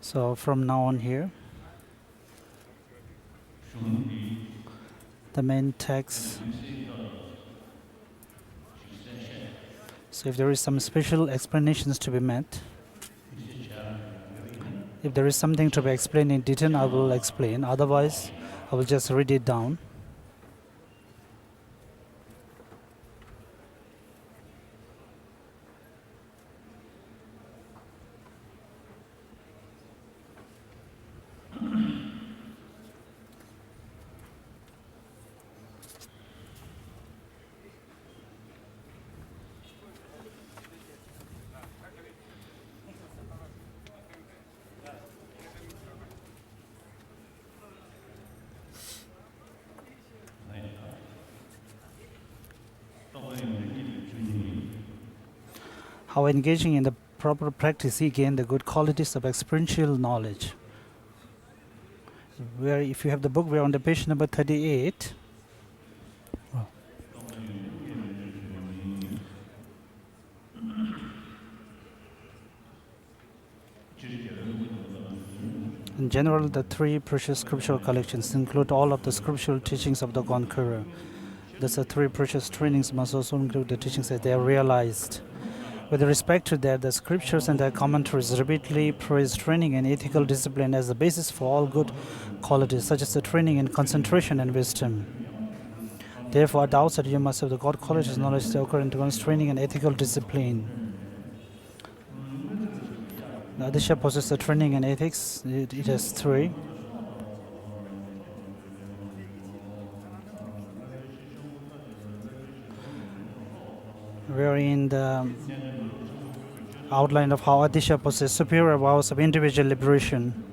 So from now on here, the main text. So if there is some special explanations to be met, if there is something to be explained in detail, I will explain. Otherwise, I will just read it down. How engaging in the proper practice he gained the good qualities of experiential knowledge. Where, if you have the book, we're on the page number 38. In general, the three precious scriptural collections include all of the scriptural teachings of the conqueror. Thus, the three precious trainings must also include the teachings that they are realized. With respect to that, the scriptures and their commentaries repeatedly praise training and ethical discipline as the basis for all good qualities, such as the training in concentration and wisdom. Therefore, at the outset, you must have the God qualities knowledge to occur in one's training and ethical discipline. The Adisha possesses the training and ethics. It has three. We are in the outline of how Adisha possesses superior vows of individual liberation.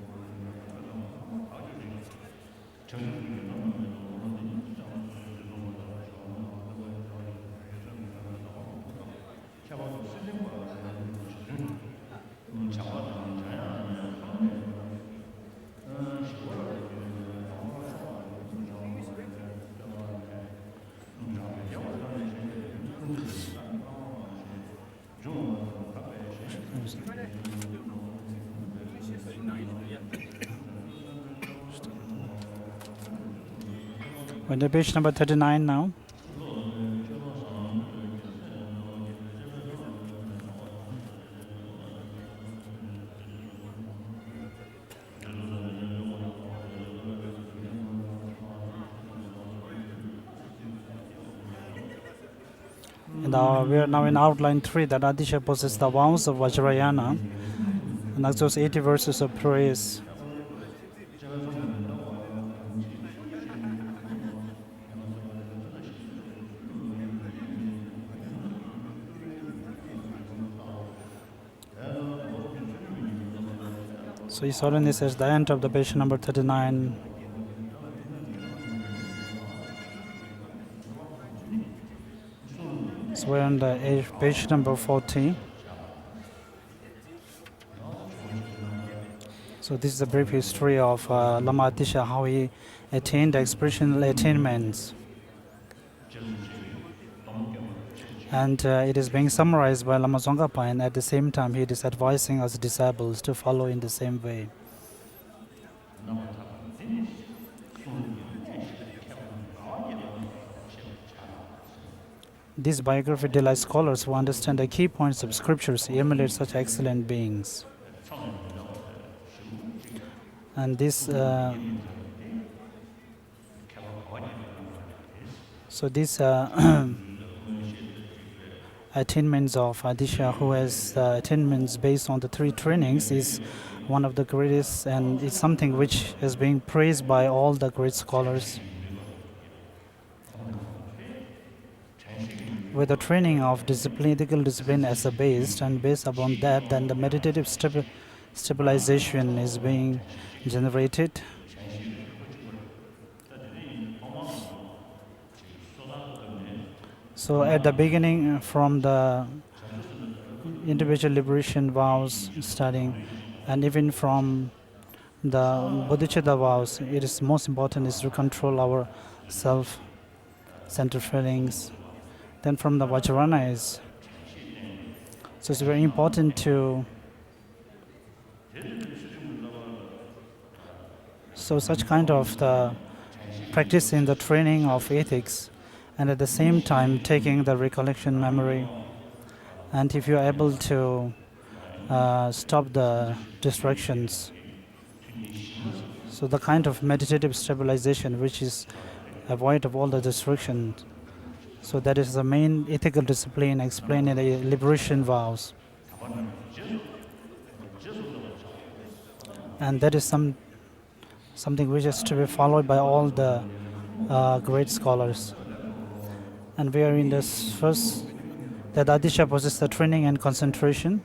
We're on the page number 39 now. And we are now in outline 3 that Adisha possesses the vows of Vajrayana, and that's those 80 verses of praise. So His Holiness says the end of the page number 39. So we're on the page number 40. So this is a brief history of Lama Adisha, how he attained expressional attainments. And it is being summarized by Lama Tsongkhapa, and at the same time he is advising us disciples to follow in the same way. This biography delights scholars who understand the key points of scriptures, emulate such excellent beings. And this, so these attainments of Adisha, who has attainments based on the 3 trainings, is one of the greatest, and it's something which is being praised by all the great scholars. With the training of discipline, ethical discipline as a base, and based upon that, then the meditative stabilization is being generated. So at the beginning, from the individual liberation vows studying, and even from the bodhicitta vows, it is most important is to control our self-centered feelings. Then from the Vajrayana is, so it's very important to So such kind of the practice in the training of ethics, and at the same time taking the recollection memory. And if you are able to stop the distractions, so the kind of meditative stabilization which is avoid of all the distractions. So that is the main ethical discipline explained in the liberation vows. And that is something which is to be followed by all the great scholars. And we are in this first, that Adisha possesses the training and concentration.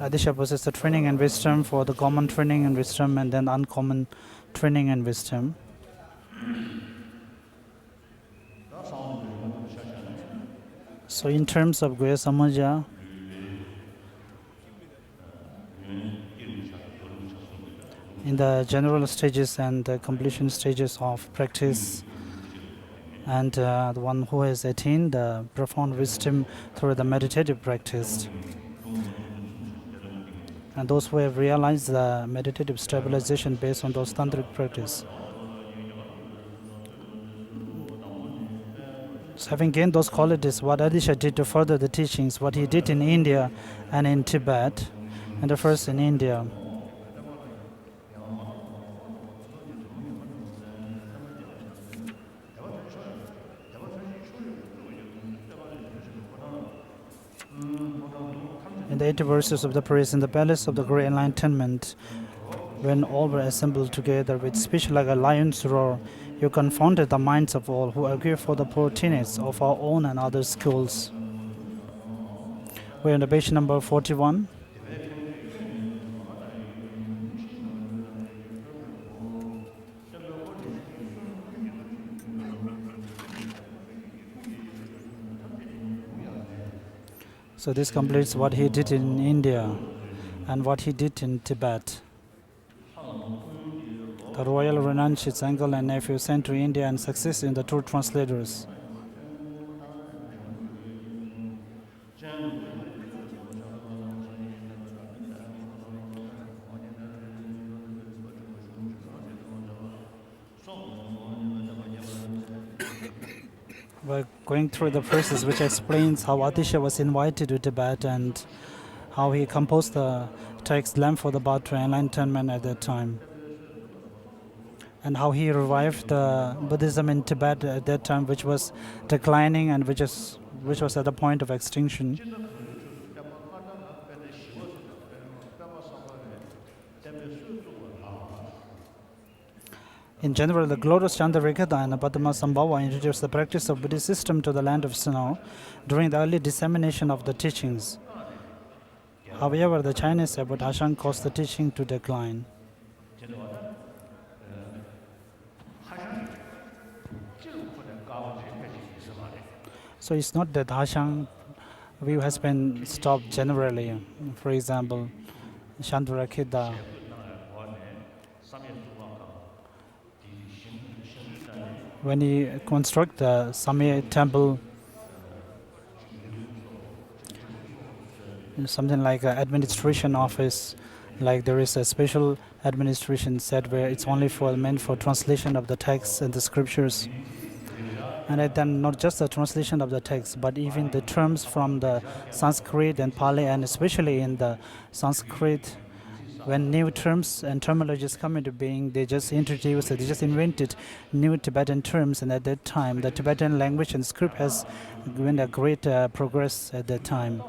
Adisha possesses the training and wisdom for the common training and wisdom, and then uncommon training and wisdom. So in terms of Guya Samaja, in the general stages and the completion stages of practice, and the one who has attained the profound wisdom through the meditative practice, and those who have realized the meditative stabilization based on those tantric practice. So having gained those qualities, what Adisha did to further the teachings, what he did in India and in Tibet, and the first in India. In the 80 verses of the praise in the palace of the great enlightenment, when all were assembled together with speech like a lion's roar, you confounded the minds of all who agree for the poor tenets of our own and other schools. We're on the page number 41. So this completes what he did in India and what he did in Tibet. The royal renounce its uncle and nephew sent to India and success in the two translators. We're going through the process which explains how Atisha was invited to Tibet and how he composed the text Lamp for the Path to Enlightenment at that time, and how he revived the Buddhism in Tibet at that time, which was declining and which was at the point of extinction. In general, the glorious Chandarikata and Padma Sambhava introduced the practice of Buddhist system to the land of snow during the early dissemination of the teachings. However, the Chinese abbot Hashang caused the teaching to decline. So it's not that Hashang view has been stopped generally. For example, Chandarakita. When he construct the Samye temple, something like an administration office, like there is a special administration set where it's only meant for translation of the texts and the scriptures. And then not just the translation of the text, but even the terms from the Sanskrit and Pali, and especially in the Sanskrit, when new terms and terminologies come into being, they just invented new Tibetan terms, and at that time, the Tibetan language and script has given a great progress at that time.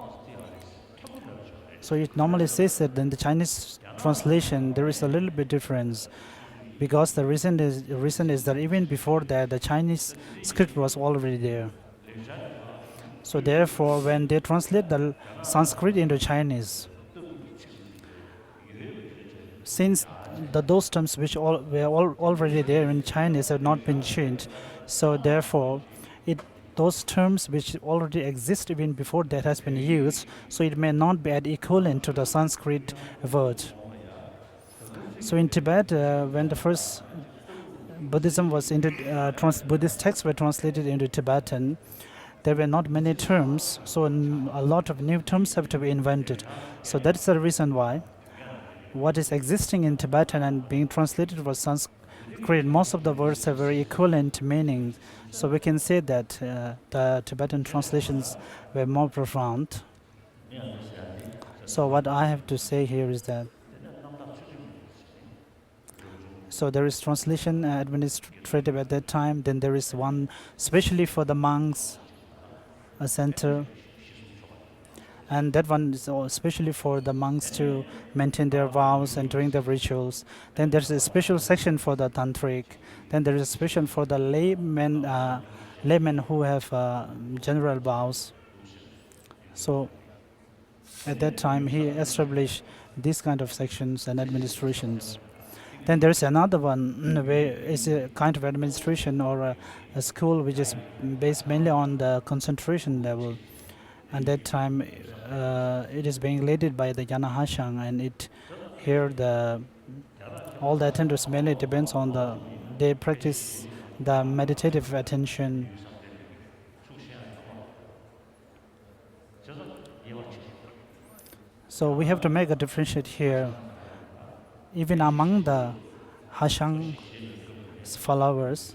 So it normally says that in the Chinese translation, there is a little bit difference, because the reason is that even before that, the Chinese script was already there. So therefore, when they translate the Sanskrit into Chinese, since those terms which were already there in Chinese have not been changed, so therefore, those terms which already exist even before that has been used, so it may not be equivalent to the Sanskrit word. So in Tibet, when the first Buddhist texts were translated into Tibetan, there were not many terms, so a lot of new terms have to be invented. So that's the reason why what is existing in Tibetan and being translated for Sanskrit, most of the words have very equivalent meanings. So we can say that the Tibetan translations were more profound. So what I have to say here is that so there is translation administrative at that time. Then there is one especially for the monks, a center, and that one is especially for the monks to maintain their vows and during the rituals. Then there's a special section for the tantric. Then there is a special for the laymen who have general vows. So at that time he established these kind of sections and administrations. Then there's another one where it's a kind of administration or a school which is based mainly on the concentration level. And that time it is being led by the Yanahashang, and it here all the attenders mainly depends on they practice the meditative attention. So we have to make a differentiate here. Even among the Hashang followers,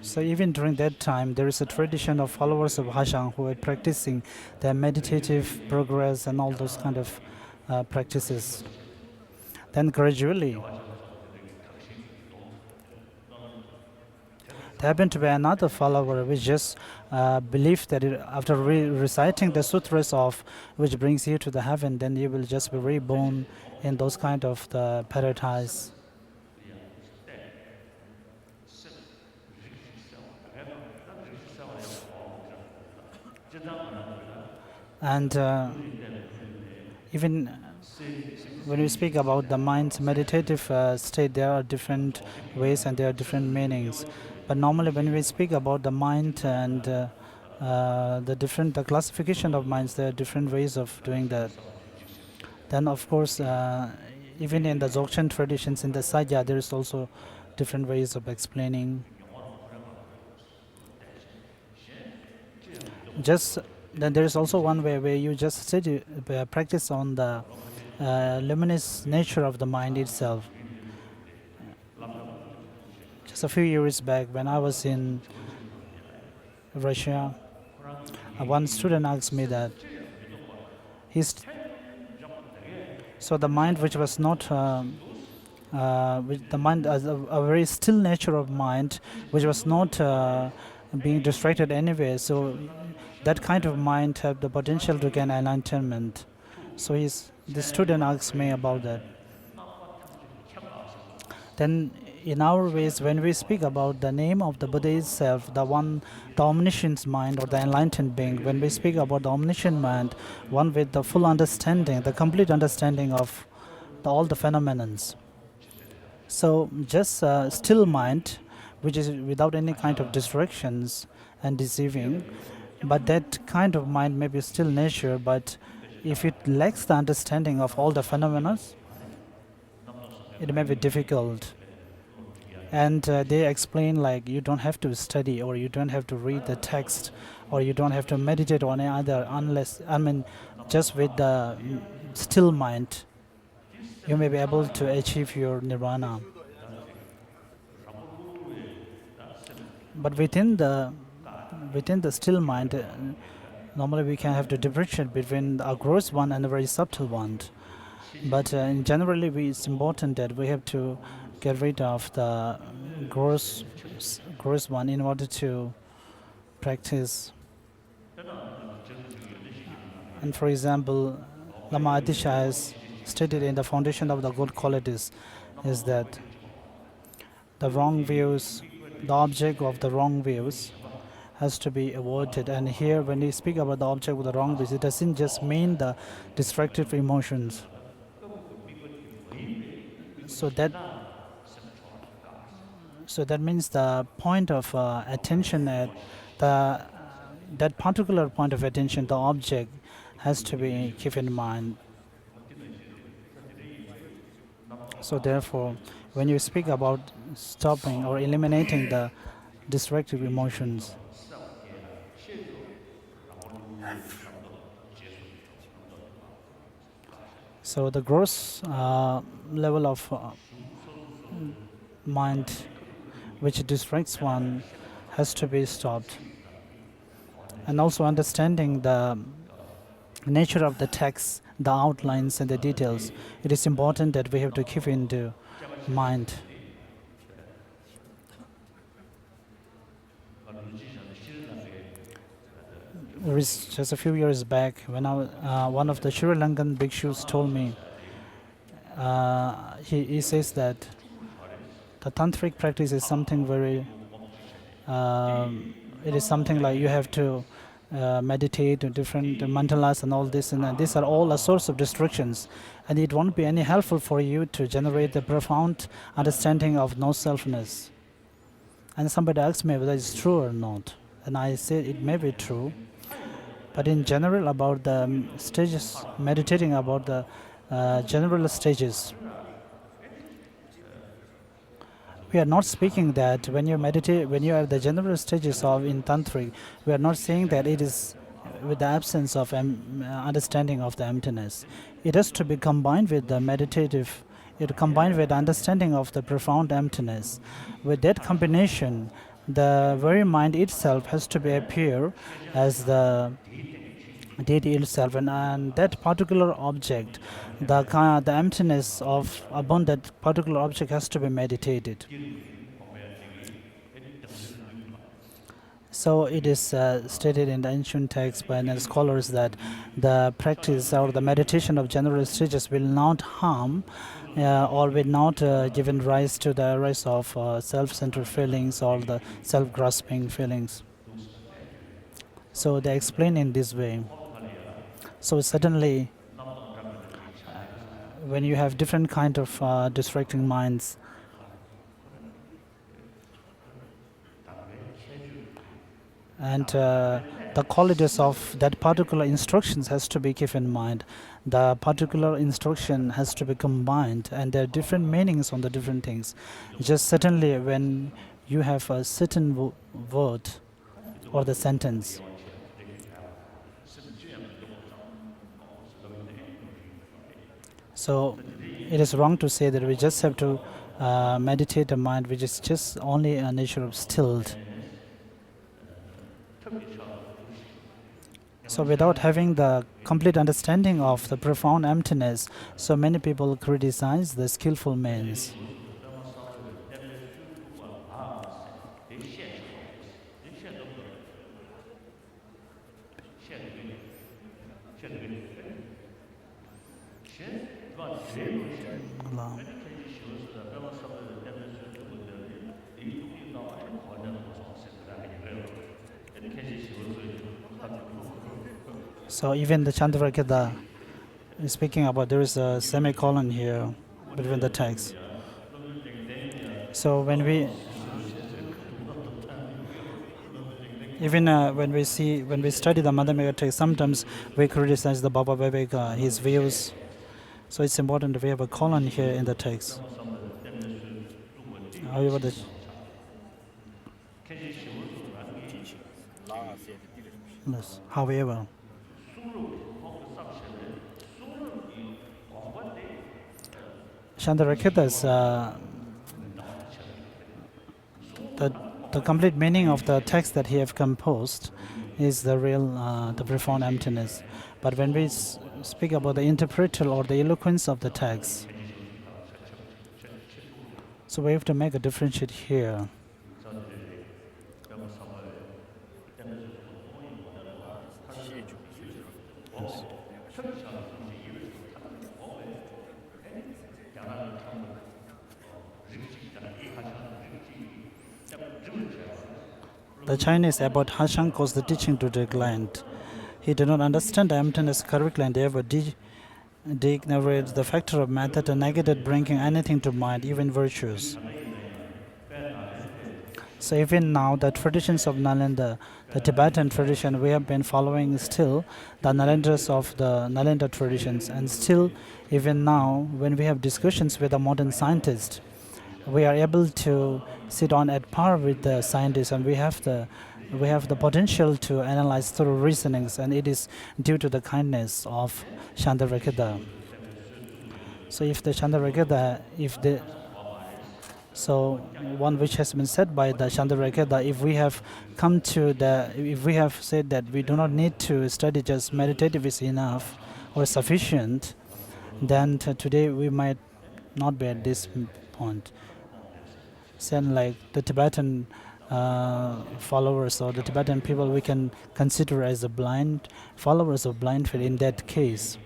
so even during that time, there is a tradition of followers of Hashang who are practicing their meditative progress and all those kind of practices. Then gradually, there happened to be another follower which just believed that after reciting the sutras of which brings you to the heaven, then you will just be reborn in those kind of the paradise. And even when we speak about the mind's meditative state, there are different ways and there are different meanings. But normally, when we speak about the mind and the classification of minds, there are different ways of doing that. Then, of course, even in the Dzogchen traditions, in the Sajya, there is also different ways of explaining. Then there is also one way where you just study, practice on the luminous nature of the mind itself. Just a few years back, when I was in Russia, one student asked me that so the mind which was not the mind as a very still nature of mind which was not being distracted anyway, so that kind of mind have the potential to gain enlightenment. So the student asked me about that. Then in our ways, when we speak about the name of the Buddha itself, the omniscient mind or the enlightened being, when we speak about the omniscient mind, one with the full understanding, the complete understanding of all the phenomenons. So just a still mind, which is without any kind of distractions and deceiving, but that kind of mind may be still nature, but if it lacks the understanding of all the phenomena, it may be difficult. And they explain like you don't have to study or you don't have to read the text or you don't have to meditate on any other just with the still mind you may be able to achieve your nirvana. But within the still mind, normally we can have to differentiate between a gross one and a very subtle one. But in generally, it's important that we have to get rid of the gross one in order to practice. And for example, Lama Adisha has stated in the foundation of the good qualities is that the wrong views, the object of the wrong views has to be avoided. And here when we speak about the object of the wrong views, it doesn't just mean the destructive emotions. So that means the point of attention at that particular point of attention, the object, has to be kept in mind. So therefore, when you speak about stopping or eliminating the destructive emotions, so the gross level of mind which distracts one has to be stopped. And also understanding the nature of the text, the outlines and the details, it is important that we have to keep into mind. Just a few years back, when one of the Sri Lankan bhikshus told me, he says that the tantric practice is something very, it is something like you have to meditate on different mandalas and all this, and these are all a source of distractions, and it won't be any helpful for you to generate the profound understanding of no selfness. And somebody asked me whether it's true or not, and I said it may be true, but in general about the stages, meditating about the general stages, we are not speaking that when you meditate, when you are the general stages of in tantric, we are not saying that it is with the absence of understanding of the emptiness. It has to be combined with the meditative, it combined with understanding of the profound emptiness. With that combination, the very mind itself has to be appear as the deity itself, and that particular object, the emptiness of upon that particular object has to be meditated. So it is stated in the ancient texts by the scholars that the practice or the meditation of general stages will not harm or will not give rise to the rise of self-centered feelings or the self-grasping feelings. So they explain in this way. So certainly, when you have different kind of distracting minds, and the qualities of that particular instructions has to be kept in mind. The particular instruction has to be combined, and there are different meanings on the different things. Just certainly when you have a certain word or the sentence, so it is wrong to say that we just have to meditate a mind which is just only a nature of stilled. So without having the complete understanding of the profound emptiness, so many people criticize the skillful means. So even the Chandrakeda is speaking about there is a semicolon here between the text. So when we even when we study the Madhyamika text, sometimes we criticize the Baba Viveka, his views. So it's important that we have a colon here in the text. However, however, Chandrakita's the complete meaning of the text that he have composed is the real, the profound emptiness. But when we speak about the interpretal or the eloquence of the text, so we have to make a differentiate here. The Chinese about Hashang caused the teaching to decline. He did not understand the emptiness correctly and therefore ignorated the factor of method and negated bringing anything to mind, even virtues. So even now, the traditions of Nalanda, the Tibetan tradition, we have been following still the Nalendas of the Nalanda traditions, and still, even now, when we have discussions with a modern scientist, we are able to sit on at par with the scientists, and we have the potential to analyze through reasonings, and it is due to the kindness of Shandarakita. So if the Shandarakita, if the so one which has been said by the Shandarakita, if we have said that we do not need to study, just meditative is enough or sufficient, then today we might not be at this point. Then, like the Tibetan followers or the Tibetan people, we can consider as the blind followers of blind faith in that case.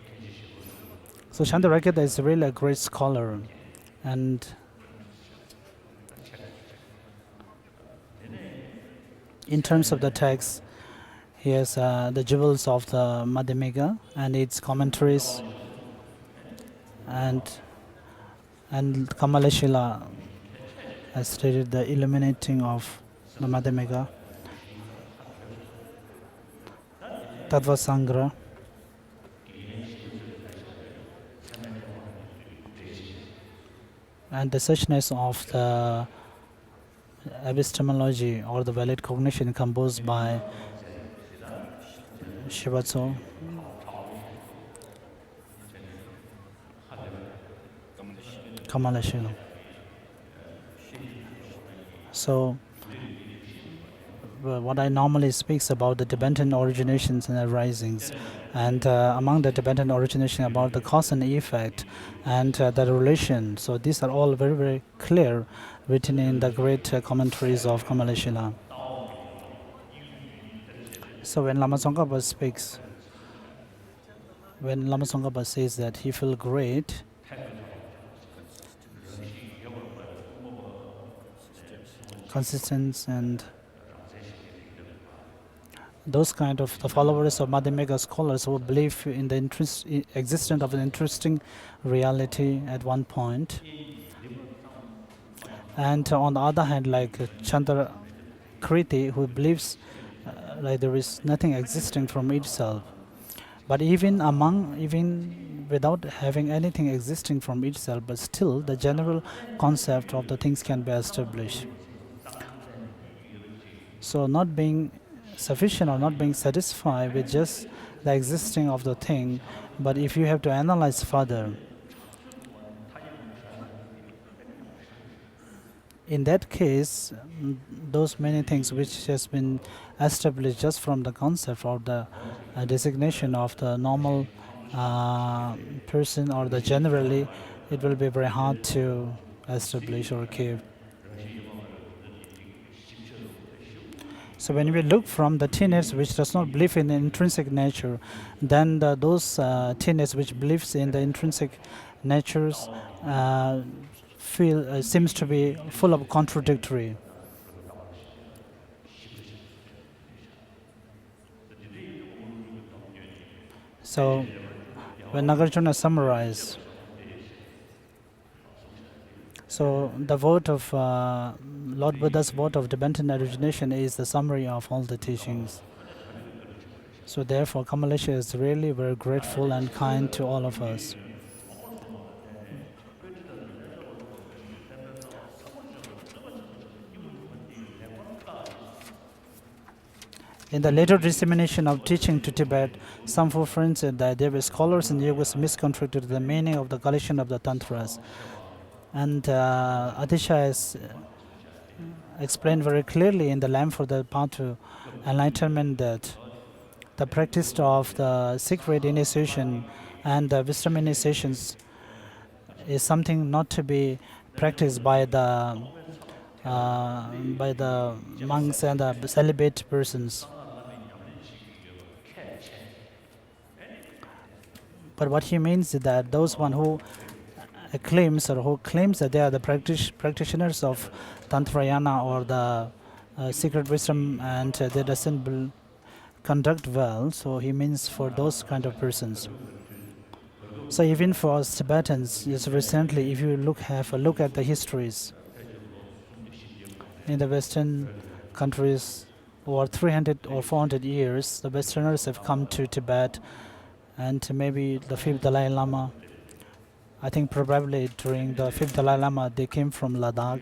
So Shandarakita is really a great scholar, and in terms of the text, he has the jewels of the Madhyamika and its commentaries, and Kamalashila has stated the illuminating of the Madhyamika, Tattva Sangra, and the suchness of the epistemology or the valid cognition composed by Shivatsu, Kamalashila. So, what I normally speaks about the Tibetan originations and arisings, and among the Tibetan origination about the cause and effect and the relation. So these are all very, very clear, written in the great commentaries of Kamalashila. So when Lama Tsongkhapa speaks, when Lama Tsongkhapa says that he feels great, consistent, and those kind of the followers of Madhyamika scholars who believe in the existence of an interesting reality at one point, and on the other hand, like Chandra Kriti, who believes like there is nothing existing from itself. But even without having anything existing from itself, but still the general concept of the things can be established. So not being sufficient or not being satisfied with just the existing of the thing, but if you have to analyze further, in that case, those many things which has been established just from the concept or the designation of the normal person or the generally, it will be very hard to establish or keep. So when we look from the teenage which does not believe in the intrinsic nature, then those teenage which believes in the intrinsic natures seems to be full of contradictory. So when Nagarjuna summarized, so the vote of Lord Buddha's vote of Tibetan origination is the summary of all the teachings. So therefore, Kamalasha is really very grateful and kind to all of us. In the later dissemination of teaching to Tibet, some friends said that there were scholars and yogas misconstrued the meaning of the collection of the tantras. And Atisha has explained very clearly in the Lamp for the Path to Enlightenment that the practice of the secret initiation and the wisdom initiations is something not to be practiced by the monks and the celibate persons. But what he means is that those one who claims that they are the practitioners of Tantrayana or the secret wisdom and they doesn't conduct well, so he means for those kind of persons. So even for us Tibetans, just recently, if you have a look at the histories, in the Western countries over 300 or 400 years, the Westerners have come to Tibet, and maybe the fifth Dalai Lama. I think probably during the fifth Dalai Lama, they came from Ladakh,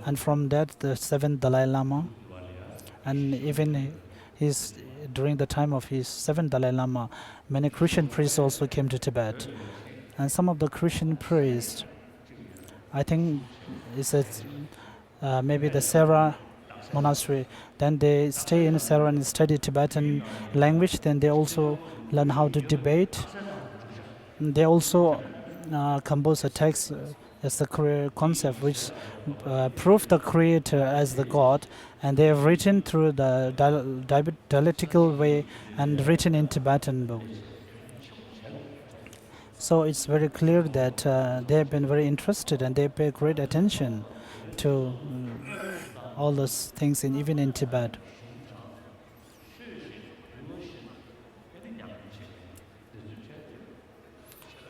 and from that the seventh Dalai Lama, and even his during the time of his seventh Dalai Lama, many Christian priests also came to Tibet, and some of the Christian priests, I think, is it maybe the Sera monastery. Then they stay in Sera and study Tibetan language. Then they also learn how to debate. They also compose a text as the concept which prove the creator as the god, and they have written through the dialectical way and written in Tibetan book. So it's very clear that they have been very interested and they pay great attention to all those things even in Tibet.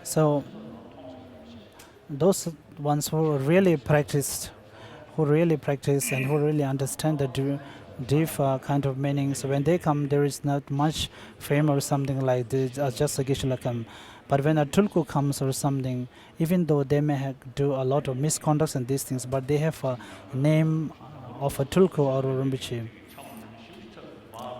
So those ones who really practice and who really understand the deep kind of meanings, when they come, there is not much fame or something like this, just a Geshe come. But when a tulku comes or something, even though they may do a lot of misconducts and these things, but they have a name of a tulku or a Rinpoche.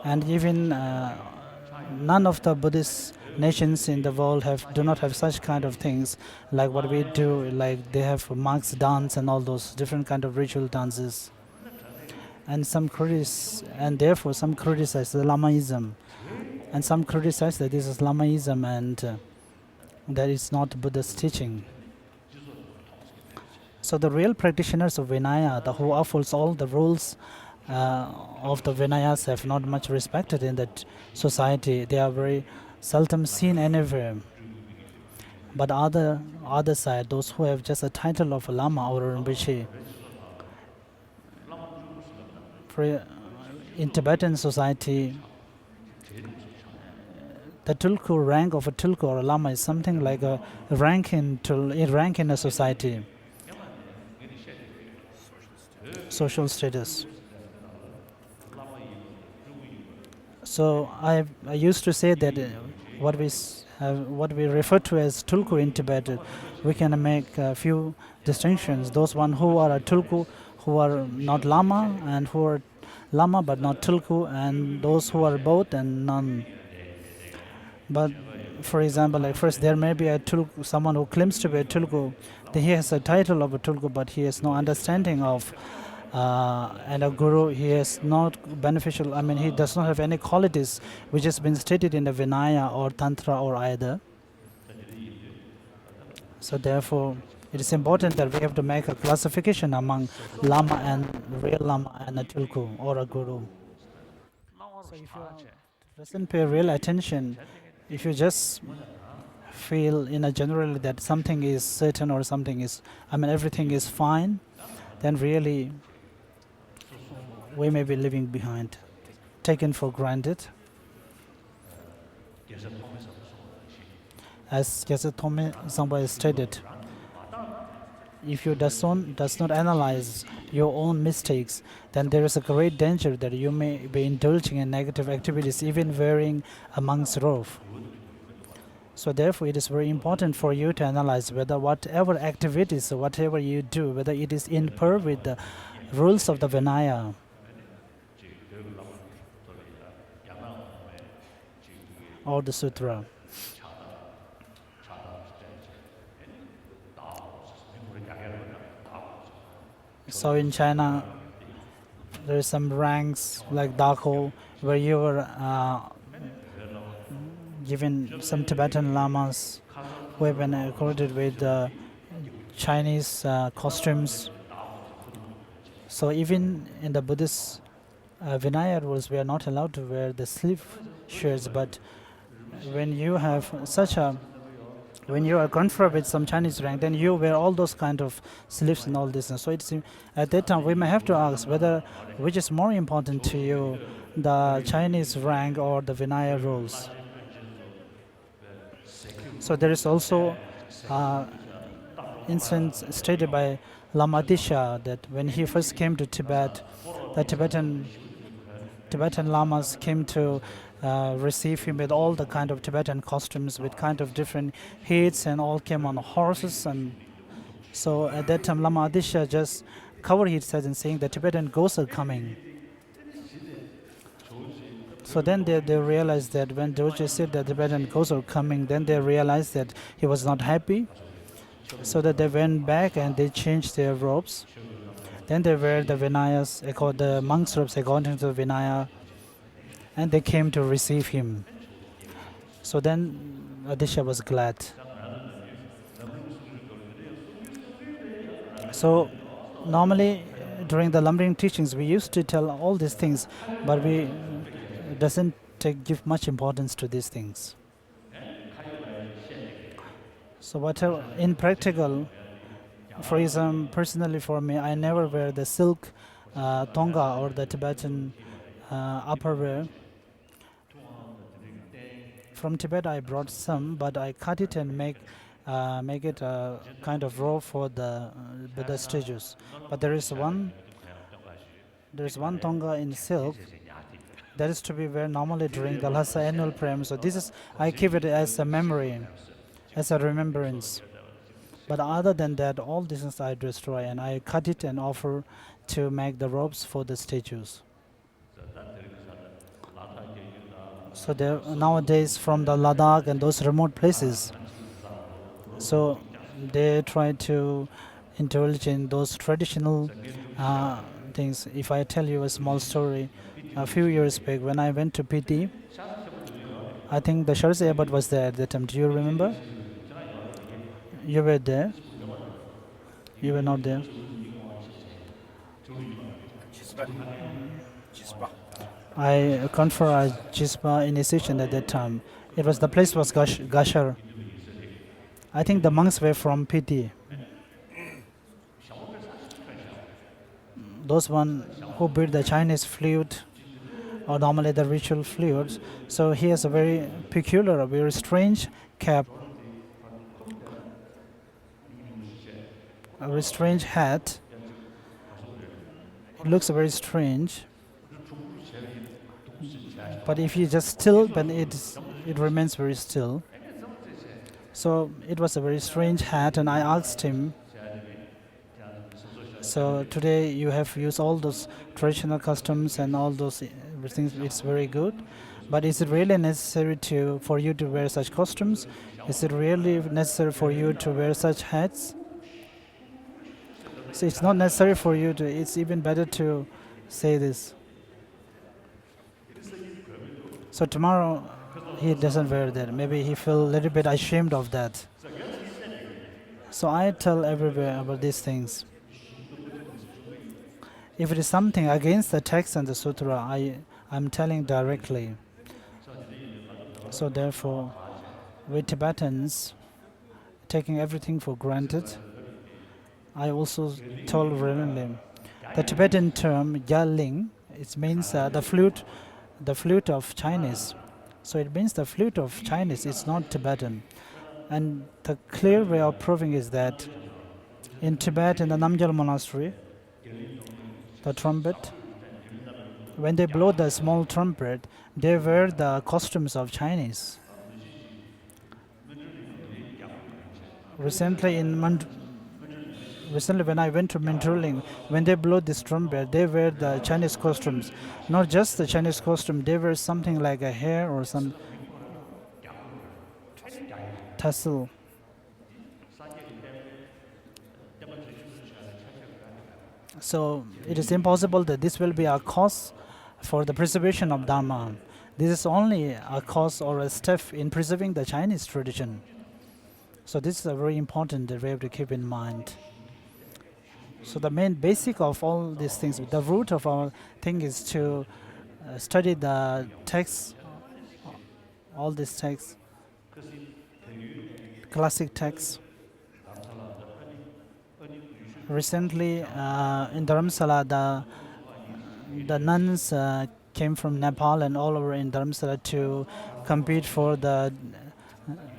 And even none of the Buddhist nations in the world do not have such kind of things like what we do. Like they have monks dance and all those different kind of ritual dances. And therefore some criticize the Lamaism, and some criticize that this is Lamaism and that is not Buddha's teaching. So the real practitioners of Vinaya, the who upholds all the rules of the Vinayas, have not much respected in that society. They are very seldom seen anywhere. But other side, those who have just a title of a Lama or a Rinpoche, in Tibetan society, the tulku rank of a tulku or a Lama is something like a rank in a society, social status. So I used to say that what we refer to as tulku in Tibet, we can make a few distinctions. Those one who are a tulku, who are not Lama, and who are Lama but not tulku, and those who are both and none. But for example, like first there may be a tulku, someone who claims to be a tulku. He has a title of a tulku, but he has no understanding of. And a guru, he is not beneficial. I mean, he does not have any qualities which has been stated in the Vinaya or Tantra or either. So therefore, it is important that we have to make a classification among Lama and real Lama and a tulku or a guru. So if you doesn't pay real attention, if you just feel in a generally that something is certain or something is, everything is fine, then really we may be living behind, taken for granted. As Gyatso Tome Sangpa stated, if you does not analyze your own mistakes, then there is a great danger that you may be indulging in negative activities, even wearing a monk's robe. So therefore, it is very important for you to analyze whether whatever activities or whatever you do, whether it is in par with the rules of the Vinaya. Or the sutra. So in China, there are some ranks like Dako, where you were given some Tibetan lamas who have been accorded with Chinese costumes. So even in the Buddhist Vinaya rules, we are not allowed to wear the sleeve shirts, but when you have when you are conferred with some Chinese rank, then you wear all those kind of sleeves and all this. And so it's at that time we may have to ask which is more important to you, the Chinese rank or the Vinaya rules. So there is also instance stated by Lama Disha, that when he first came to Tibet, the Tibetan lamas came to receive him with all the kind of Tibetan costumes, with kind of different heads, and all came on horses. And so at that time, Lama Adisha just covered his head and saying the Tibetan ghosts are coming. So then they realized that when Dorje said that the Tibetan ghosts are coming, then they realized that he was not happy. So that they went back and they changed their robes. Then they wear the Vinayas, the monks' robes according to the Vinaya, and they came to receive him. So then Adisha was glad. So normally during the lumbering teachings we used to tell all these things, but we doesn't give much importance to these things. So whatever in practical, for example, personally for me, I never wear the silk tonga or the Tibetan upperwear. From Tibet I brought some, but I cut it and make it a kind of robe for the Buddha statues. But there is one tonga in silk that is to be worn normally during the Lhasa annual prayer. So this is, I keep it as a memory, as a remembrance. But other than that, all these things I destroy and I cut it and offer to make the robes for the statues. So there nowadays from the Ladakh and those remote places, so they try to indulge in those traditional things. If I tell you a small story, a few years back when I went to PT, I think the Sharsi Abbot was there at that time. Do you remember? You were there? You were not there? I confer a Jispa initiation at that time. It was the place was Gashar. I think the monks were from PT. Those one who beat the Chinese flute, or normally the ritual flutes. So he has a very peculiar, a very strange cap, a very strange hat. It looks very strange. But if you just still, then it remains very still. So it was a very strange hat, and I asked him, so today you have used all those traditional customs and all those things. It's very good, but is it really necessary for you to wear such costumes? Is it really necessary for you to wear such hats? So it's not necessary for you to. It's even better to say this. So tomorrow he doesn't wear that. Maybe he feel a little bit ashamed of that. So I tell everywhere about these things. If it is something against the text and the sutra, I'm telling directly. So therefore, we Tibetans, taking everything for granted, I also told reverently, the Tibetan term Yaling, it means the flute of Chinese. So it means the flute of Chinese, it's not Tibetan. And the clear way of proving is that in Tibet, in the Namgyal monastery, the trumpet, when they blow the small trumpet, they wear the costumes of Chinese. Recently when I went to Minturling, when they blow this trumpet, they wear the Chinese costumes. Not just the Chinese costume, they wear something like a hair or some tassel. So it is impossible that this will be a cause for the preservation of Dharma. This is only a cause or a step in preserving the Chinese tradition. So this is a very important that we have to keep in mind. So the main basic of all these things, the root of our thing is to study the texts, all these texts, classic texts. Recently in Dharamsala, the nuns came from Nepal and all over in Dharamsala to compete for the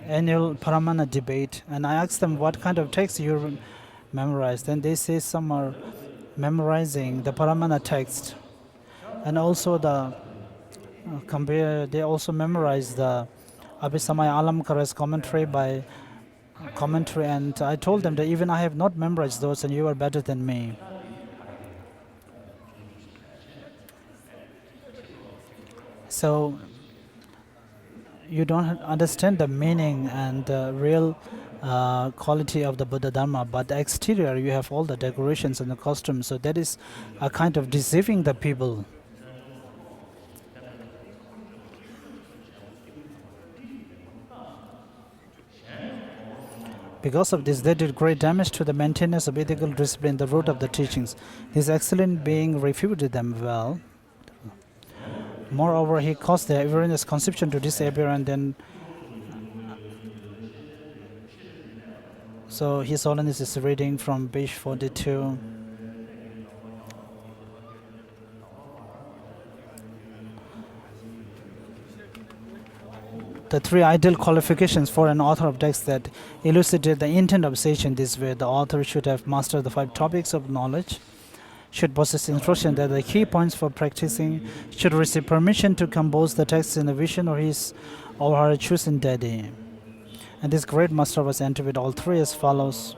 annual Paramana debate. And I asked them what kind of text you memorized. Then they say some are memorizing the Paramana text, and also they also memorize the Abhisamaya Alamkara's commentary by commentary. And I told them that even I have not memorized those, and you are better than me. So you don't understand the meaning and the real quality of the Buddha Dharma, but the exterior you have all the decorations and the costumes, so that is a kind of deceiving the people. Because of this, they did great damage to the maintenance of ethical discipline, the root of the teachings. His excellent being refuted them well. Moreover, he caused their erroneous conception to disappear, and then so His Holiness is reading from page 42. The three ideal qualifications for an author of text that elucidate the intent of sage in this way: the author should have mastered the 5 topics of knowledge, should possess instruction that the key points for practicing, should receive permission to compose the text in a vision or his or her chosen deity. And this great master was entered with all 3 as follows.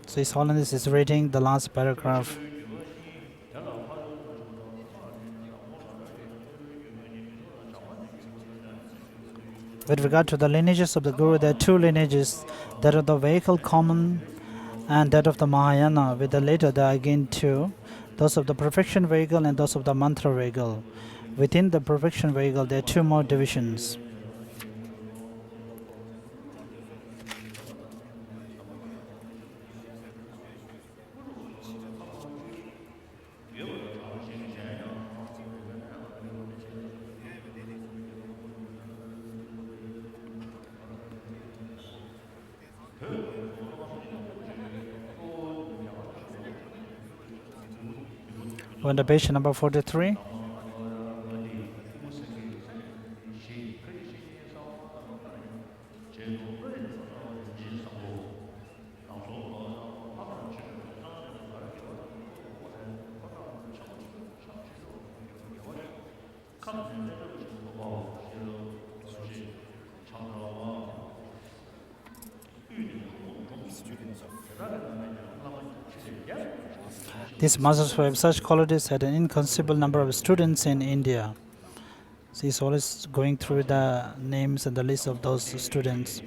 So His Holiness is reading the last paragraph. With regard to the lineages of the Guru, there are 2 lineages, that of the vehicle common and that of the Mahayana. With the later, there are again 2, those of the perfection vehicle and those of the mantra vehicle. Within the perfection vehicle, there are 2 more divisions. On the page number 43. These masters who have such qualities had an inconceivable number of students in India. So he's always going through the names and the list of those students.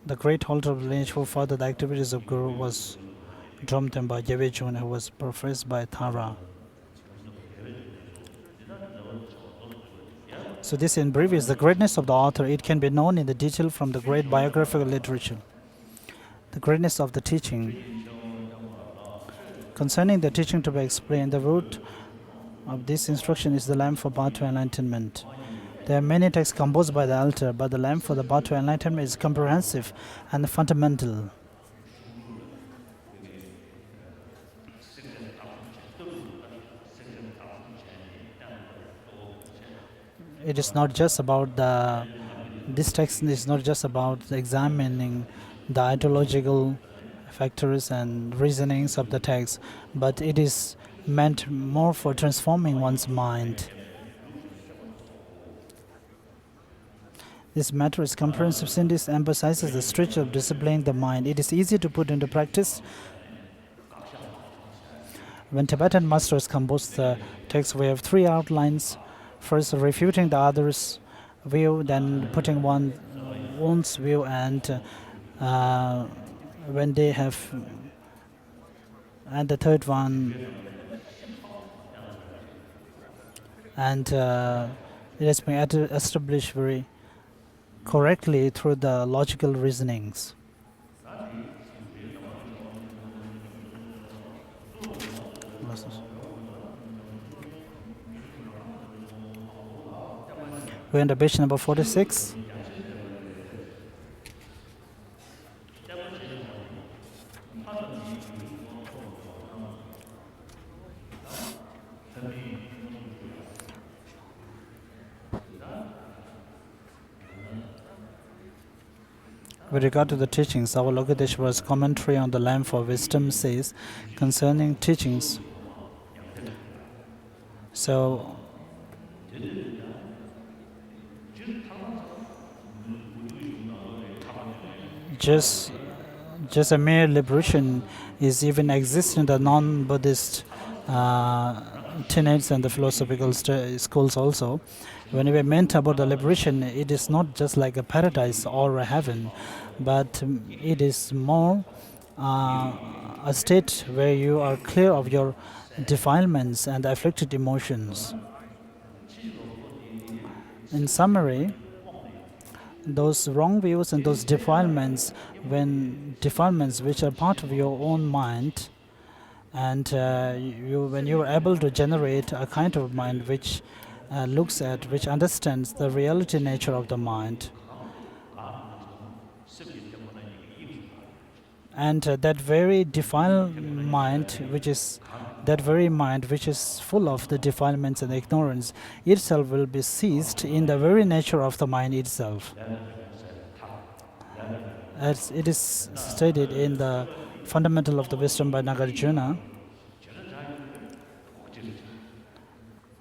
The great holder of lineage who furthered the activities of Guru was Dromten by Yevejun, who was professed by Thara. So this in brief is the greatness of the author. It can be known in the detail from the great biographical literature. The greatness of the teaching. Concerning the teaching to be explained, the root of this instruction is the lamp for path to enlightenment. There are many texts composed by the elder, but the lamp for the path to enlightenment is comprehensive and fundamental. It is not just about this text is not just about examining the ideological factors and reasonings of the text, but it is meant more for transforming one's mind. This matter is comprehensive since this emphasizes the stretch of disciplining the mind. It is easy to put into practice. When Tibetan masters compose the text, we have 3 outlines. First, refuting the other's view, then putting one's view, and when they have, and the third one, and it has been established very correctly through the logical reasonings. We're on the page number 46. With regard to the teachings, our Lokiteshvara's commentary on the Lamp for Wisdom says concerning teachings. So, just a mere liberation is even exists in the non-Buddhist tenets and the philosophical schools also. When we meant about the liberation, it is not just like a paradise or a heaven, but it is more a state where you are clear of your defilements and afflicted emotions. In summary, those wrong views and those defilements, which are part of your own mind, and when you are able to generate a kind of mind which which understands the reality nature of the mind, and that very defiled mind, which is full of the defilements and ignorance, itself will be seized in the very nature of the mind itself. As it is stated in the Fundamental of the Wisdom by Nagarjuna,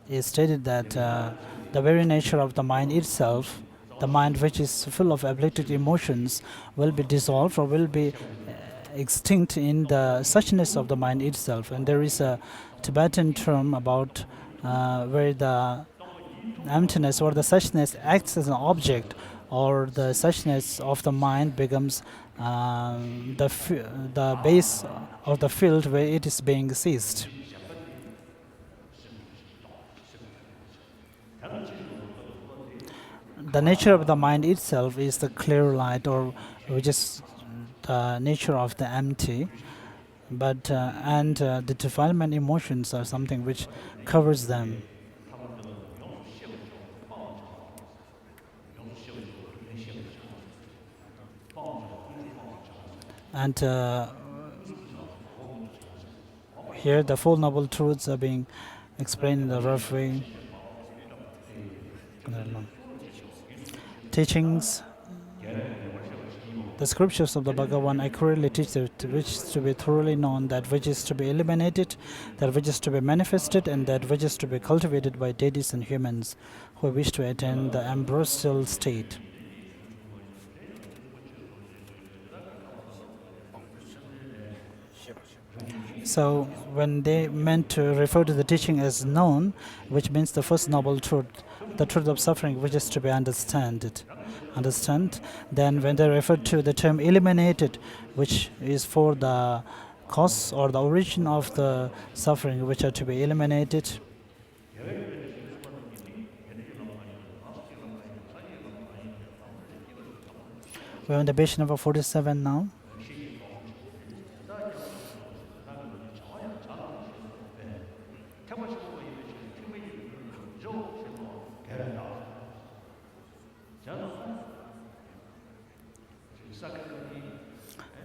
is stated that the very nature of the mind itself, the mind which is full of afflicted emotions, will be dissolved or will be extinct in the suchness of the mind itself. And there is a Tibetan term about where the emptiness or the suchness acts as an object, or the suchness of the mind becomes the base of the field where it is being seized. The nature of the mind itself is the clear light, or which is the nature of the empty, but the defilement emotions are something which covers them. And here the Four Noble Truths are being explained in the rough way. Teachings. The scriptures of the Bhagavan accurately teach that which is to be thoroughly known, that which is to be eliminated, that which is to be manifested, and that which is to be cultivated by deities and humans who wish to attain the ambrosial state. So when they meant to refer to the teaching as known, which means the first noble truth, the truth of suffering, which is to be understand. Then when they refer to the term eliminated, which is for the cause or the origin of the suffering, which are to be eliminated. We're on the page number 47 now.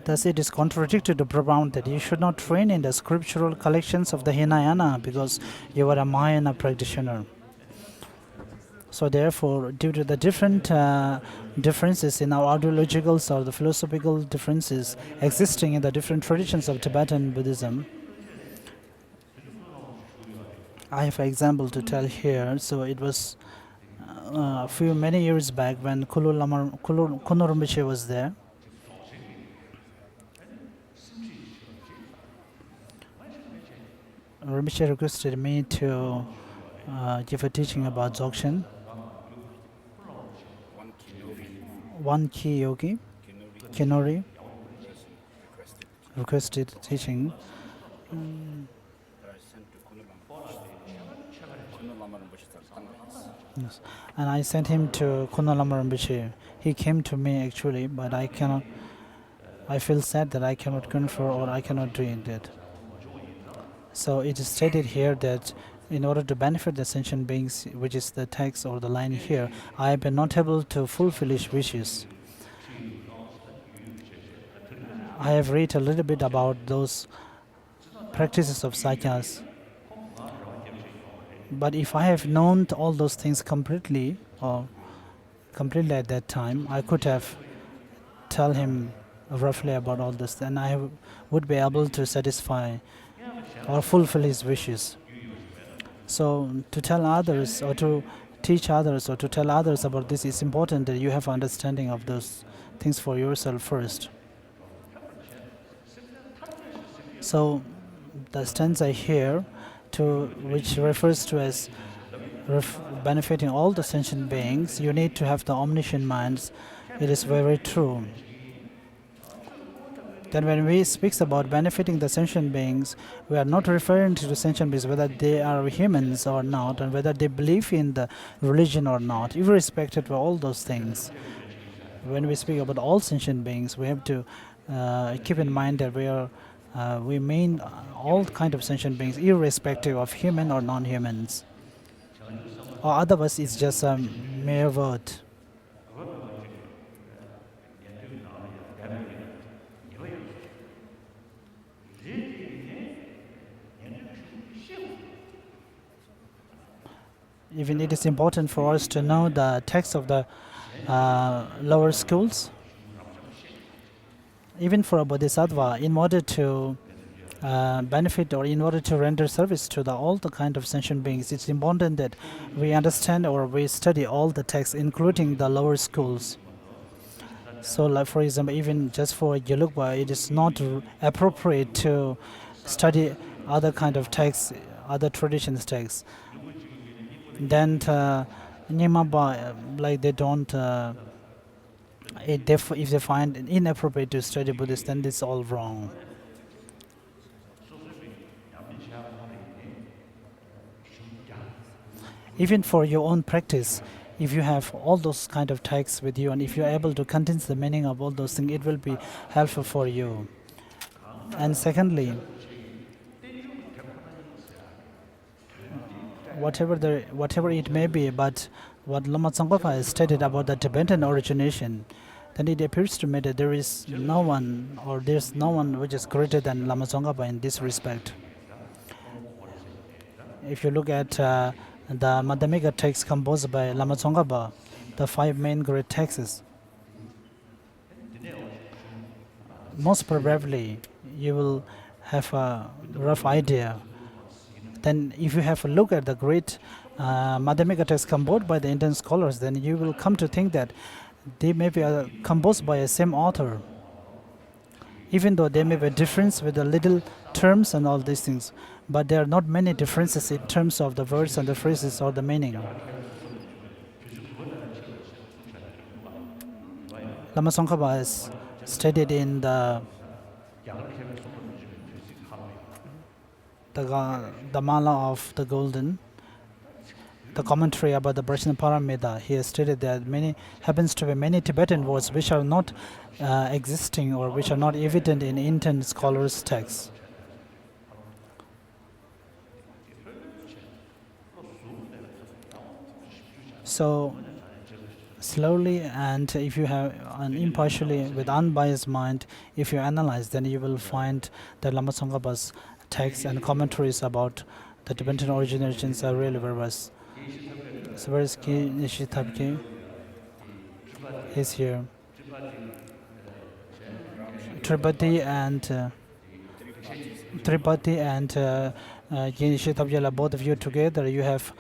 Thus it is contradicted to propound that you should not train in the scriptural collections of the Hinayana because you are a Mahayana practitioner. So therefore, due to the different differences in our ideological or the philosophical differences existing in the different traditions of Tibetan Buddhism, I have an example to tell here. So it was many years back when Kuno Rinpoche was there. Rinpoche requested me to give a teaching about Dzogchen. One key yogi, Kinori, requested teaching. Yes. And I sent him to Kuno Lama Rinpoche. He came to me actually, but I feel sad that I cannot confer or I cannot do it. So it is stated here that in order to benefit the sentient beings, which is the text or the line here, I have been not able to fulfill his wishes. I have read a little bit about those practices of Sakyas. But if I have known all those things completely at that time, I could have tell him roughly about all this, then I would be able to satisfy or fulfill his wishes. So to tell others or to teach others or to tell others about this, it's important that you have understanding of those things for yourself first. So the stanza here, which refers to as benefiting all the sentient beings, you need to have the omniscient minds. It is very true. Then when we speak about benefiting the sentient beings, we are not referring to the sentient beings whether they are humans or not, and whether they believe in the religion or not, irrespective of all those things. When we speak about all sentient beings, we have to keep in mind that we mean all kind of sentient beings, irrespective of human or non-humans. Or otherwise, it's just a mere word. Even it is important for us to know the text of the lower schools. Even for a bodhisattva, in order to benefit or in order to render service to all the kind of sentient beings, it's important that we understand or we study all the texts, including the lower schools. So, like for example, even just for Gelugpa, it is not appropriate to study other kind of texts, other traditions texts. Then Nimaba, like they don't. If they find it inappropriate to study Buddhist, then it's all wrong. Even for your own practice, if you have all those kind of texts with you and if you're able to condense the meaning of all those things, it will be helpful for you. And secondly, whatever it may be, but what Lama Tsongkhapa has stated about the Tibetan origination, then it appears to me that there's no one which is greater than Lama Tsongkhapa in this respect. If you look at the Madhyamika text composed by Lama Tsongkhapa, the 5 main great texts, most probably you will have a rough idea. Then if you have a look at the great Madhyamika texts composed by the Indian scholars, then you will come to think that they may be composed by a same author. Even though there may be a difference with the little terms and all these things, but there are not many differences in terms of the words and the phrases or the meaning. Lama Tsongkhapa has stated in the Mala of the Golden, the commentary about the Prajnaparamita, he has stated that happens to be many Tibetan words which are not existing or which are not evident in Indian scholars' texts. So slowly, and if you have impartially, with unbiased mind, if you analyze, then you will find that Lama Tsongkhapa's texts and commentaries about the Tibetan originations are really verbose. So where is Ki Nishithabki? He's here. Tripati and Ki Nishithabki, both of you together, you have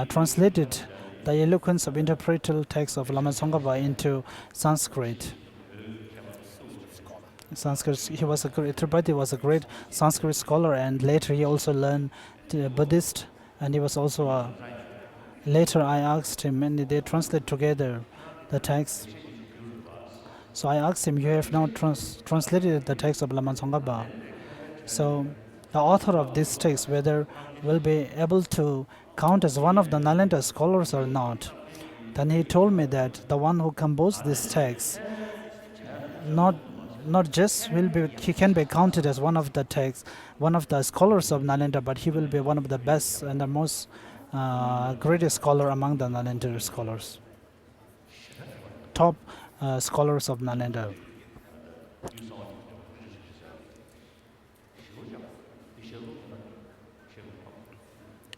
translated the eloquence of interpretal text of Lama Tsongkhapa into Sanskrit. Tripati was a great Sanskrit scholar, and later he also learned Buddhist, and he was also later I asked him, and they translate together the text. So I asked him, you have now translated the text of Lama Tsongkhapa. So the author of this text, whether will be able to count as one of the Nalanda scholars or not. Then he told me that the one who composed this text, not just he can be counted as one of the scholars of Nalanda, but he will be one of the best and the most greatest scholar among the Nalanda scholars, top scholars of Nalanda.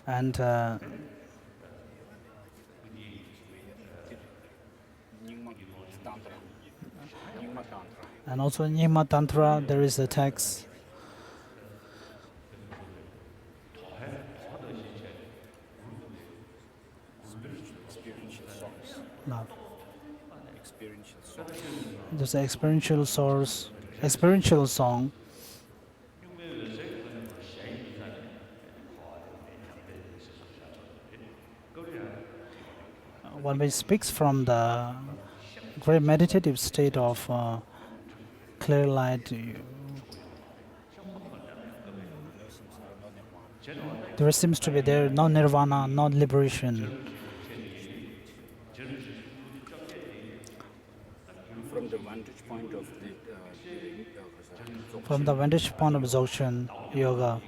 And And also in Yima Tantra, there is a text. No. There's an experiential source, experiential song. One which speaks from the great meditative state of clear light. There seems to be there no nirvana, no liberation. From the vantage point of From the vantage point of Dzogchen yoga.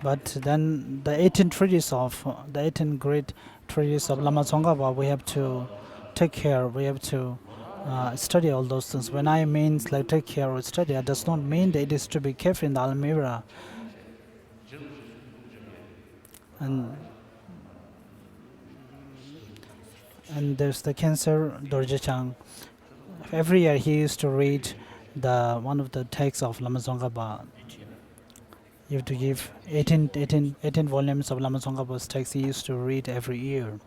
But then the 18 treaties of the 18 great treaties of Lama Tsongkhapa, we have to take care. We have to study all those things. When I mean like take care or study, it does not mean that it is to be kept in the Almira. And there's the Cancer Dorje Chang. Every year he used to read the one of the texts of Lama Tsongkhapa. You have to give 18 volumes of Lama Tsongkhapa's text he used to read every year.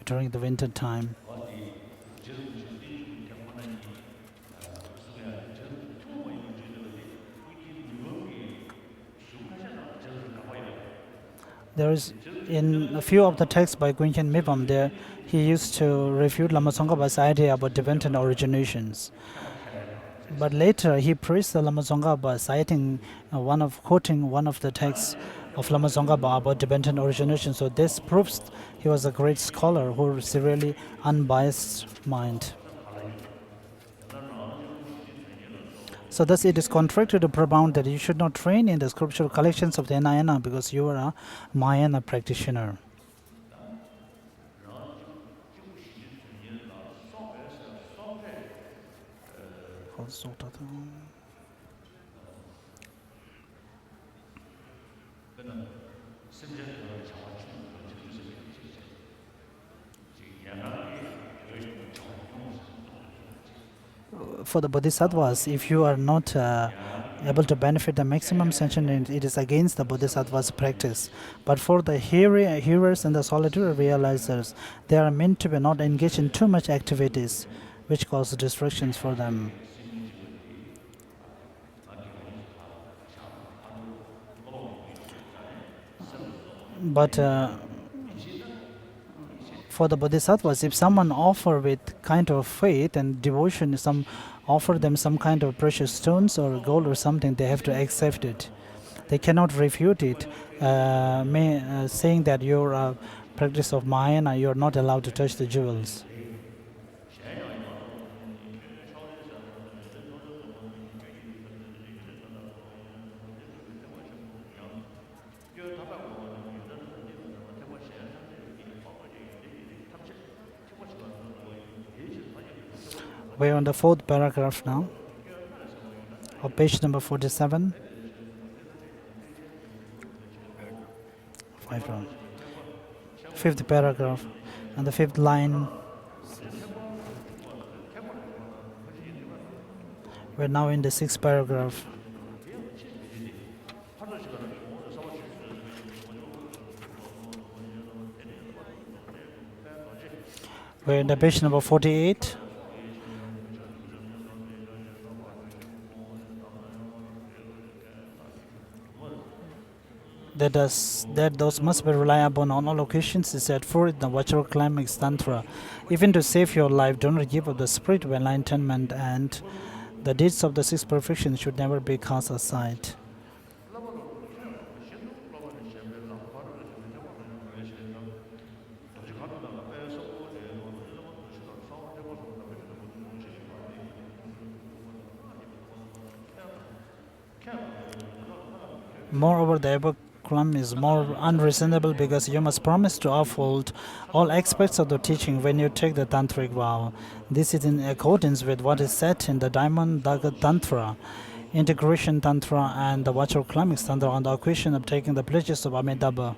During the winter time. There is in a few of the texts by Gwenchen Mipam there, he used to refute Lama Tsongkhapa's idea about dependent originations. But later he praised the Lama Tsongkhapa, citing quoting one of the texts of Lama Tsongkhapa about dependent origination. So this proves he was a great scholar who has a really unbiased mind. So thus it is contrary to the propound that you should not train in the scriptural collections of the Hinayana because you are a Mahayana practitioner. For the bodhisattvas, if you are not able to benefit the maximum sanction, it is against the bodhisattva's practice. But for the hearers and the solitary realizers, they are meant to be not engaged in too much activities which cause distractions for them. But for the bodhisattvas, if someone offer with kind of faith and devotion, offer them some kind of precious stones or gold or something, they have to accept it. They cannot refute it, saying that you're a practice of Mahayana, you're not allowed to touch the jewels. We're on the fourth paragraph now, of page number 47. Fifth paragraph, and the fifth line. We're now in the sixth paragraph. We're in the page number 48. That those must be relied upon on all occasions is set forth in the Vajra Climax Tantra. Even to save your life, do not give up the spiritual enlightenment, and the deeds of the six perfections should never be cast aside. Moreover, the above column is more unreasonable because you must promise to uphold all aspects of the teaching when you take the tantric vow. This is in accordance with what is said in the Diamond Daga Tantra, Integration Tantra, and the Vajra Climax Tantra on the occasion of taking the pledges of Amitabha.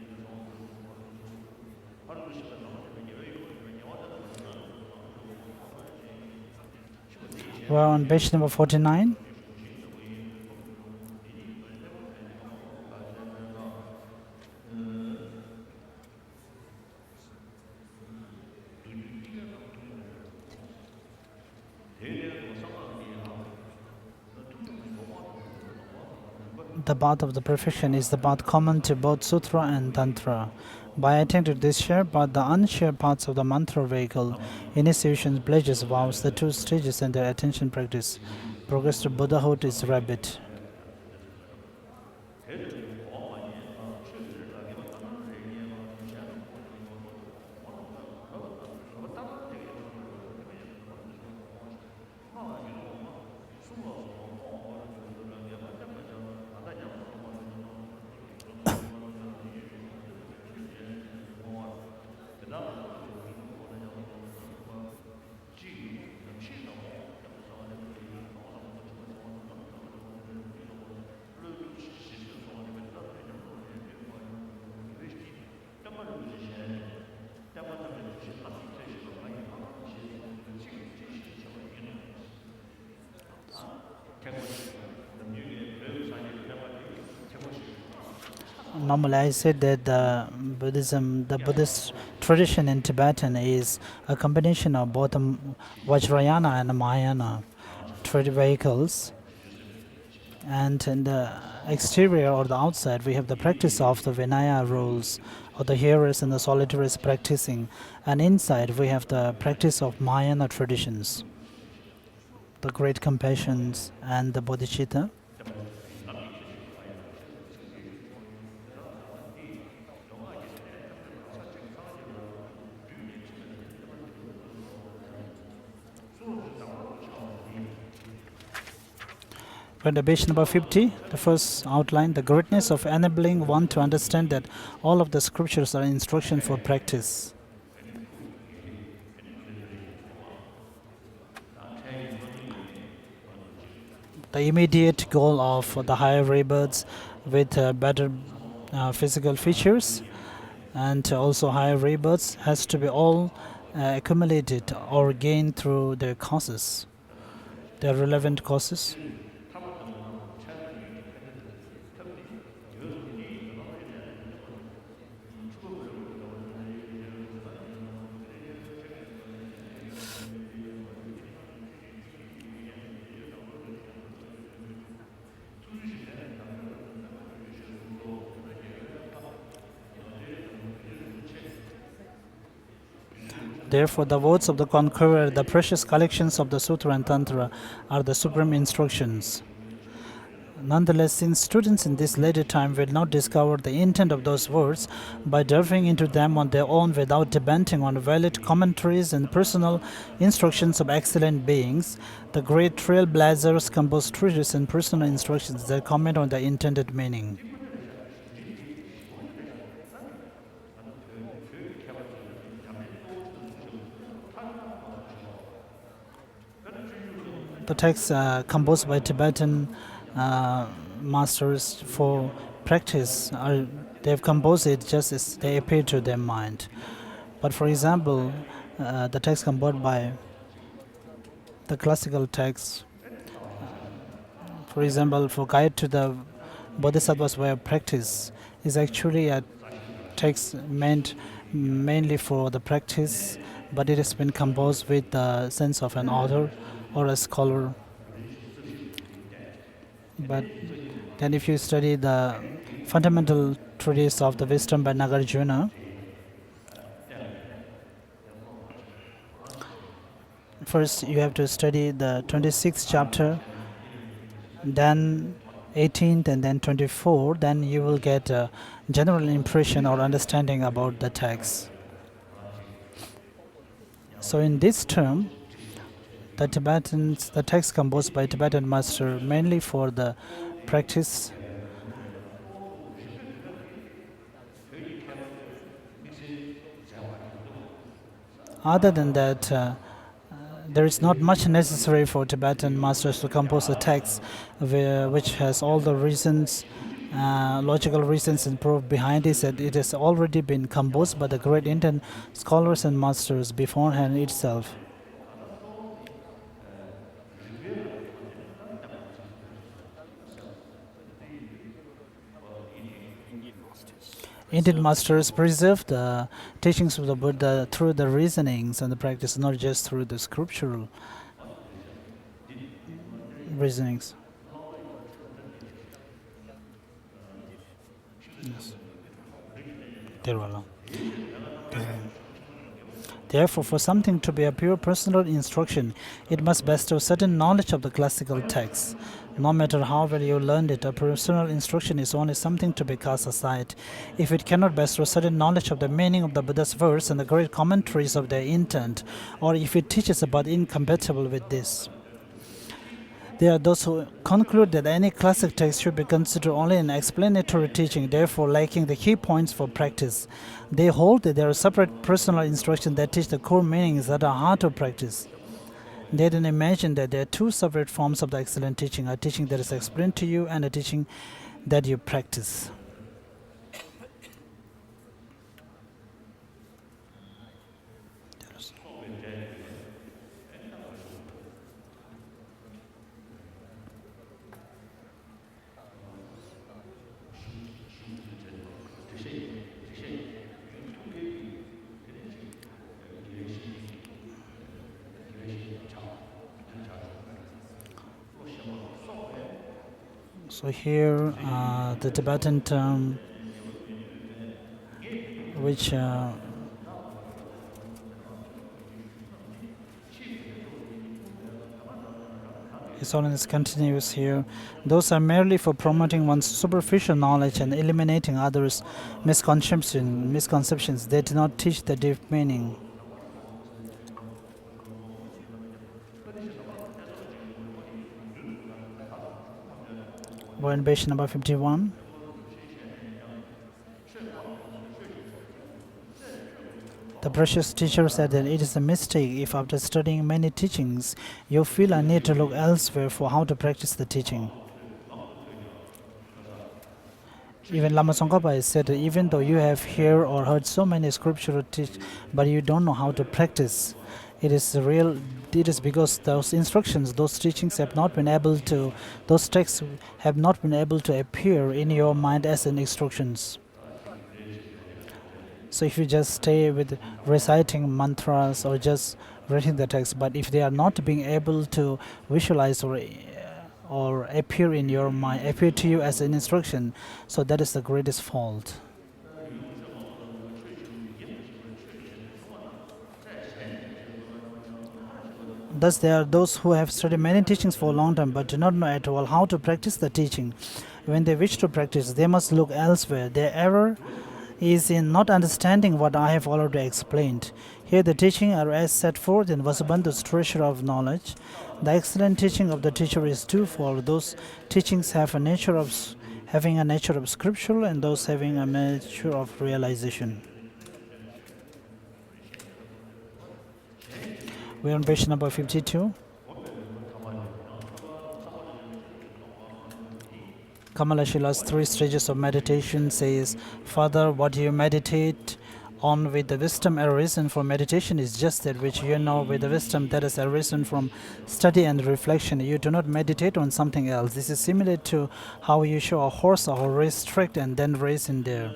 We're on page number 49. The path of the perfection is the path common to both Sutra and Tantra. By attending to this shared path, the unshared paths of the mantra vehicle, initiation, pledges, vows, the two stages and their attention practice, progress to Buddhahood is rapid. Normally, I said that the Buddhist tradition in Tibetan is a combination of both Vajrayana and Mahayana trade vehicles. And in the exterior or the outside, we have the practice of the Vinaya rules, or the hearers and the solitaries practicing. And inside, we have the practice of Mahayana traditions, the great compassions and the bodhicitta. On the page number 50, the first outline, the greatness of enabling one to understand that all of the scriptures are instruction for practice. The immediate goal of the higher rebirths with better physical features and also higher rebirths has to be all accumulated or gained through their causes, their relevant causes. Therefore, the words of the conqueror, the precious collections of the Sutra and Tantra, are the supreme instructions. Nonetheless, since students in this later time will not discover the intent of those words by delving into them on their own without depending on valid commentaries and personal instructions of excellent beings, the great trailblazers compose treatises and personal instructions that comment on the intended meaning. The texts composed by Tibetan masters for practice they have composed it just as they appear to their mind. But for example, the text composed by the classical texts, for example, for Guide to the Bodhisattva's Way of Practice, is actually a text meant mainly for the practice, but it has been composed with the sense of an author or a scholar. But then if you study the fundamental treatise of the wisdom by Nagarjuna, first you have to study the 26th chapter, then 18th and then 24, then you will get a general impression or understanding about the text. So in this term, the text composed by Tibetan master mainly for the practice. Other than that, there is not much necessary for Tibetan masters to compose a text which has all the reasons, logical reasons and proof behind it, that it has already been composed by the great Indian scholars and masters beforehand itself. Indian masters preserve the teachings of the Buddha through the reasonings and the practice, not just through the scriptural reasonings. Yes. Tirvala. Therefore, for something to be a pure personal instruction, it must bestow certain knowledge of the classical texts. No matter how well you learned it, a personal instruction is only something to be cast aside if it cannot bestow certain knowledge of the meaning of the Buddha's verse and the great commentaries of their intent, or if it teaches about incompatible with this. There are those who conclude that any classic text should be considered only an explanatory teaching, therefore lacking the key points for practice. They hold that there are separate personal instructions that teach the core meanings that are hard to practice. They then imagine that there are two separate forms of the excellent teaching, a teaching that is explained to you and a teaching that you practice. So here, the Tibetan term, which His Holiness continues here, those are merely for promoting one's superficial knowledge and eliminating others' misconceptions. They do not teach the deep meaning. We're in page number 51. The precious teacher said that it is a mistake if after studying many teachings, you feel a need to look elsewhere for how to practice the teaching. Even Lama Tsongkhapa said that even though you have heard or heard so many scriptural teachings, but you don't know how to practice, it is because those instructions, those teachings have not been able to, those texts have not been able to appear in your mind as in instructions. So if you just stay with reciting mantras or just reading the text, but if they are not being able to visualize or appear in your mind, appear to you as an instruction, so that is the greatest fault. Thus, there are those who have studied many teachings for a long time but do not know at all how to practice the teaching. When they wish to practice, they must look elsewhere. Their error is in not understanding what I have already explained. Here the teaching are as set forth in Vasubandhu's treasure of knowledge. The excellent teaching of the teacher is twofold. Those teachings have a nature of having a nature of scriptural and those having a nature of realization. We are on page number 52. Kamalashila's 3 stages of meditation says, Father, what you meditate on with the wisdom arisen from meditation is just that which you know with the wisdom that is arisen from study and reflection. You do not meditate on something else. This is similar to how you show a horse or a race track and then race in there.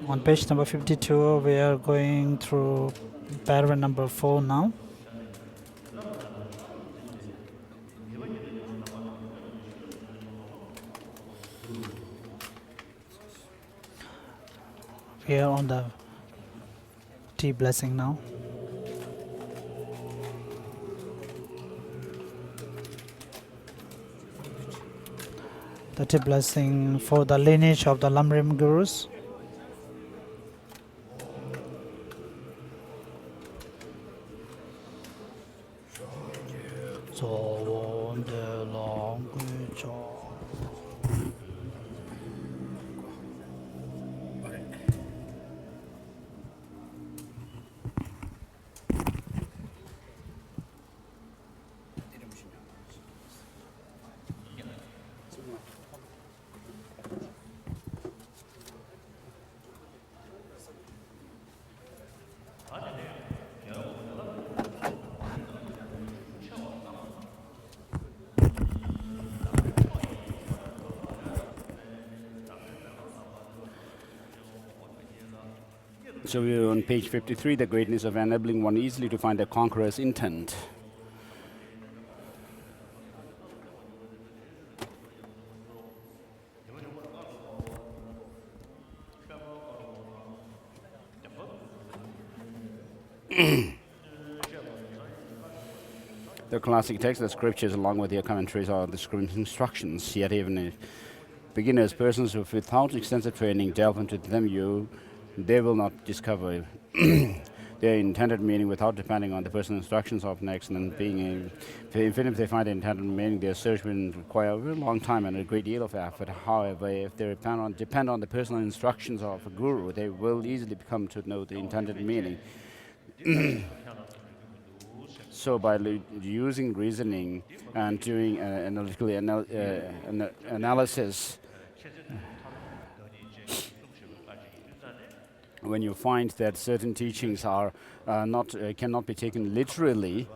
On page number 52, we are going through paragraph number 4 now. We are on the tea blessing now. The tea blessing for the lineage of the Lamrim Gurus. So we're on page 53, the greatness of enabling one easily to find the conqueror's intent. The classic text, the scriptures, along with their commentaries, are the scripture instructions. Yet even beginners, persons who without extensive training delve into them, they will not discover their intended meaning without depending on the personal instructions of next and being even if they find the intended meaning, their search will require a very long time and a great deal of effort. However, if they depend on the personal instructions of a guru, they will easily come to know the intended meaning. So by using reasoning and doing analytical analysis, when you find that certain teachings are cannot be taken literally,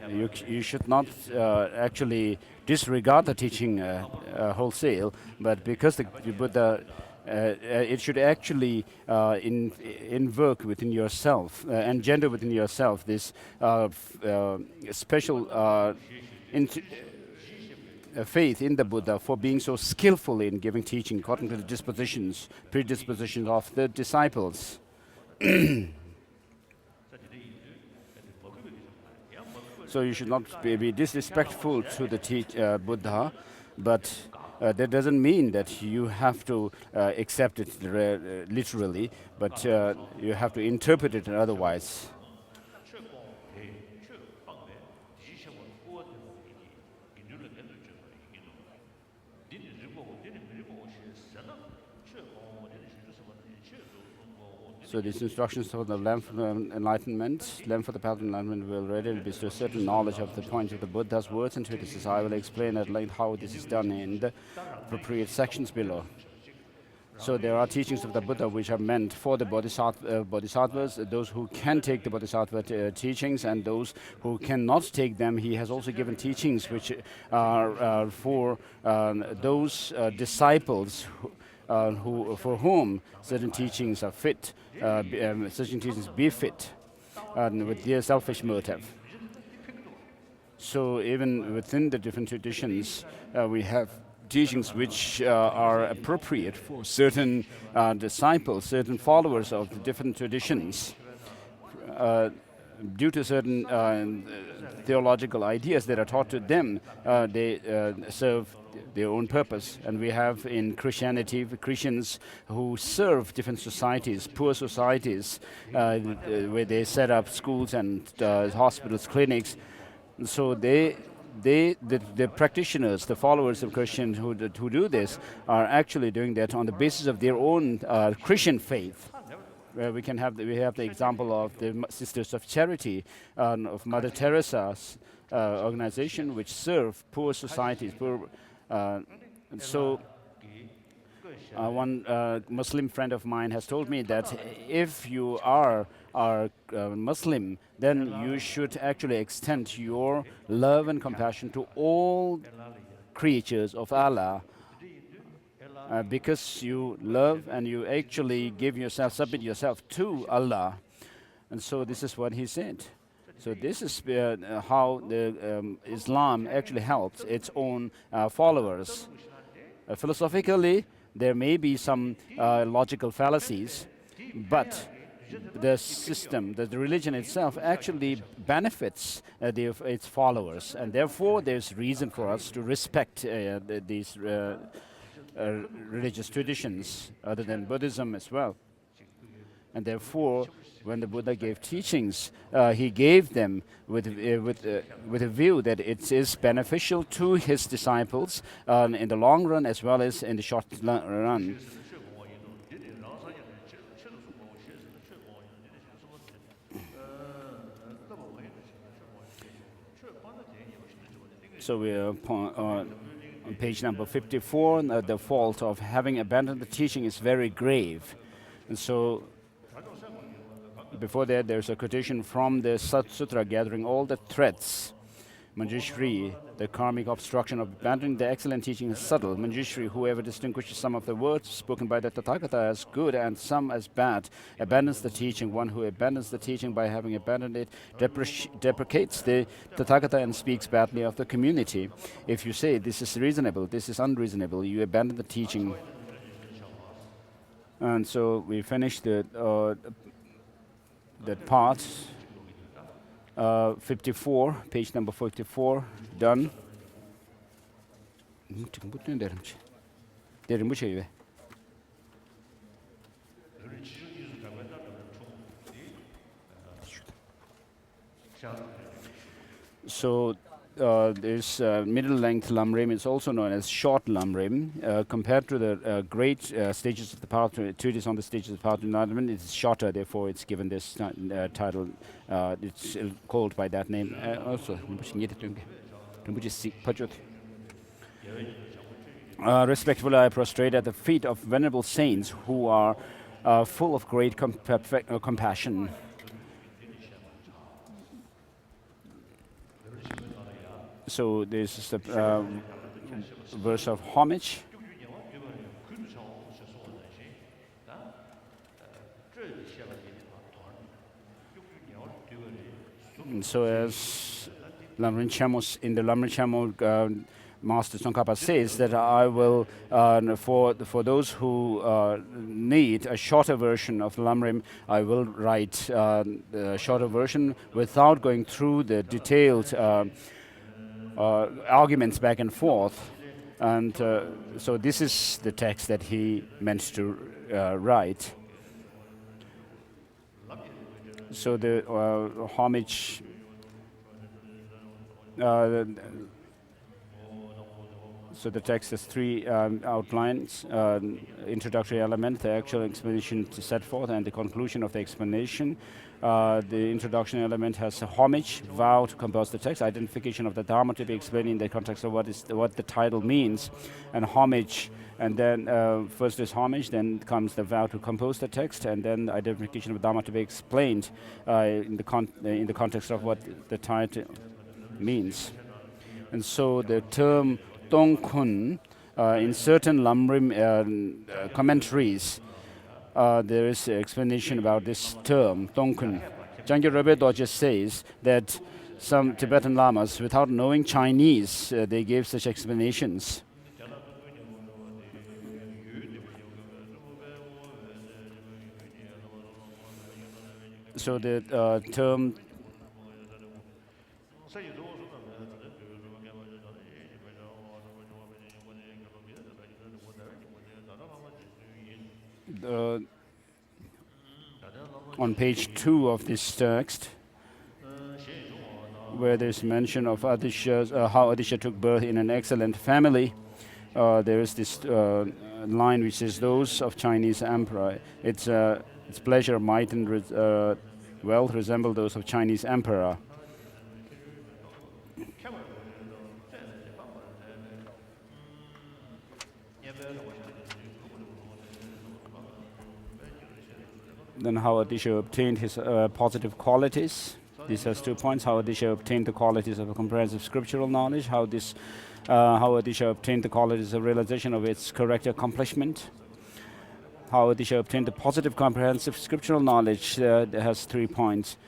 you should not actually disregard the teaching wholesale, but because the Buddha it should actually invoke within yourself, engender within yourself this special faith in the Buddha for being so skillful in giving teaching according to the predispositions of the disciples. So you should not be disrespectful to the Buddha, but that doesn't mean that you have to accept it literally, but you have to interpret it otherwise. So these instructions for the lamp for the enlightenment, lamp for the path of enlightenment will readily be to a certain knowledge of the point of the Buddha's words and treatises. I will explain at length how this is done in the appropriate sections below. So there are teachings of the Buddha which are meant for the bodhisattvas, those who can take the bodhisattva teachings and those who cannot take them. He has also given teachings which are for those disciples for whom certain teachings are fit, certain teachings be fit, with their selfish motive. So even within the different traditions, we have teachings which are appropriate for certain disciples, certain followers of the different traditions. Due to certain theological ideas that are taught to them, they serve their own purpose. And we have in Christianity Christians who serve different societies, poor societies, where they set up schools and hospitals, clinics. So the practitioners, the followers of Christians who do this, are actually doing that on the basis of their own Christian faith. We have the example of the Sisters of Charity, of Mother Teresa's organization, which serve poor societies. One Muslim friend of mine has told me that if you are Muslim, then you should actually extend your love and compassion to all creatures of Allah, because you love and you actually submit yourself to Allah. And so this is what he said. So this is how the Islam actually helps its own followers. Philosophically, there may be some logical fallacies, but the system, the religion itself actually benefits its followers, and therefore there's reason for us to respect these religious traditions other than Buddhism as well. And therefore, when the Buddha gave teachings, he gave them with a view that it is beneficial to his disciples in the long run as well as in the short run. So we are on page number 54. The fault of having abandoned the teaching is very grave. And so before that, there's a quotation from the Sutra gathering all the threads. Manjushri, the karmic obstruction of abandoning the excellent teaching is subtle. Manjushri, whoever distinguishes some of the words spoken by the Tathagata as good and some as bad, abandons the teaching. One who abandons the teaching by having abandoned it deprecates the Tathagata and speaks badly of the community. If you say this is reasonable, this is unreasonable, you abandon the teaching. And so we finished that part. 54, page number 54, done. So this middle-length lamrim is also known as short lamrim. Compared to the great stages of the path, treatise on the stages of the path to enlightenment, it's shorter. Therefore, it's given this title. It's called by that name. Also, respectfully, I prostrate at the feet of venerable saints who are full of great compassion. So this is the verse of homage. And so as Lamrim Chamos, in the Lamrim Chamo, Master Tsongkhapa says that I will, for those who need a shorter version of Lamrim, I will write the shorter version without going through the detailed arguments back and forth. And so this is the text that he meant to write. So the homage, so the text has three outlines: introductory element, the actual explanation to set forth, and the conclusion of the explanation. The introduction element has a homage, vow to compose the text, identification of the Dharma to be explained in the context of what the title means, and homage. And then first is homage, then comes the vow to compose the text, and then identification of Dharma to be explained in the context of what the title means. And so the term Tongkhun, in certain Lamrim commentaries, there is an explanation about this term, Tongkhun. Janggyal Rinpoche Dorje says that some Tibetan Lamas, without knowing Chinese, they gave such explanations. So the term on page 2 of this text, where there's mention of how Adisha took birth in an excellent family, there is this line which says, "Those of Chinese emperor, its pleasure, might, and wealth resemble those of Chinese emperor." Then how Adisha obtained his positive qualities. This has 2 points: how Adisha obtained the qualities of a comprehensive scriptural knowledge, how Adisha obtained the qualities of realization of its correct accomplishment. How Adisha obtained the positive comprehensive scriptural knowledge has 3 points: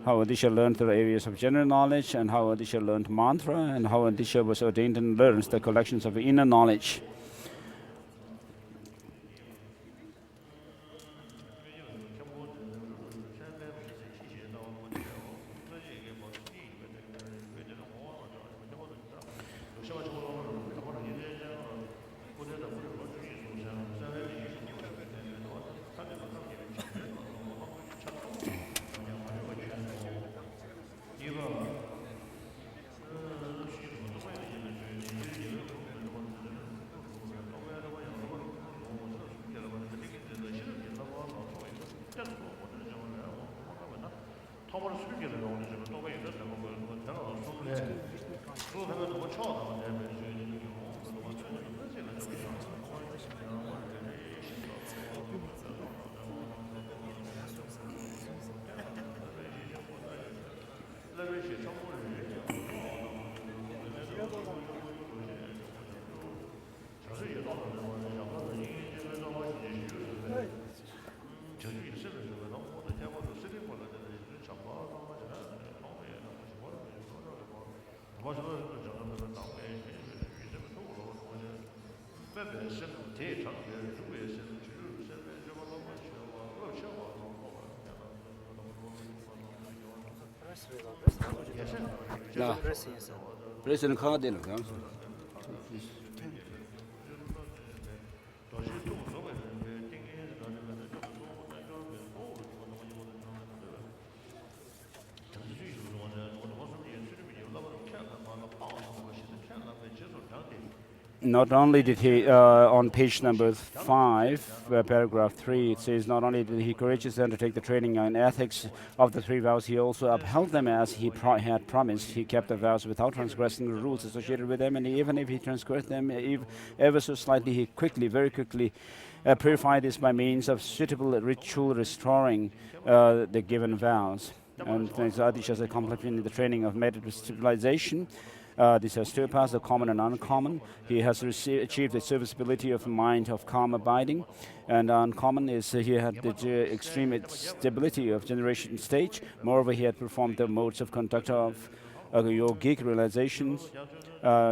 how Adisha learned the areas of general knowledge, and how Adisha learned mantra, and how Adisha was ordained and learns the collections of inner knowledge. 나 그래서는 가야 되는 거야. Not only did he, on page number 5, paragraph 3, it says, not only did he courageously undertake the training in ethics of the 3 vows, he also upheld them as he had promised. He kept the vows without transgressing the rules associated with them, and even if he transgressed them ever so slightly, he very quickly purified this by means of suitable ritual restoring the given vows. And thanks to Adisha's accomplishment in the training of meditative civilization, this has two paths, the common and uncommon. He has achieved the serviceability of mind of calm abiding, and uncommon is he had the extreme stability of generation stage. Moreover, he had performed the modes of conduct of yogic realization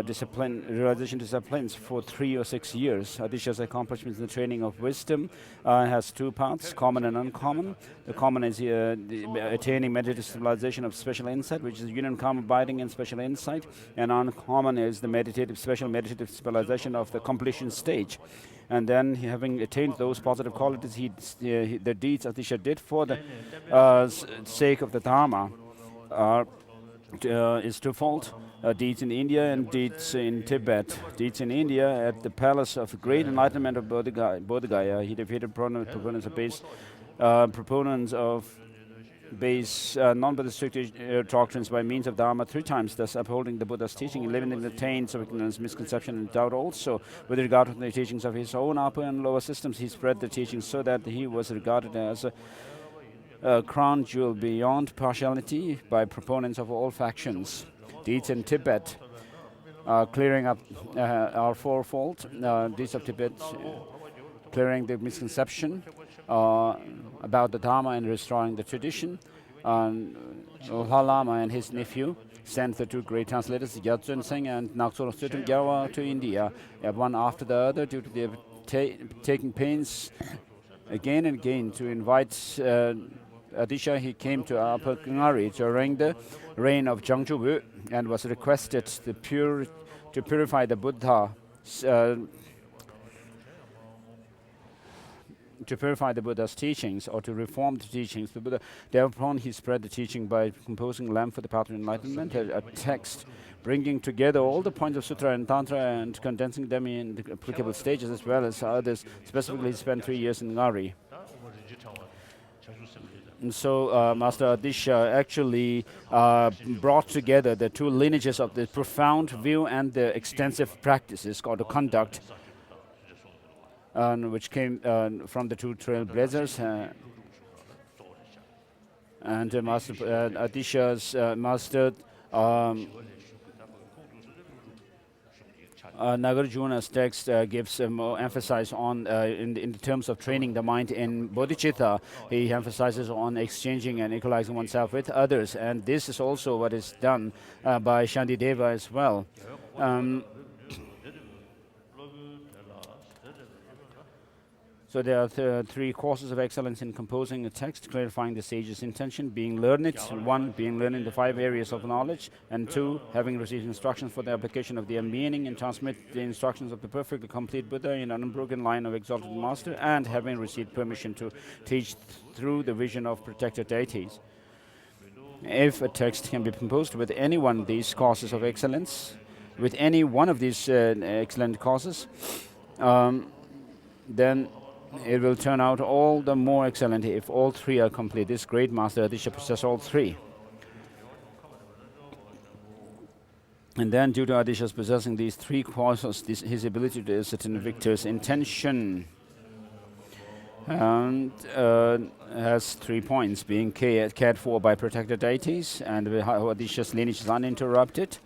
disciplines for 3 or 6 years. Adisha's accomplishments in the training of wisdom has two paths, common and uncommon. The common is attaining meditative civilization of special insight, which is union, calm abiding, and special insight. And uncommon is the special meditative civilization of the completion stage. And then, having attained those positive qualities, the deeds Adisha did for the sake of the Dharma is twofold. Deeds in India and deeds in Tibet. Deeds in India, at the palace of great enlightenment of Bodh Gaya, he defeated proponents of base non-Buddhist doctrines by means of Dharma 3 times, thus upholding the Buddha's teaching, eliminating the taints of ignorance, misconception, and doubt. Also, with regard to the teachings of his own upper and lower systems, he spread the teachings so that he was regarded as a crown jewel beyond partiality by proponents of all factions. Deeds in Tibet, clearing up our fourfold. Deeds of Tibet, clearing the misconception about the Dharma and restoring the tradition. Lama and his nephew sent the 2 great translators, Yatsun Singh and Naksur Gyalwa, to India, one after the other, due to their taking pains again and again to invite Adisha. He came to Upper Ngari during the reign of Zhangzhu and was requested to purify the Buddha, to purify the Buddha's teachings, or to reform the teachings. The Buddha, thereupon, he spread the teaching by composing a lamp for the path of enlightenment, a text bringing together all the points of Sutra and Tantra and condensing them in the applicable stages as well as others. Specifically, he spent 3 years in Ngari. And so Master Adisha actually brought together the 2 lineages of the profound view and the extensive practices called the conduct, which came from the 2 trailblazers. And Master Adisha's mastered Nagarjuna's text gives more emphasis on, in terms of training the mind in bodhicitta. He emphasizes on exchanging and equalizing oneself with others, and this is also what is done by Shantideva as well. So there are 3 courses of excellence in composing a text, clarifying the sage's intention, being learned, 1, being learned in the 5 areas of knowledge, and 2, having received instructions for the application of their meaning and transmit the instructions of the perfectly complete Buddha in an unbroken line of exalted master, and having received permission to teach through the vision of protected deities. If a text can be composed with any one of these courses of excellence, with any one of these excellent courses, then it will turn out all the more excellent if all 3 are complete. This great master Adisha possesses all 3. And then, due to Adisha's possessing these 3 courses, his ability to ascertain victor's intention and has 3 points, being cared for by protected deities, and Adisha's lineage is uninterrupted.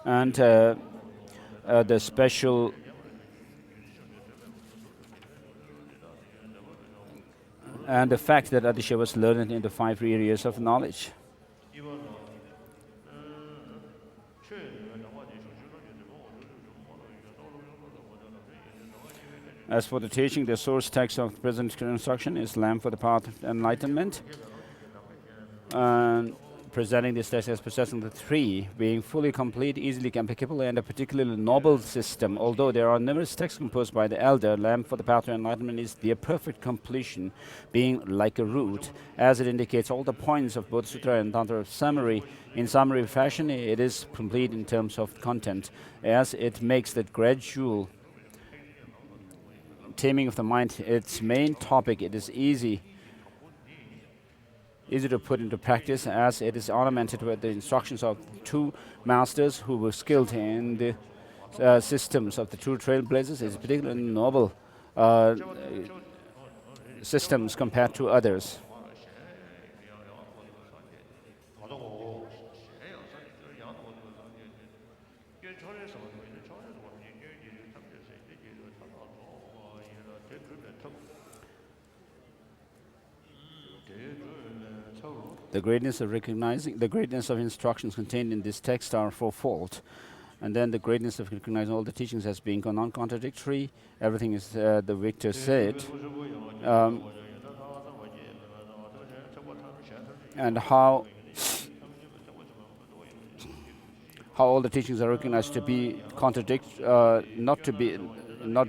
and the special and the fact that Adisha was learned in the 5 areas of knowledge. As for the teaching, the source text of the present instruction is Lamp for the Path of Enlightenment. And presenting this text as possessing the 3, being fully complete, easily applicable, and a particularly noble system. Although there are numerous texts composed by the elder, Lamp for the Path to Enlightenment is their perfect completion, being like a root, as it indicates all the points of both Sutra and Tantra summary. In summary fashion, it is complete in terms of content, as it makes that gradual taming of the mind its main topic. It is easy to put into practice, as it is ornamented with the instructions of 2 masters who were skilled in the systems of the 2 trailblazers. It's particularly noble systems compared to others. The greatness of recognizing, the greatness of instructions contained in this text are fourfold. And then the greatness of recognizing all the teachings as being non-contradictory. Everything is, the victor said. And how all the teachings are recognized to be not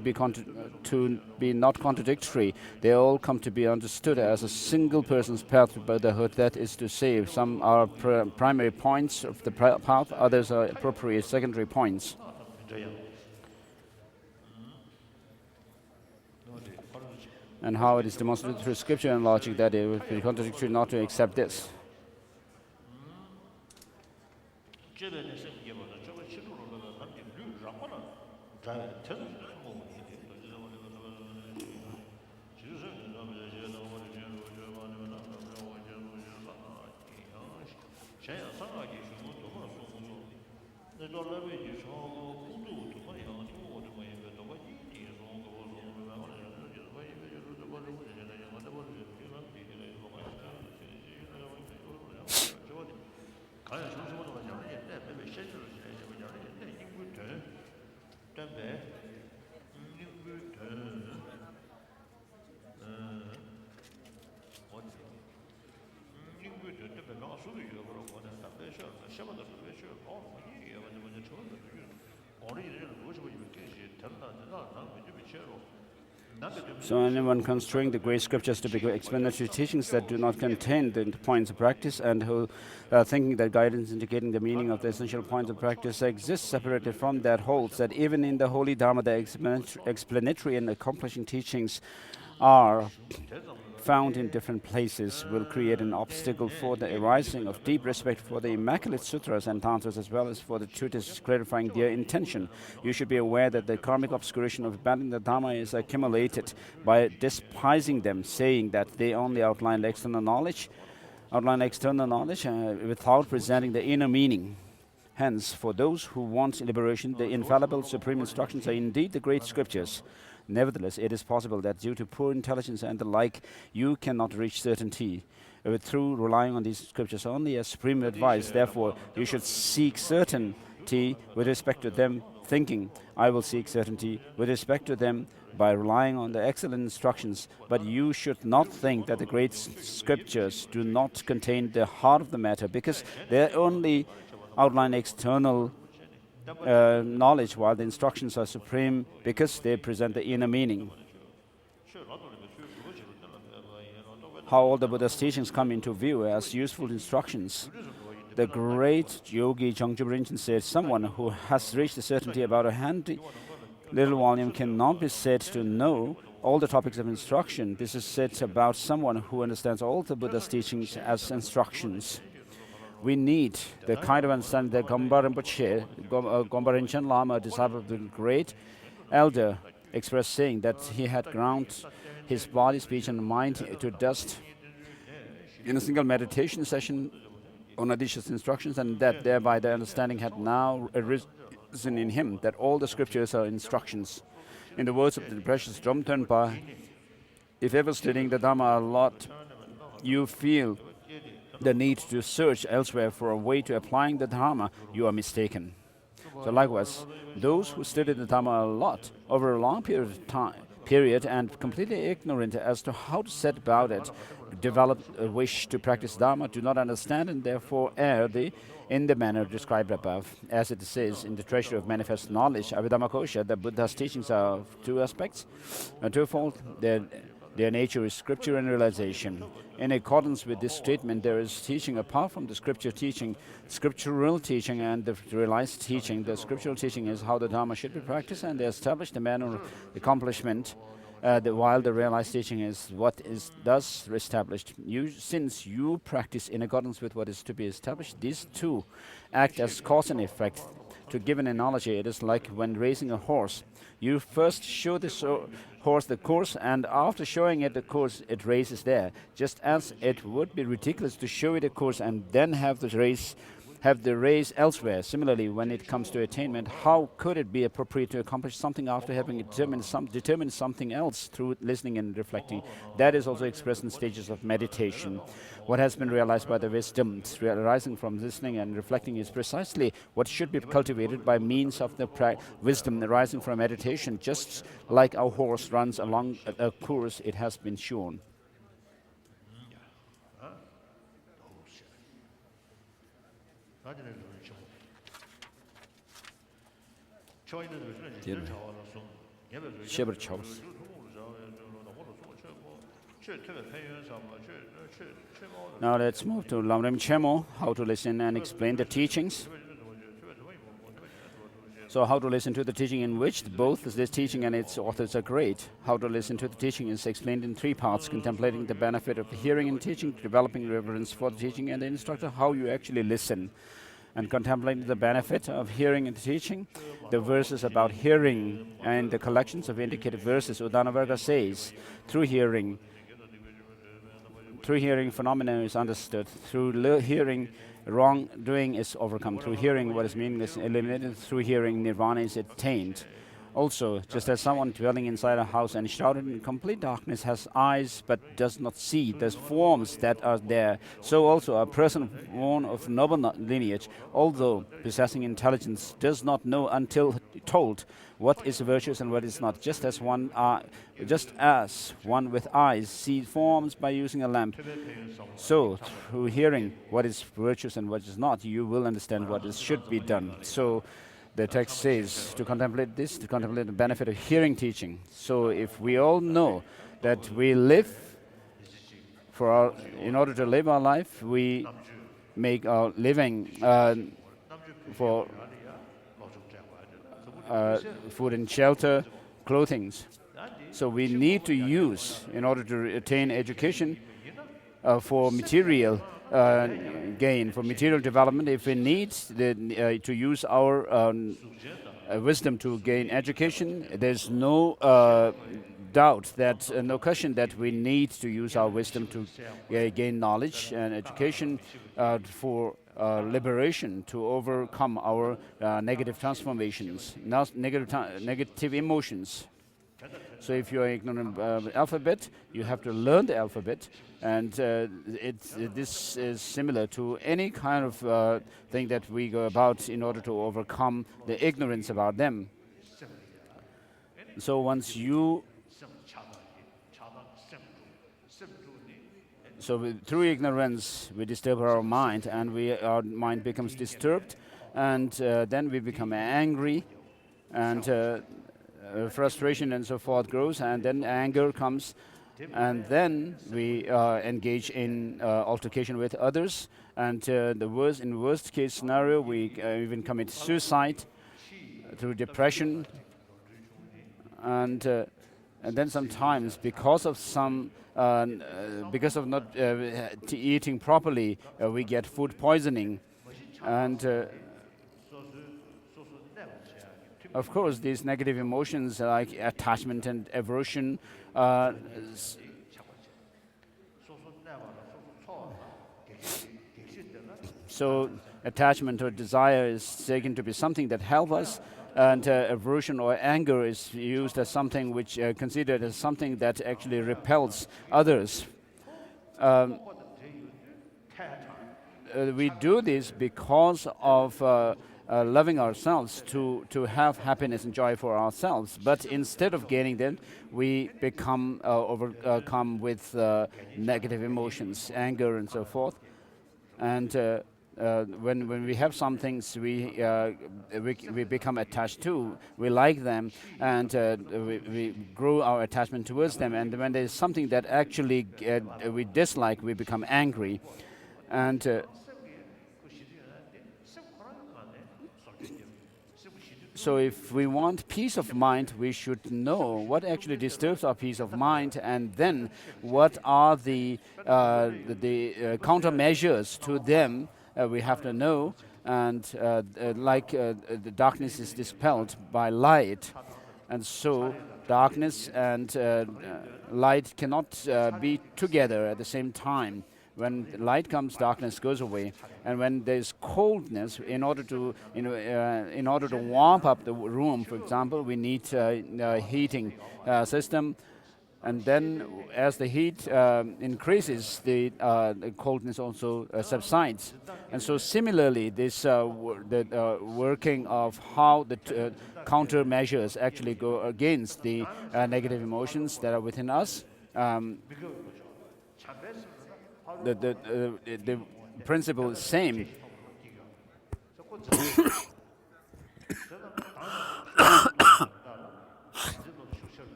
contradictory. They all come to be understood as a single person's path to Buddhahood, that is to say, some are primary points of the path, others are appropriate secondary points. And how it is demonstrated through scripture and logic that it would be contradictory not to accept this. So anyone construing the great scriptures to be explanatory teachings that do not contain the points of practice, and who thinking that guidance indicating the meaning of the essential points of practice exists separated from that, holds that even in the holy Dharma the explanatory and accomplishing teachings are found in different places, will create an obstacle for the arising of deep respect for the immaculate sutras and tantras, as well as for the treatises clarifying their intention. You should be aware that the karmic obscuration of abandoning the Dharma is accumulated by despising them, saying that they only outline external knowledge without presenting the inner meaning. Hence, for those who want liberation, the infallible supreme instructions are indeed the great scriptures. Nevertheless, it is possible that due to poor intelligence and the like, you cannot reach certainty through relying on these scriptures only as supreme advice. Therefore, you should seek certainty with respect to them, thinking, I will seek certainty with respect to them by relying on the excellent instructions. But you should not think that the great scriptures do not contain the heart of the matter, because they only outline external knowledge, while the instructions are supreme because they present the inner meaning. How all the Buddha's teachings come into view as useful instructions. The great yogi Zhengzhu Rinchen said, someone who has reached the certainty about a handy little volume cannot be said to know all the topics of instruction. This is said about someone who understands all the Buddha's teachings as instructions. We need the kind of understanding that Gompa Rinpoche, Gompa Rinchen Lama, a disciple of the great elder, expressed, saying that he had ground his body, speech and mind to dust in a single meditation session on audacious instructions, and that thereby the understanding had now arisen in him, that all the scriptures are instructions. In the words of the precious Drum Tenpa, if ever studying the Dharma a lot, you feel the need to search elsewhere for a way to applying the Dharma, you are mistaken. So likewise, those who study the Dharma a lot over a long period and completely ignorant as to how to set about it, develop a wish to practice Dharma, do not understand and therefore err in the manner described above. As it says in the Treasury of Manifest Knowledge, Abhidhammakosha, the Buddha's teachings are of two aspects, twofold. Their nature is scripture and realization. In accordance with this statement, there is teaching apart from the scripture teaching, scriptural teaching and the realized teaching. The scriptural teaching is how the Dharma should be practiced, and they establish the manner of accomplishment, while the realized teaching is what is thus established. Since you practice in accordance with what is to be established, these two act as cause and effect. To give an analogy, it is like when racing a horse. You first show the horse the course, and after showing it the course, it races there. Just as it would be ridiculous to show it a course and then have the race elsewhere. Similarly, when it comes to attainment, how could it be appropriate to accomplish something after having determined something else through listening and reflecting? That is also expressed in stages of meditation. What has been realized by the wisdom arising from listening and reflecting is precisely what should be cultivated by means of the wisdom arising from meditation, just like our horse runs along a course it has been shown. Now let's move to Lamrim Chemo, how to listen and explain the teachings. So how to listen to the teaching in which both this teaching and its authors are great. How to listen to the teaching is explained in three parts: contemplating the benefit of the hearing and teaching, developing reverence for the teaching and the instructor, how you actually listen. And contemplating the benefit of hearing and teaching, the verses about hearing and the collections of indicative verses, Uddanavarga says, through hearing phenomena is understood. Through hearing, wrongdoing is overcome. Through hearing, what is meaningless is eliminated. Through hearing, nirvana is attained. Also, just as someone dwelling inside a house and shrouded in complete darkness has eyes but does not see the forms that are there, so also a person born of noble lineage, although possessing intelligence, does not know until told what is virtuous and what is not. Just as one with eyes sees forms by using a lamp, so through hearing what is virtuous and what is not, you will understand what should be done. So the text says to contemplate this, to contemplate the benefit of hearing teaching. So if we all know that we live in order to live our life, we make our living for food and shelter, clothing. So we need to use, in order to attain education, for material gain, for material development. If we need to use our wisdom to gain education, there's no doubt that, no question that we need to use our wisdom to gain knowledge and education for liberation, to overcome our negative transformations, negative emotions. So if you are ignorant of the alphabet, you have to learn the alphabet, and this is similar to any kind of thing that we go about in order to overcome the ignorance about them. So through ignorance, we disturb our mind, and our mind becomes disturbed, and then we become angry, and frustration and so forth grows, and then anger comes, and then we engage in altercation with others, and in worst case scenario, we even commit suicide through depression, and then sometimes because of not eating properly, we get food poisoning, and of course, these negative emotions like attachment and aversion So attachment or desire is taken to be something that helps us, and aversion or anger is used as something which considered as something that actually repels others. We do this because of loving ourselves, to have happiness and joy for ourselves. But instead of gaining them, we become overcome with negative emotions, anger, and so forth. And when we have some things we become attached to, we like them, and we grow our attachment towards them. And when there's something that actually we dislike, we become angry. And so if we want peace of mind, we should know what actually disturbs our peace of mind, and then what are the countermeasures to them. We have to know, and the darkness is dispelled by light, and so darkness and light cannot be together at the same time. When light comes, darkness goes away, and when there's coldness, in order to warm up the room, for example, we need a heating system, and then as the heat increases, the coldness also subsides. And so similarly, this working of how the countermeasures actually go against the negative emotions that are within us. The principle is same.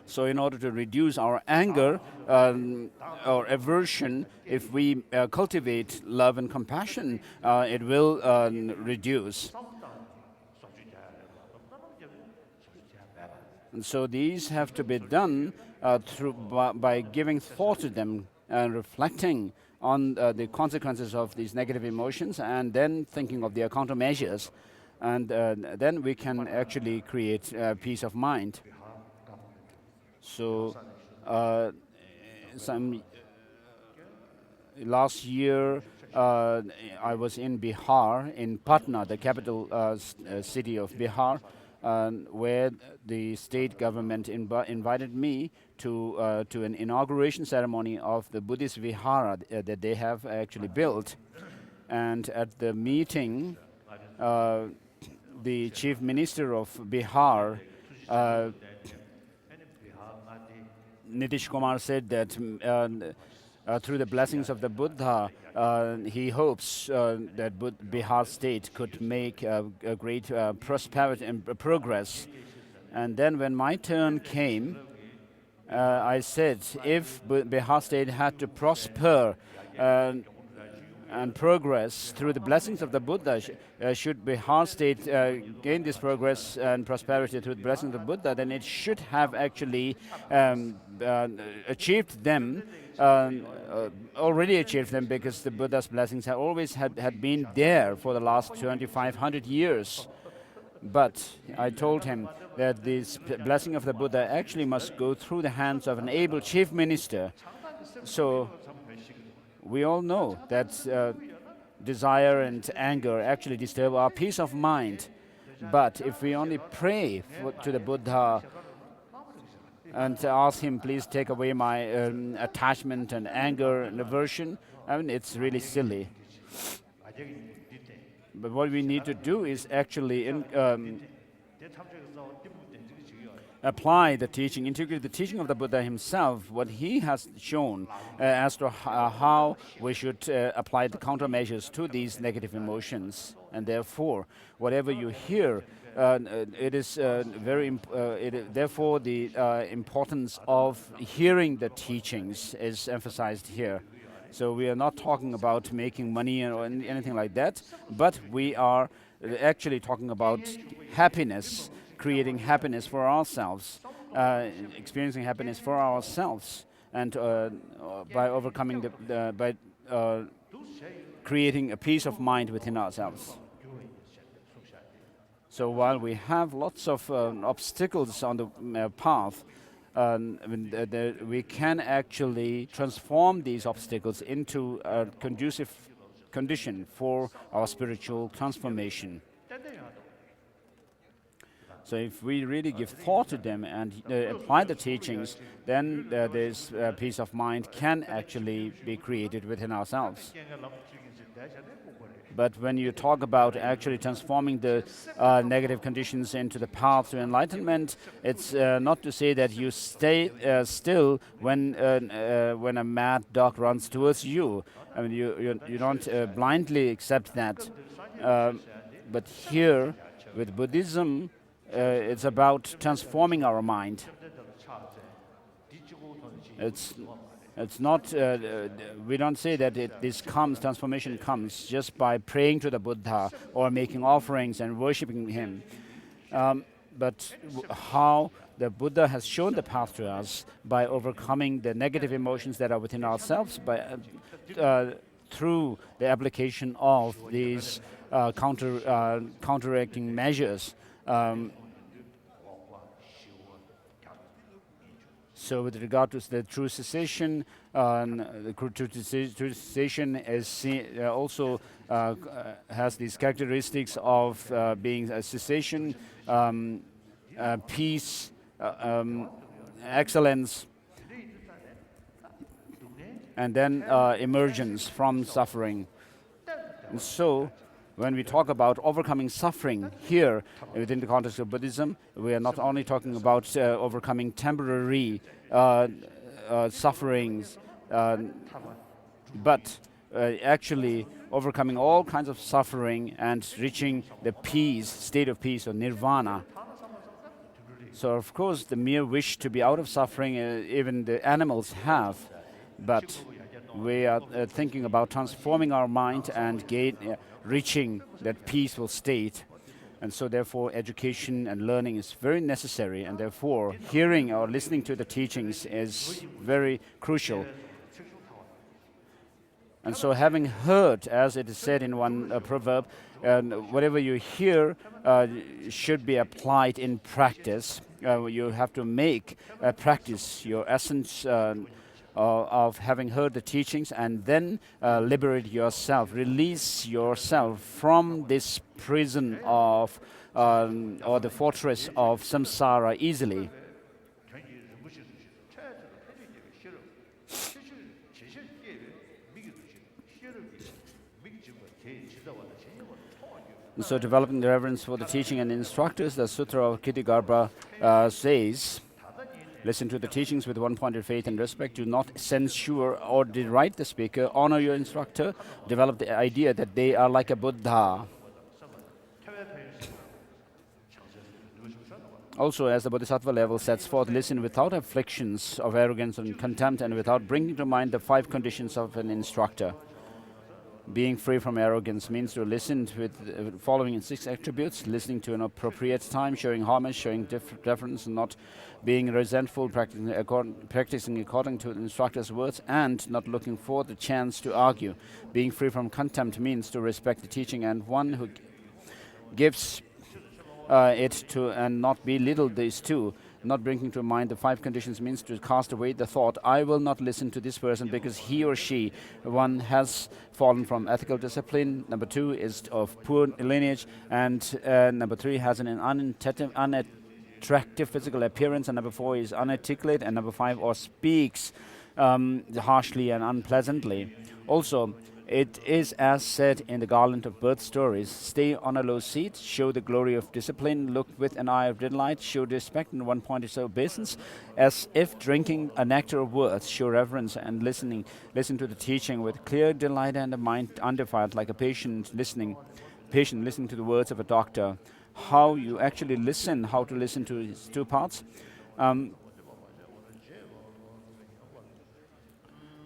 So in order to reduce our anger or aversion, if we cultivate love and compassion, it will reduce. And so these have to be done by giving thought to them and reflecting on the consequences of these negative emotions, and then thinking of their countermeasures. And then we can actually create peace of mind. So last year, I was in Bihar, in Patna, the capital city of Bihar, where the state government invited me to an inauguration ceremony of the Buddhist vihara that they have actually built. And at the meeting, the chief minister of Bihar, Nitish Kumar, said that through the blessings of the Buddha, he hopes that Bihar state could make a great prosperity and progress. And then when my turn came, I said, if Bihar state had to prosper and progress through the blessings of the Buddha, should Bihar state gain this progress and prosperity through the blessings of the Buddha, then it should have actually achieved them, already achieved them, because the Buddha's blessings have always had been there for the last 2,500 years. But I told him that this blessing of the Buddha actually must go through the hands of an able chief minister. So we all know that desire and anger actually disturb our peace of mind. But if we only pray to the Buddha and ask him, please take away my attachment and anger and aversion, I mean, it's really silly. But what we need to do is actually apply the teaching, integrate the teaching of the Buddha himself, what he has shown as to how we should apply the countermeasures to these negative emotions. And therefore, whatever you hear, it is therefore the importance of hearing the teachings is emphasized here. So we are not talking about making money or anything like that, but we are actually talking about happiness, creating happiness for ourselves, experiencing happiness for ourselves, and by overcoming by creating a peace of mind within ourselves. So while we have lots of obstacles on the path, we can actually transform these obstacles into conducive condition for our spiritual transformation. So if we really give thought to them and apply the teachings, then this peace of mind can actually be created within ourselves. But when you talk about actually transforming the negative conditions into the path to enlightenment, it's not to say that you stay still when a mad dog runs towards you. I mean, you don't blindly accept that. But here, with Buddhism, it's about transforming our mind. It's not, we don't say that transformation comes just by praying to the Buddha or making offerings and worshipping him. But how the Buddha has shown the path to us by overcoming the negative emotions that are within ourselves through the application of these counteracting measures. So with regard to the true cessation, the true cessation is also has these characteristics of being a cessation, peace, excellence, and then emergence from suffering. And so when we talk about overcoming suffering here within the context of Buddhism, we are not only talking about overcoming temporary sufferings, but actually overcoming all kinds of suffering and reaching the peace, state of peace or nirvana. So of course the mere wish to be out of suffering even the animals have, but we are thinking about transforming our mind and reaching that peaceful state. And so therefore education and learning is very necessary, and therefore hearing or listening to the teachings is very crucial. And so having heard, as it is said in one proverb, whatever you hear should be applied in practice. You have to make practice your essence of having heard the teachings, and then liberate yourself, release yourself from this prison of or the fortress of samsara easily. And so developing the reverence for the teaching and instructors, the Sutra of Kittigarbha says, listen to the teachings with one-pointed faith and respect. Do not censure or deride the speaker. Honor your instructor. Develop the idea that they are like a Buddha. Also, as the Bodhisattva level sets forth, listen without afflictions of arrogance and contempt, and without bringing to mind the 5 conditions of an instructor. Being free from arrogance means to listen with following 6 attributes: listening to an appropriate time, showing homage, showing deference, not being resentful, practicing according to the instructor's words, and not looking for the chance to argue. Being free from contempt means to respect the teaching and one who gives it to, and not belittle these two. Not bringing to mind the 5 conditions means to cast away the thought, I will not listen to this person because he or she, one, has fallen from ethical discipline, number 2 is of poor lineage, and number 3 has an unattractive physical appearance, and number 4 is unarticulate, and number 5 or speaks harshly and unpleasantly. Also, it is as said in the Garland of Birth Stories, stay on a low seat, show the glory of discipline, look with an eye of delight, show respect and one-pointed obeisance, as if drinking a nectar of words, show reverence and listen to the teaching with clear delight and a mind undefiled, like a patient listening to the words of a doctor. How you actually listen, how to listen to his 2 parts.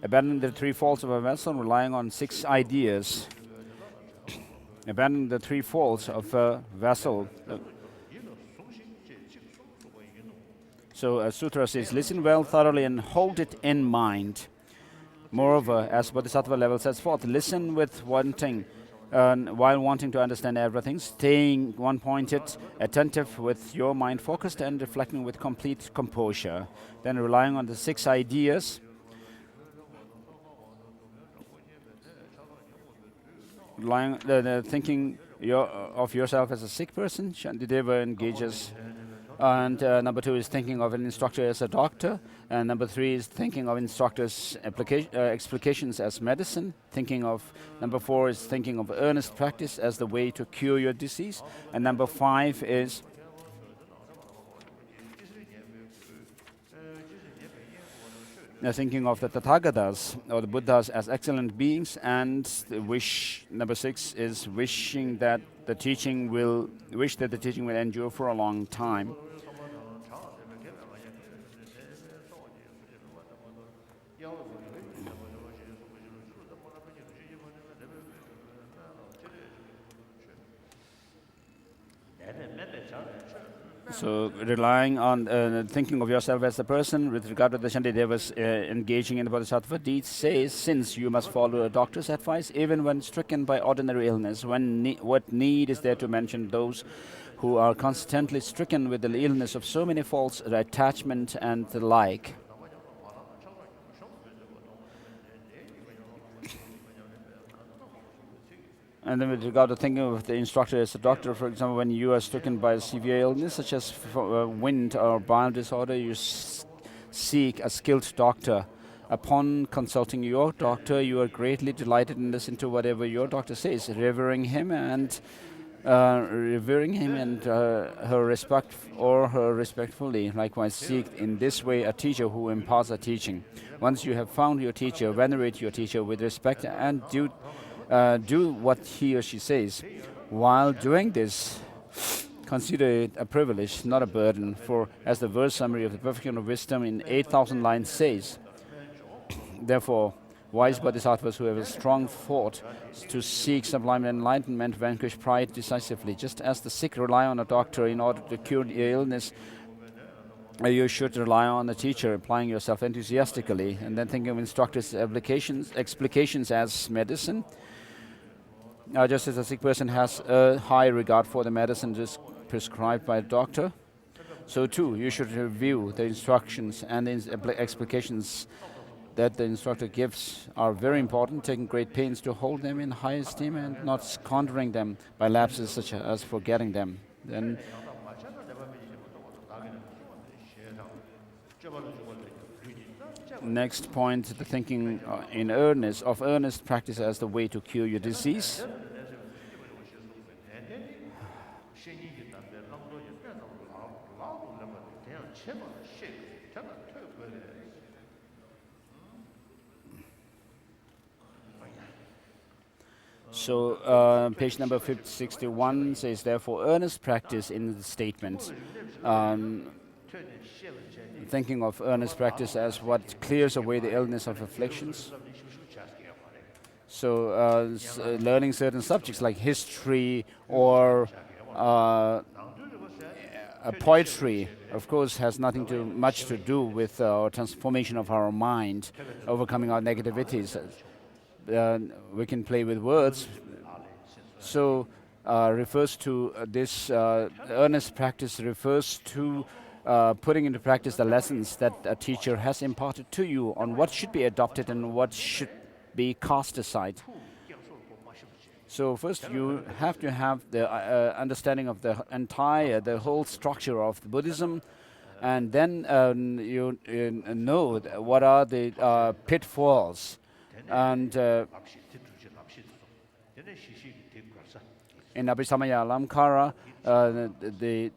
Abandoning the 3 faults of a vessel, relying on 6 ideas. Abandoning the 3 faults of a vessel. So a sutra says, listen well, thoroughly, and hold it in mind. Moreover, as Bodhisattva level sets forth, listen with while wanting to understand everything, staying one-pointed, attentive with your mind focused, and reflecting with complete composure. Then relying on the 6 ideas. Thinking of yourself as a sick person, Shantideva engages. And number 2 is thinking of an instructor as a doctor. And number 3 is thinking of instructors' explications as medicine. Number 4 is thinking of earnest practice as the way to cure your disease. And number 5 is thinking of the Tathagatas or the Buddhas as excellent beings, and number 6 is wishing that the teaching will endure for a long time. So relying on thinking of yourself as a person with regard to the Shantidevas engaging in the Bodhisattva deeds says, since you must follow a doctor's advice even when stricken by ordinary illness, what need is there to mention those who are constantly stricken with the illness of so many faults, attachment and the like. And then with regard to thinking of the instructor as a doctor, for example, when you are stricken by a severe illness such as wind or bile disorder, you seek a skilled doctor. Upon consulting your doctor, you are greatly delighted and listen to whatever your doctor says, revering him and her respectfully. Likewise, seek in this way a teacher who imparts a teaching. Once you have found your teacher, venerate your teacher with respect and do what he or she says. While doing this, consider it a privilege, not a burden, for as the verse summary of the Perfection of Wisdom in 8,000 lines says, therefore, wise bodhisattvas who have a strong thought to seek sublime enlightenment vanquish pride decisively. Just as the sick rely on a doctor in order to cure the illness, you should rely on a teacher, applying yourself enthusiastically, and then think of instructors' explications as medicine. Just as a sick person has a high regard for the medicine prescribed by a doctor, so too you should review the instructions and explications that the instructor gives are very important, taking great pains to hold them in high esteem and not squandering them by lapses such as forgetting them. Then next point, the thinking of earnest practice as the way to cure your disease. So page number 61 says, therefore, earnest practice in the statement. Thinking of earnest practice as what clears away the illness of afflictions. So learning certain subjects like history or poetry, of course, has nothing much to do with transformation of our mind, overcoming our negativities. We can play with words. So refers to this earnest practice refers to putting into practice the lessons that a teacher has imparted to you on what should be adopted and what should be cast aside. So first you have to have the understanding of the whole structure of Buddhism, and then you know what are the pitfalls. And in Abhisamaya Alamkara, the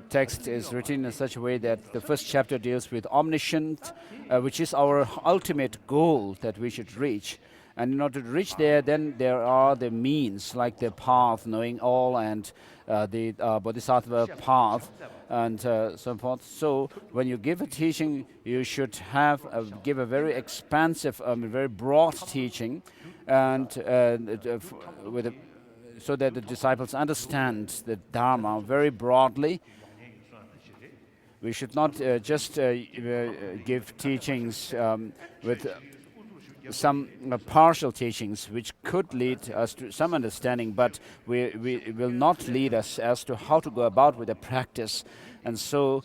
text is written in such a way that the first chapter deals with omniscient, which is our ultimate goal that we should reach. And in order to reach there, then there are the means, like the path, knowing all, and the bodhisattva path, and so forth. So when you give a teaching, you should give a very expansive, very broad teaching, and so that the disciples understand the Dharma very broadly. We should not just give teachings with some partial teachings, which could lead us to some understanding, but we will not lead us as to how to go about with the practice. And so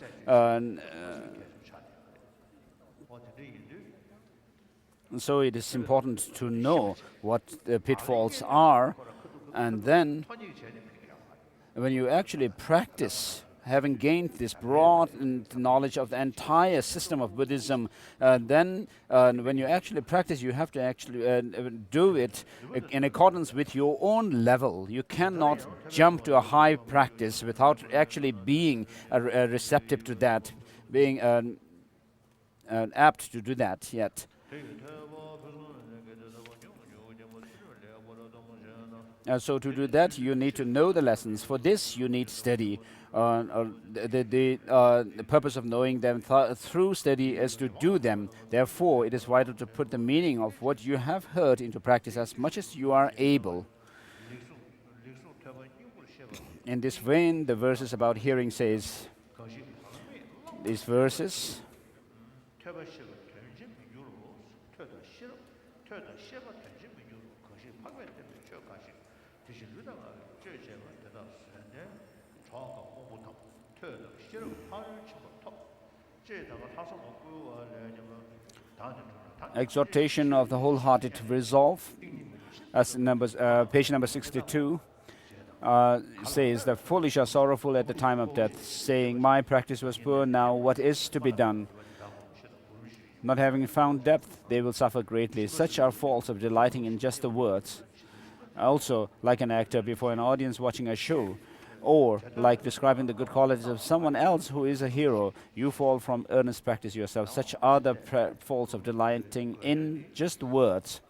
So it is important to know what the pitfalls are, and then when you actually practice, having gained this broad knowledge of the entire system of Buddhism, then when you actually practice, you have to actually do it in accordance with your own level. You cannot jump to a high practice without actually being receptive to that, being apt to do that yet. So to do that, you need to know the lessons. For this, you need study. The purpose of knowing them through study is to do them. Therefore, it is vital to put the meaning of what you have heard into practice as much as you are able. In this vein, the verses about hearing says, these verses, exhortation of the wholehearted resolve, as page number 62, says, the foolish are sorrowful at the time of death, saying, my practice was poor, now what is to be done? Not having found depth, they will suffer greatly. Such are faults of delighting in just the words. Also, like an actor before an audience watching a show, or like describing the good qualities of someone else who is a hero, you fall from earnest practice yourself. Such are the faults of delighting in just words.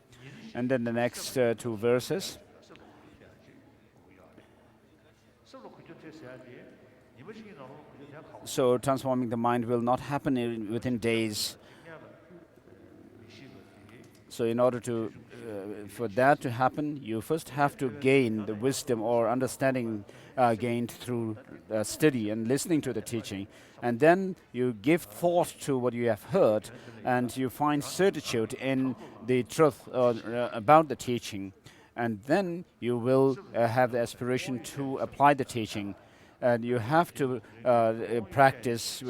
And then the next two verses. So transforming the mind will not happen within days. So in order to, for that to happen, you first have to gain the wisdom or understanding gained through study and listening to the teaching. And then you give thought to what you have heard, and you find certitude in the truth about the teaching. And then you will have the aspiration to apply the teaching. And you have to practice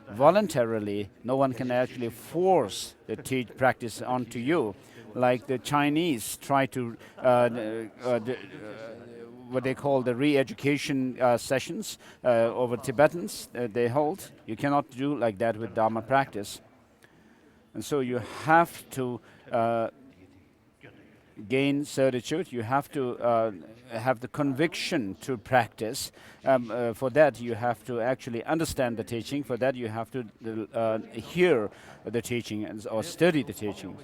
voluntarily. No one can actually force the practice onto you. Like the Chinese try to, what they call the re-education sessions over Tibetans they hold. You cannot do like that with Dharma practice. And so you have to gain certitude, you have to have the conviction to practice. For that, you have to actually understand the teaching. For that, you have to hear the teaching or study the teaching.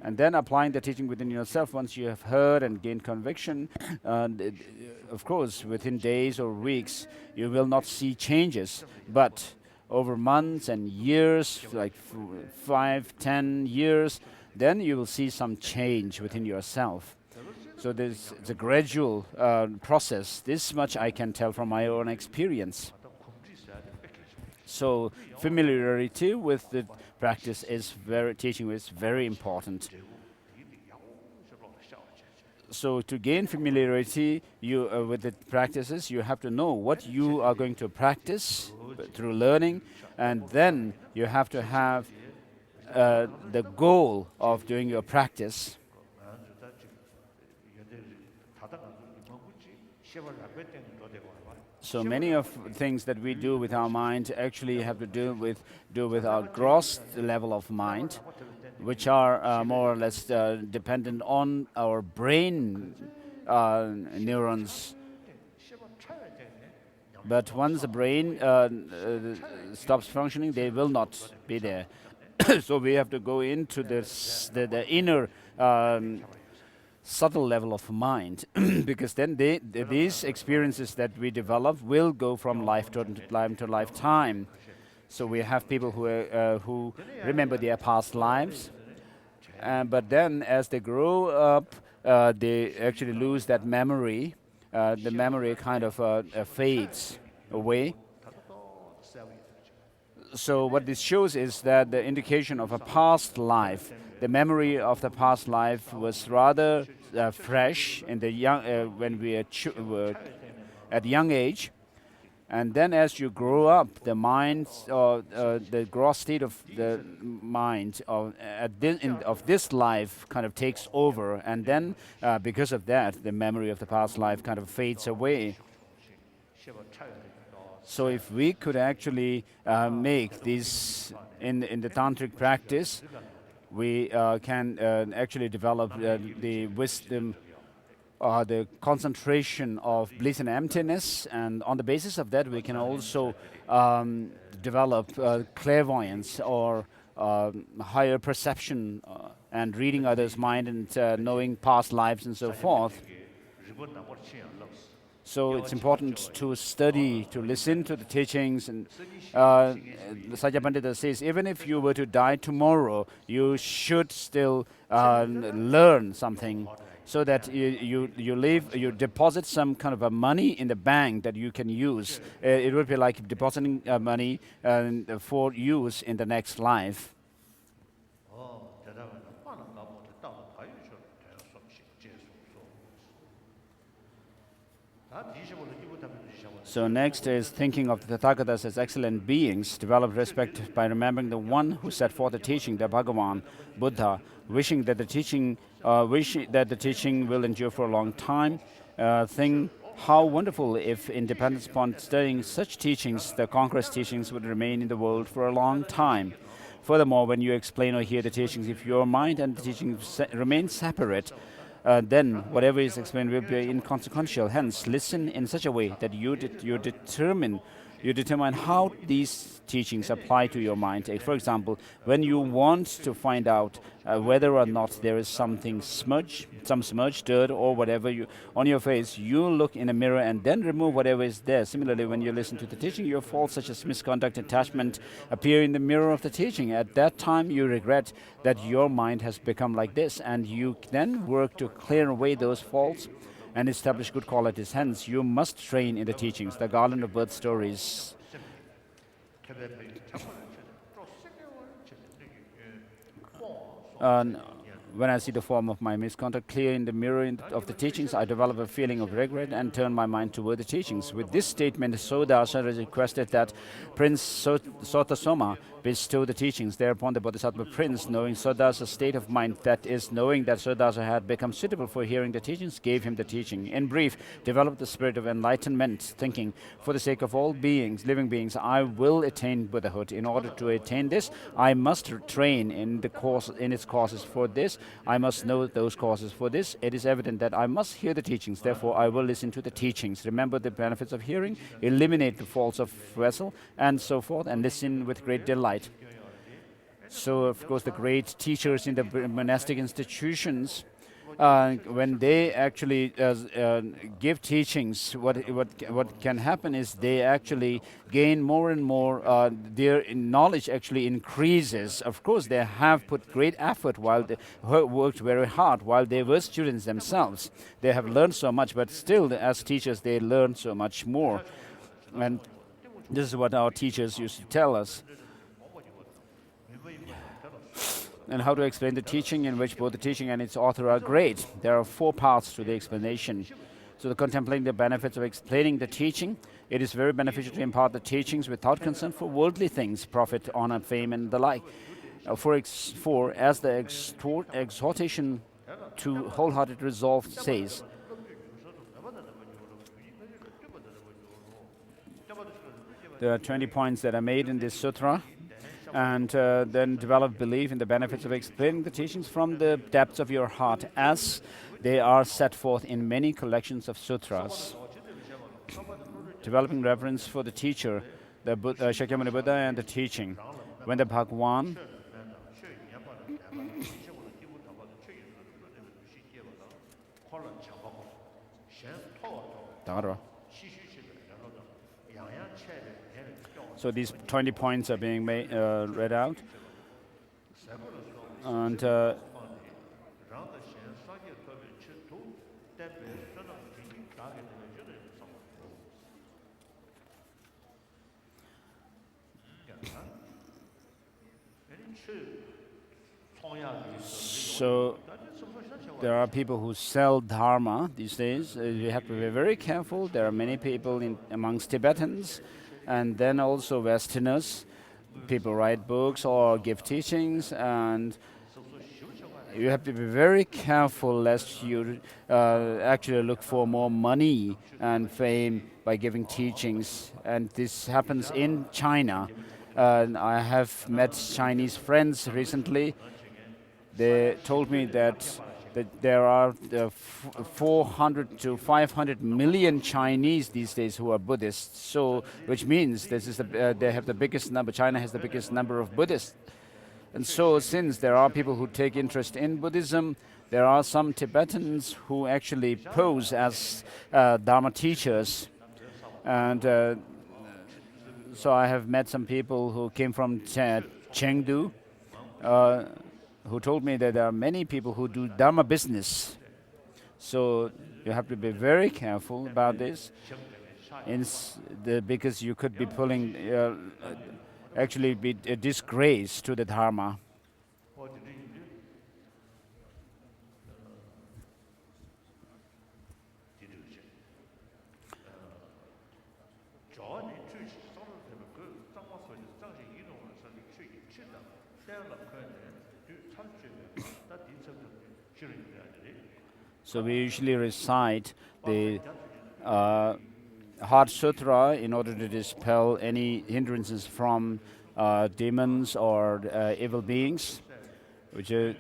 And then applying the teaching within yourself, once you have heard and gained conviction, of course, within days or weeks, you will not see changes. But over months and years, like 5, 10 years, then you will see some change within yourself. So it's a gradual process. This much I can tell from my own experience. So familiarity with the practice teaching is very important. So to gain familiarity with the practices, you have to know what you are going to practice through learning, and then you have to have the goal of doing your practice. So many of things that we do with our mind actually have to do with our gross level of mind, which are more or less dependent on our brain neurons. But once the brain stops functioning, they will not be there. So we have to go into the inner subtle level of mind, because then these experiences that we develop will go from life to lifetime. So we have people who remember their past lives, but then as they grow up, they actually lose that memory. The memory kind of fades away. So what this shows is that the indication of a past life, the memory of the past life was rather fresh in the young when we were at young age, And then as you grow up, the mind, the gross state of the mind of this life kind of takes over. And then because of that, the memory of the past life kind of fades away. So if we could actually make this in the tantric practice, we can actually develop the wisdom, the concentration of bliss and emptiness, and on the basis of that, we can also develop clairvoyance or higher perception and reading others' mind and knowing past lives and so forth. So it's important to study, to listen to the teachings. And Sajja Pandita says, even if you were to die tomorrow, you should still learn something, so that you deposit some kind of a money in the bank that you can use. It would be like depositing money for use in the next life. So next is thinking of the Tathagatas as excellent beings, develop respect by remembering the one who set forth the teaching, the Bhagavan, Buddha, wishing that the teaching will endure for a long time. Think how wonderful if, in dependence upon studying such teachings, the conqueror's teachings would remain in the world for a long time. Furthermore, when you explain or hear the teachings, if your mind and the teaching remain separate, then whatever is explained will be inconsequential. Hence, listen in such a way that you determine how these teachings apply to your mind. For example, when you want to find out whether or not there is some smudge, dirt, or whatever on your face, you look in a mirror and then remove whatever is there. Similarly, when you listen to the teaching, your faults such as misconduct, attachment appear in the mirror of the teaching. At that time, you regret that your mind has become like this, and you then work to clear away those faults and establish good qualities. Hence, you must train in the teachings, the garland of birth stories. When I see the form of my misconduct clear in the mirror of the teachings, I develop a feeling of regret and turn my mind toward the teachings. With this statement, Sodasa requested that Prince Sotasoma bestow the teachings. Thereupon the Bodhisattva Prince, knowing Sodasa's state of mind, that is, knowing that Sodasa had become suitable for hearing the teachings, gave him the teaching. In brief, develop the spirit of enlightenment, thinking, for the sake of all beings, living beings, I will attain Buddhahood. In order to attain this, I must train in its courses. For this, I must know those causes. For this, it is evident that I must hear the teachings. Therefore, I will listen to the teachings. Remember the benefits of hearing, eliminate the faults of vessel, and so forth, and listen with great delight. So, of course, the great teachers in the monastic institutions, when they actually give teachings, what can happen is they actually gain more and more. Their knowledge actually increases. Of course, they have put great effort while they worked very hard while they were students themselves. They have learned so much, but still, as teachers, they learn so much more. And this is what our teachers used to tell us. And how to explain the teaching, in which both the teaching and its author are great. There are 4 parts to the explanation. So, contemplating the benefits of explaining the teaching, it is very beneficial to impart the teachings without concern for worldly things, profit, honor, fame, and the like. For as the exhortation to wholehearted resolve says, there are 20 points that are made in this sutra. And then develop belief in the benefits of explaining the teachings from the depths of your heart, as they are set forth in many collections of sutras. Developing reverence for the teacher, the Shakyamuni Buddha, and the teaching. When the Bhagwan So these 20 points are being read out. And So there are people who sell dharma these days. You have to be very careful. There are many people amongst Tibetans, and then also Westerners. People write books or give teachings, and you have to be very careful lest you actually look for more money and fame by giving teachings. And this happens in China. I have met Chinese friends recently. They told me that there are 400 to 500 million Chinese these days who are Buddhists. So, which means this is they have the biggest number. China has the biggest number of Buddhists. And so, since there are people who take interest in Buddhism, there are some Tibetans who actually pose as Dharma teachers. And so I have met some people who came from Chengdu, who told me that there are many people who do Dharma business. So you have to be very careful about this, because you could be pulling, actually be a disgrace to the Dharma. So we usually recite the Heart Sutra in order to dispel any hindrances from demons or evil beings, which are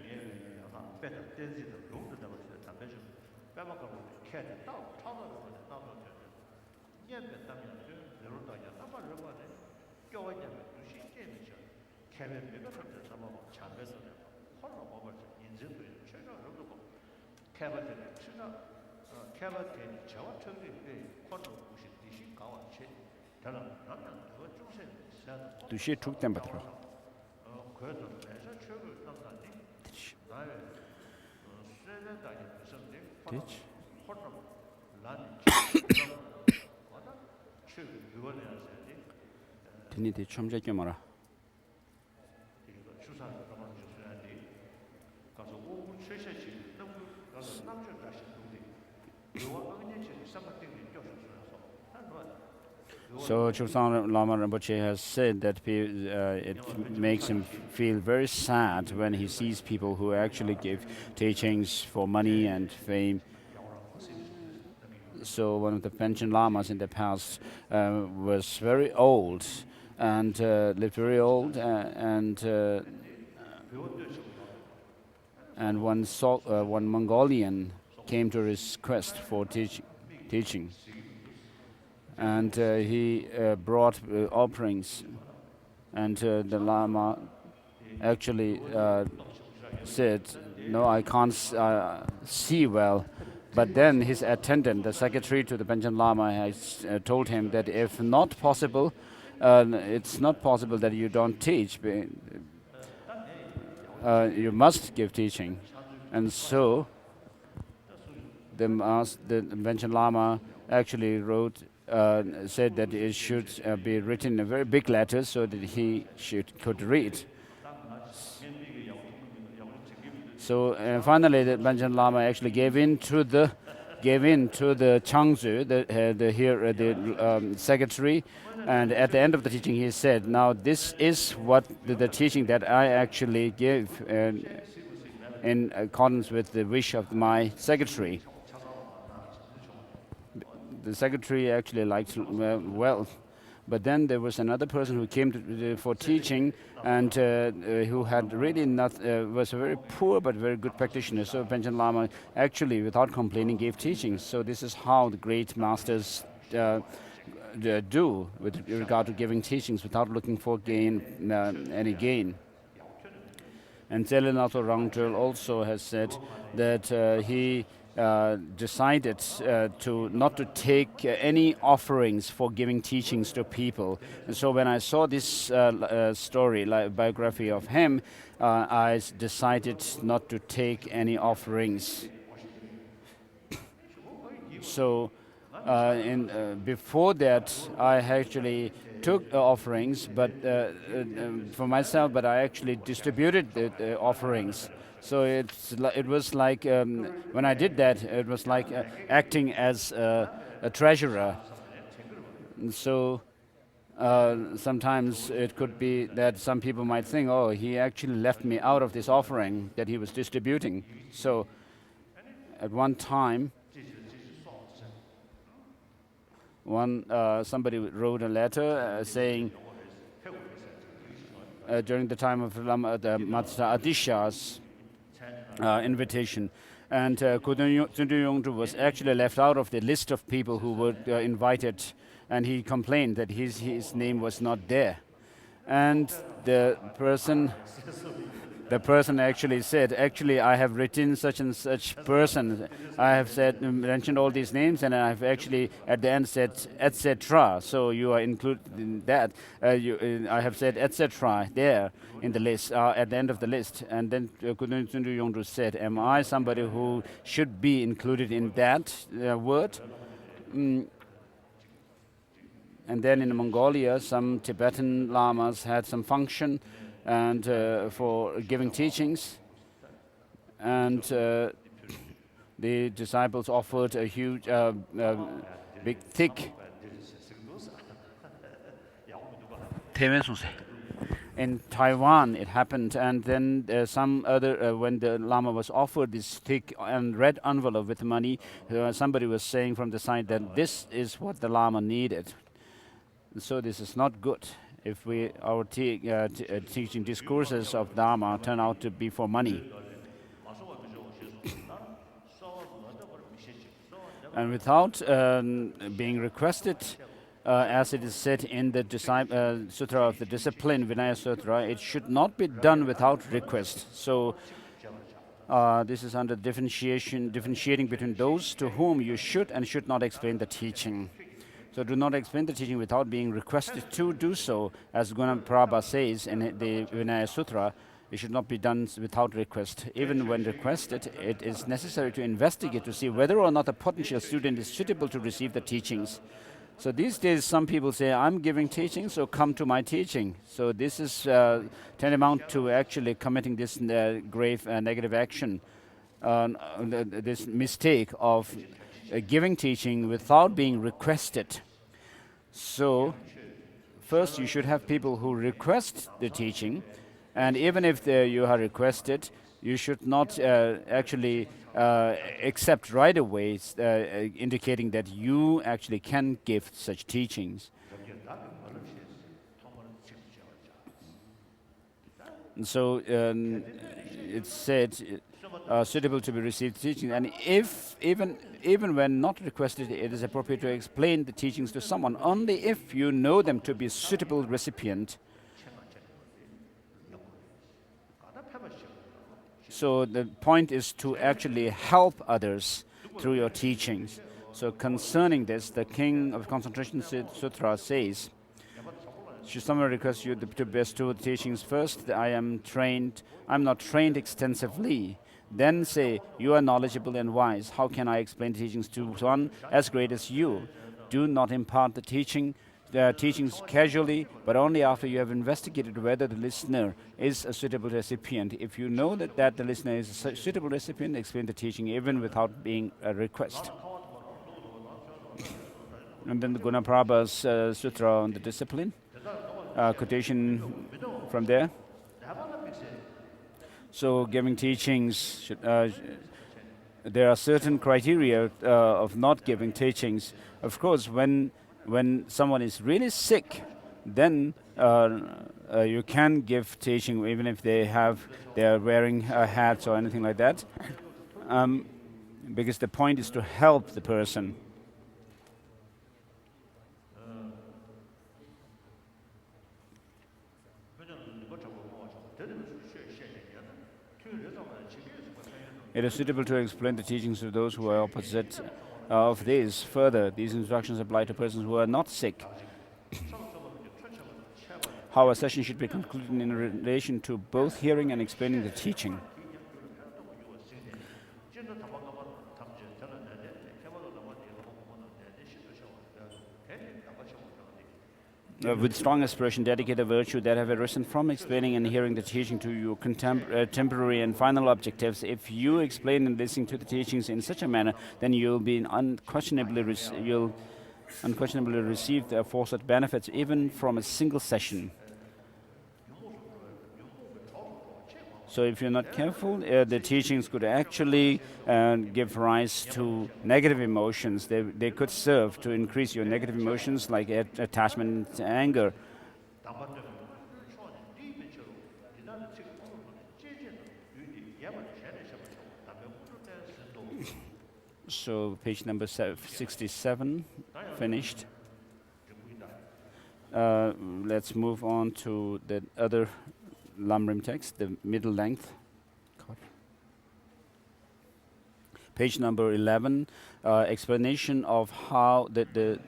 두시에 죽된 바트로. Ditch. 드니디 첨제게 마라. So Chulsang Lama Rinpoche has said that it makes him feel very sad when he sees people who actually give teachings for money and fame. So one of the Panchen Lamas in the past was very old and lived very old, and one Mongolian came to his quest for teaching. And he brought offerings, and the Lama actually said, "No, I can't see well." But then his attendant, the secretary to the Panchen Lama, has told him that if not possible, it's not possible that you don't teach. You must give teaching. And so the Panchen Lama actually said that it should be written in very big letters so that he could read. So finally, the Panchen Lama actually gave in to the Changzu, the secretary, and at the end of the teaching, he said, "Now this is what the teaching that I actually give in accordance with the wish of my secretary." The secretary actually liked well, but then there was another person who came for teaching, and who had really was a very poor but very good practitioner. So Panchen Lama actually, without complaining, gave teachings. So this is how the great masters do with regard to giving teachings without looking for any gain. And Zelinato Rangtul also has said that he decided not to take any offerings for giving teachings to people. And so when I saw this biography of him, I decided not to take any offerings. So Before that, I actually took offerings, but for myself, but I actually distributed the offerings. So it was like when I did that, it was like acting as a treasurer. And so sometimes it could be that some people might think, oh, he actually left me out of this offering that he was distributing. So at one time, somebody wrote a letter saying during the time of Lama, the Master Adisha's invitation, and Kudun Yongdu was actually left out of the list of people who were invited, and he complained that his name was not there. And the person actually said, actually, I have written such and such person. I have mentioned all these names, and I have actually at the end said, etc. So you are included in that. I have said, etc. there in the list, at the end of the list. And then Kudun Tsundu Yongdu said, am I somebody who should be included in that word? And then in Mongolia, some Tibetan lamas had some function and for giving teachings, and the disciples offered a huge, big, thick. In Taiwan, it happened, and then some other, when the Lama was offered this thick and red envelope with money, somebody was saying from the side that this is what the Lama needed. So this is not good if our teaching discourses of Dharma turn out to be for money. And without being requested, as it is said in the Sutra of the Discipline, Vinaya Sutra, it should not be done without request. So this is under differentiating between those to whom you should and should not explain the teaching. So do not explain the teaching without being requested to do so. As Gunaprabha says in the Vinaya Sutra, it should not be done without request. Even when requested, it is necessary to investigate to see whether or not a potential student is suitable to receive the teachings. So these days, some people say, I'm giving teaching, so come to my teaching. So this is tantamount to actually committing this grave negative action, this mistake of giving teaching without being requested. So first you should have people who request the teaching, and even if you are requested, you should not actually accept right away, indicating that you actually can give such teachings. And so it's said suitable to be received teaching, and if even when not requested, it is appropriate to explain the teachings to someone only if you know them to be a suitable recipient. So the point is to actually help others through your teachings. So concerning this, the King of Concentration Sutra says, should someone request you to bestow the teachings first, I'm not trained extensively. Then say, you are knowledgeable and wise. How can I explain the teachings to one as great as you? Do not impart the teachings casually, but only after you have investigated whether the listener is a suitable recipient. If you know that the listener is a suitable recipient, explain the teaching even without being a request. And then the Gunaprabha's Sutra on the Discipline, quotation from there. So giving teachings, there are certain criteria of not giving teachings. Of course, when someone is really sick, then you can give teaching even if they are wearing hats or anything like that, because the point is to help the person. It is suitable to explain the teachings to those who are opposite of these. Further, these instructions apply to persons who are not sick. How a session should be concluded in relation to both hearing and explaining the teaching. with strong aspiration, dedicate a virtue that have arisen from explaining and hearing the teaching to your temporary and final objectives. If you explain and listen to the teachings in such a manner, then you'll unquestionably receive the aforesaid benefits even from a single session. So if you're not careful, the teachings could actually give rise to negative emotions. They could serve to increase your negative emotions like attachment, anger. So page number 67, finished. Let's move on to the other Lamrim text, the middle length. Page number 11, explanation of how the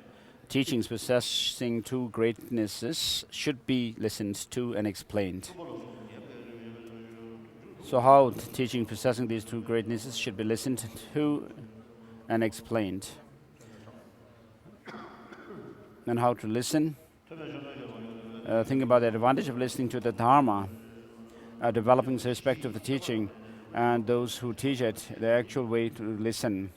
teachings possessing two greatnesses should be listened to and explained. So how the teaching possessing these two greatnesses should be listened to and explained. And how to listen. Think about the advantage of listening to the Dharma, developing respect of the teaching, and those who teach it, the actual way to listen.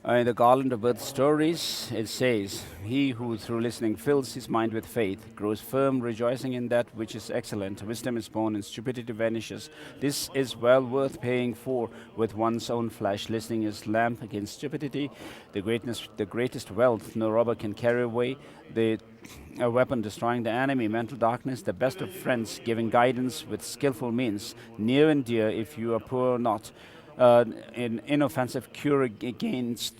In the Garland of Birth Stories, it says, "He who through listening fills his mind with faith, grows firm, rejoicing in that which is excellent. Wisdom is born and stupidity vanishes. This is well worth paying for with one's own flesh. Listening is lamp against stupidity, the greatest wealth no robber can carry away, a weapon destroying the enemy, mental darkness, the best of friends, giving guidance with skillful means, near and dear if you are poor or not. An inoffensive cure against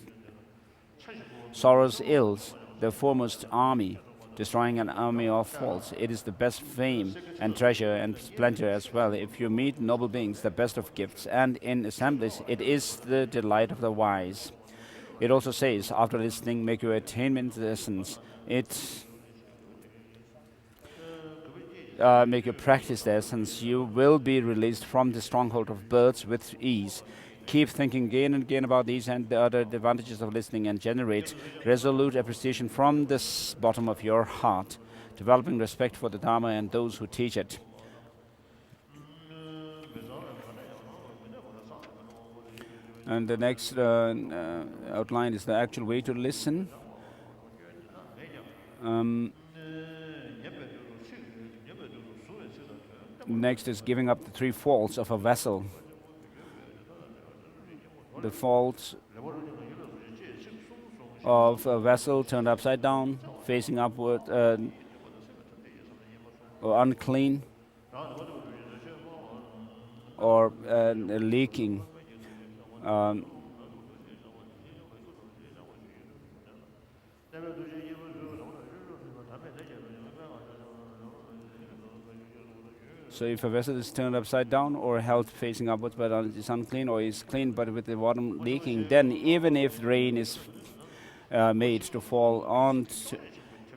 sorrow's ills, the foremost army, destroying an army of faults. It is the best fame and treasure and splendor as well. If you meet noble beings, the best of gifts, and in assemblies, it is the delight of the wise." It also says, after listening, make your attainment the essence. Make your practice the essence. You will be released from the stronghold of birds with ease. Keep thinking again and again about these and the other advantages of listening and generate resolute appreciation from the bottom of your heart, developing respect for the Dharma and those who teach it. And the next outline is the actual way to listen. Next is giving up the three faults of a vessel. The faults of a vessel turned upside down, facing upward, or unclean, or leaking. So if a vessel is turned upside down or held facing upwards but is unclean, or is clean but with the bottom leaking, then even if rain is made to fall on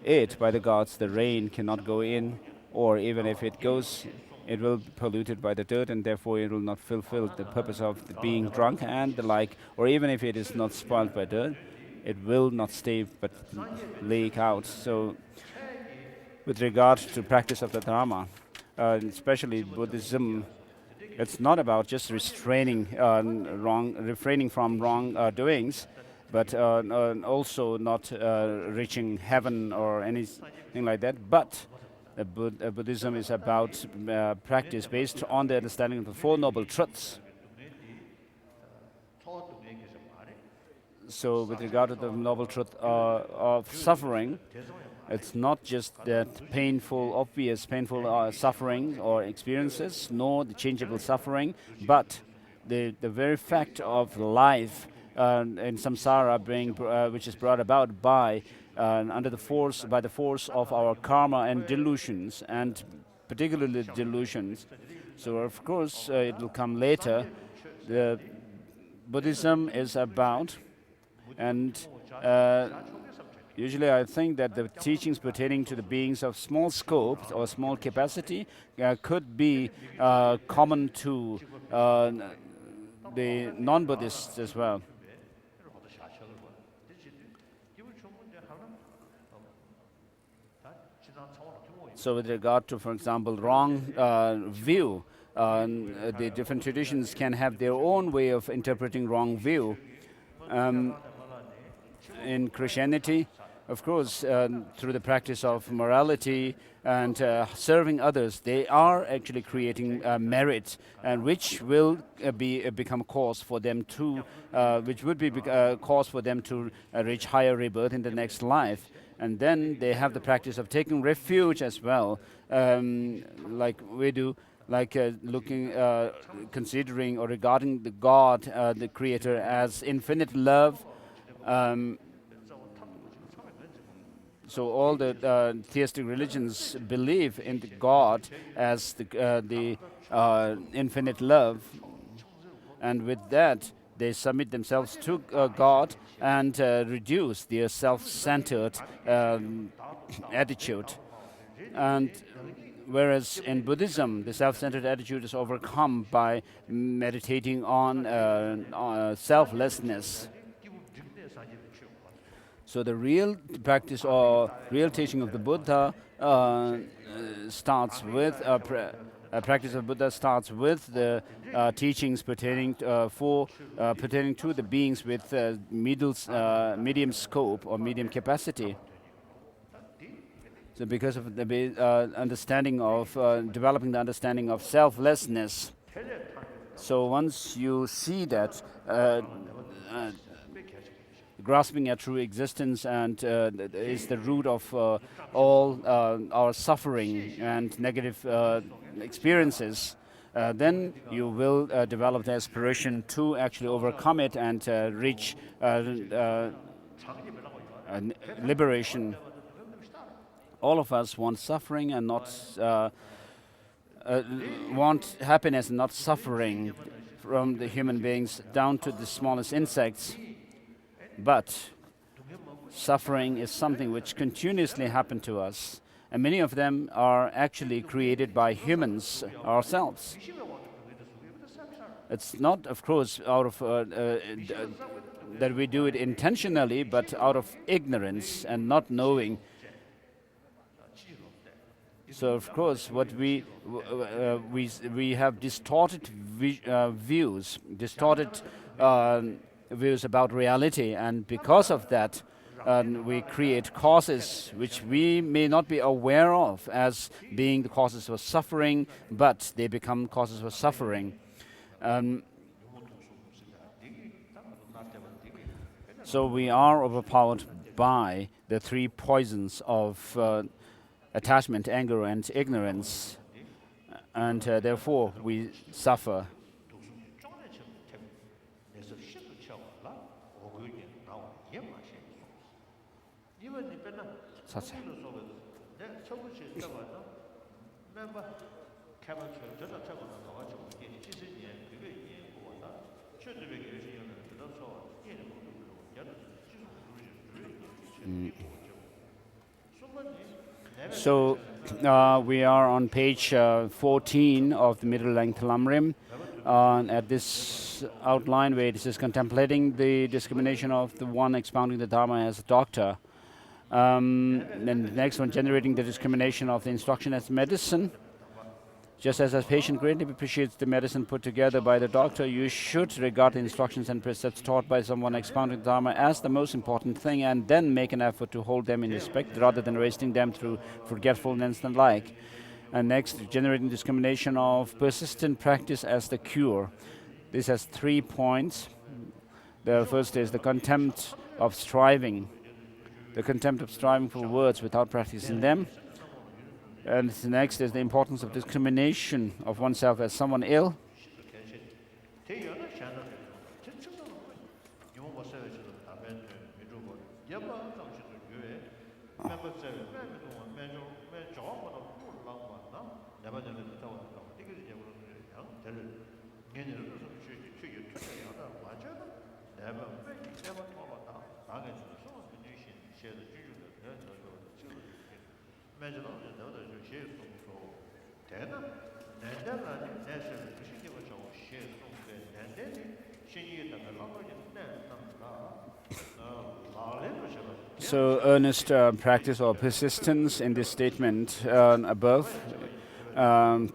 it by the gods, the rain cannot go in, or even if it goes, it will be polluted by the dirt, and therefore it will not fulfill the purpose of being drunk and the like. Or even if it is not spoiled by dirt, it will not stay but leak out. So with regard to practice of the Dharma, especially Buddhism, it's not about just refraining from wrong doings, but also not reaching heaven or anything like that. But Buddhism is about practice based on the understanding of the Four Noble Truths. So with regard to the noble truth of suffering, it's not just that obvious painful suffering or experiences, nor the changeable suffering, but the very fact of life in samsara which is brought about by the force of our karma and delusions, and particularly delusions. So of course it will come later. Buddhism is about. And usually I think that the teachings pertaining to the beings of small scope or small capacity could be common to the non-Buddhists as well. So with regard to, for example, wrong view, the different traditions can have their own way of interpreting wrong view. In Christianity, of course, through the practice of morality and serving others, they are actually creating merit, and which will become cause for them to, which would be cause for them to reach higher rebirth in the next life. And then they have the practice of taking refuge as well, like we do, like looking, considering or regarding the God, the Creator, as infinite love. So all the theistic religions believe in the God as the infinite love, and with that they submit themselves to God and reduce their self-centered attitude. And whereas in Buddhism, the self-centered attitude is overcome by meditating on selflessness. So the real practice or real teaching of the Buddha starts with a practice of Buddha starts with the teachings pertaining pertaining to the beings with medium scope or medium capacity. So because of the understanding of developing the understanding of selflessness. So once you see that. Grasping at true existence and is the root of all our suffering and negative experiences, then you will develop the aspiration to actually overcome it and reach liberation. All of us want suffering and not want happiness and not suffering, from the human beings down to the smallest insects. But suffering is something which continuously happens to us, and many of them are actually created by humans ourselves. It's not, of course, out of that we do it intentionally, but out of ignorance and not knowing. So, of course, what we have distorted views, distorted views about reality, and because of that we create causes which we may not be aware of as being the causes of suffering, but they become causes of suffering. So we are overpowered by the three poisons of attachment, anger, and ignorance, and therefore we suffer. So we are on page 14 of the middle length Lamrim. At this outline where it is contemplating the discrimination of the one expounding the Dharma as a doctor. Then the next one, generating the discrimination of the instruction as medicine. Just as a patient greatly appreciates the medicine put together by the doctor, you should regard the instructions and precepts taught by someone expounding the Dharma as the most important thing, and then make an effort to hold them in respect rather than wasting them through forgetfulness and like. And next, generating discrimination of persistent practice as the cure. This has 3 points. The first is the contempt of striving. The contempt of striving for words without practicing them. And the next is the importance of discrimination of oneself as someone ill. So earnest practice or persistence in this statement above um,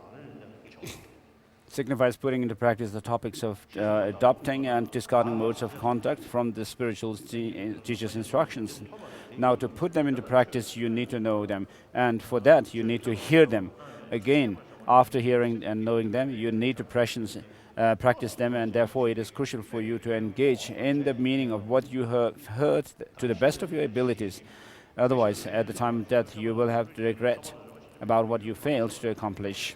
signifies putting into practice the topics of adopting and discarding modes of conduct from the spiritual teacher's instructions. Now, to put them into practice, you need to know them, and for that, you need to hear them. Again, after hearing and knowing them, you need to practice them, and therefore, it is crucial for you to engage in the meaning of what you have heard to the best of your abilities. Otherwise, at the time of death, you will have regret about what you failed to accomplish.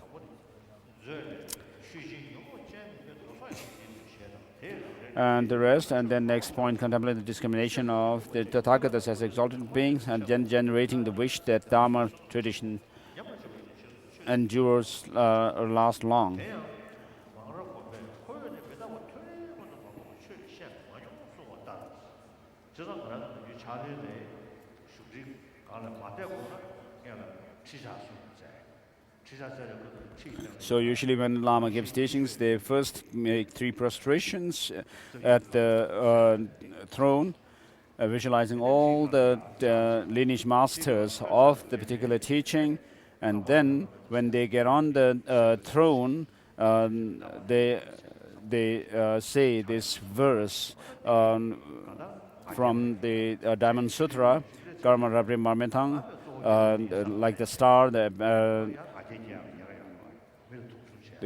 And the rest, and then next point, contemplate the discrimination of the Tathagatas as exalted beings, and then generating the wish that Dharma tradition endures or lasts long. So usually when Lama gives teachings, they first make 3 prostrations at the throne, visualizing all the lineage masters of the particular teaching, and then when they get on the throne, they say this verse from the Diamond Sutra, Karma Rabri Marmetang, like the star, the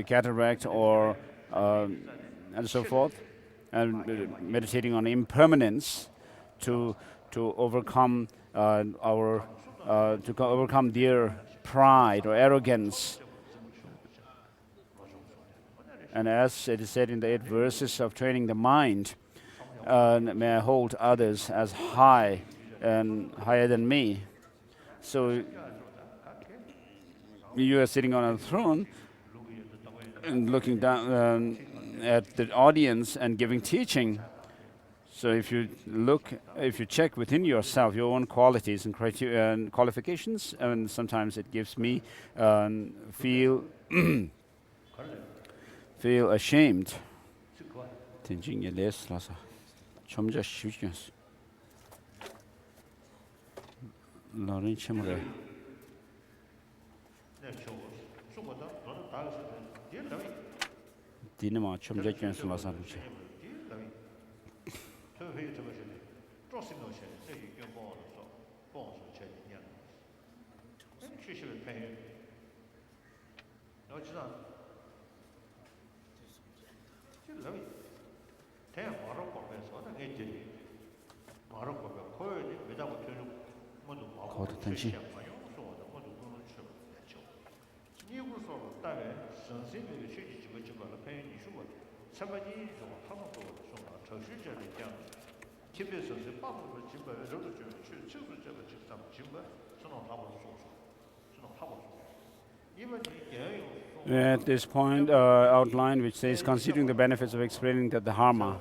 cataract, or and so forth, and meditating on impermanence to overcome overcome their pride or arrogance. And as it is said in the 8 verses of training the mind, may I hold others as high and higher than me. So you are sitting on a throne and looking down at the audience and giving teaching. So if you check within yourself your own qualities and criteria and qualifications, and sometimes it gives me feel ashamed. Dinama chomja kyan sula sa ruche. Kodo tanchi. At this point, outline which says considering the benefits of explaining the Dharma.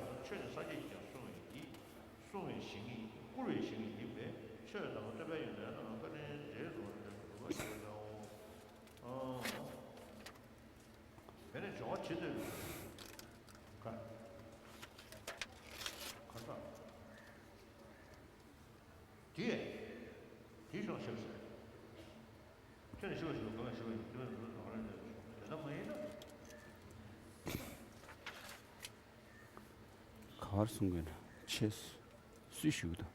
Sungun, chess, sushuda.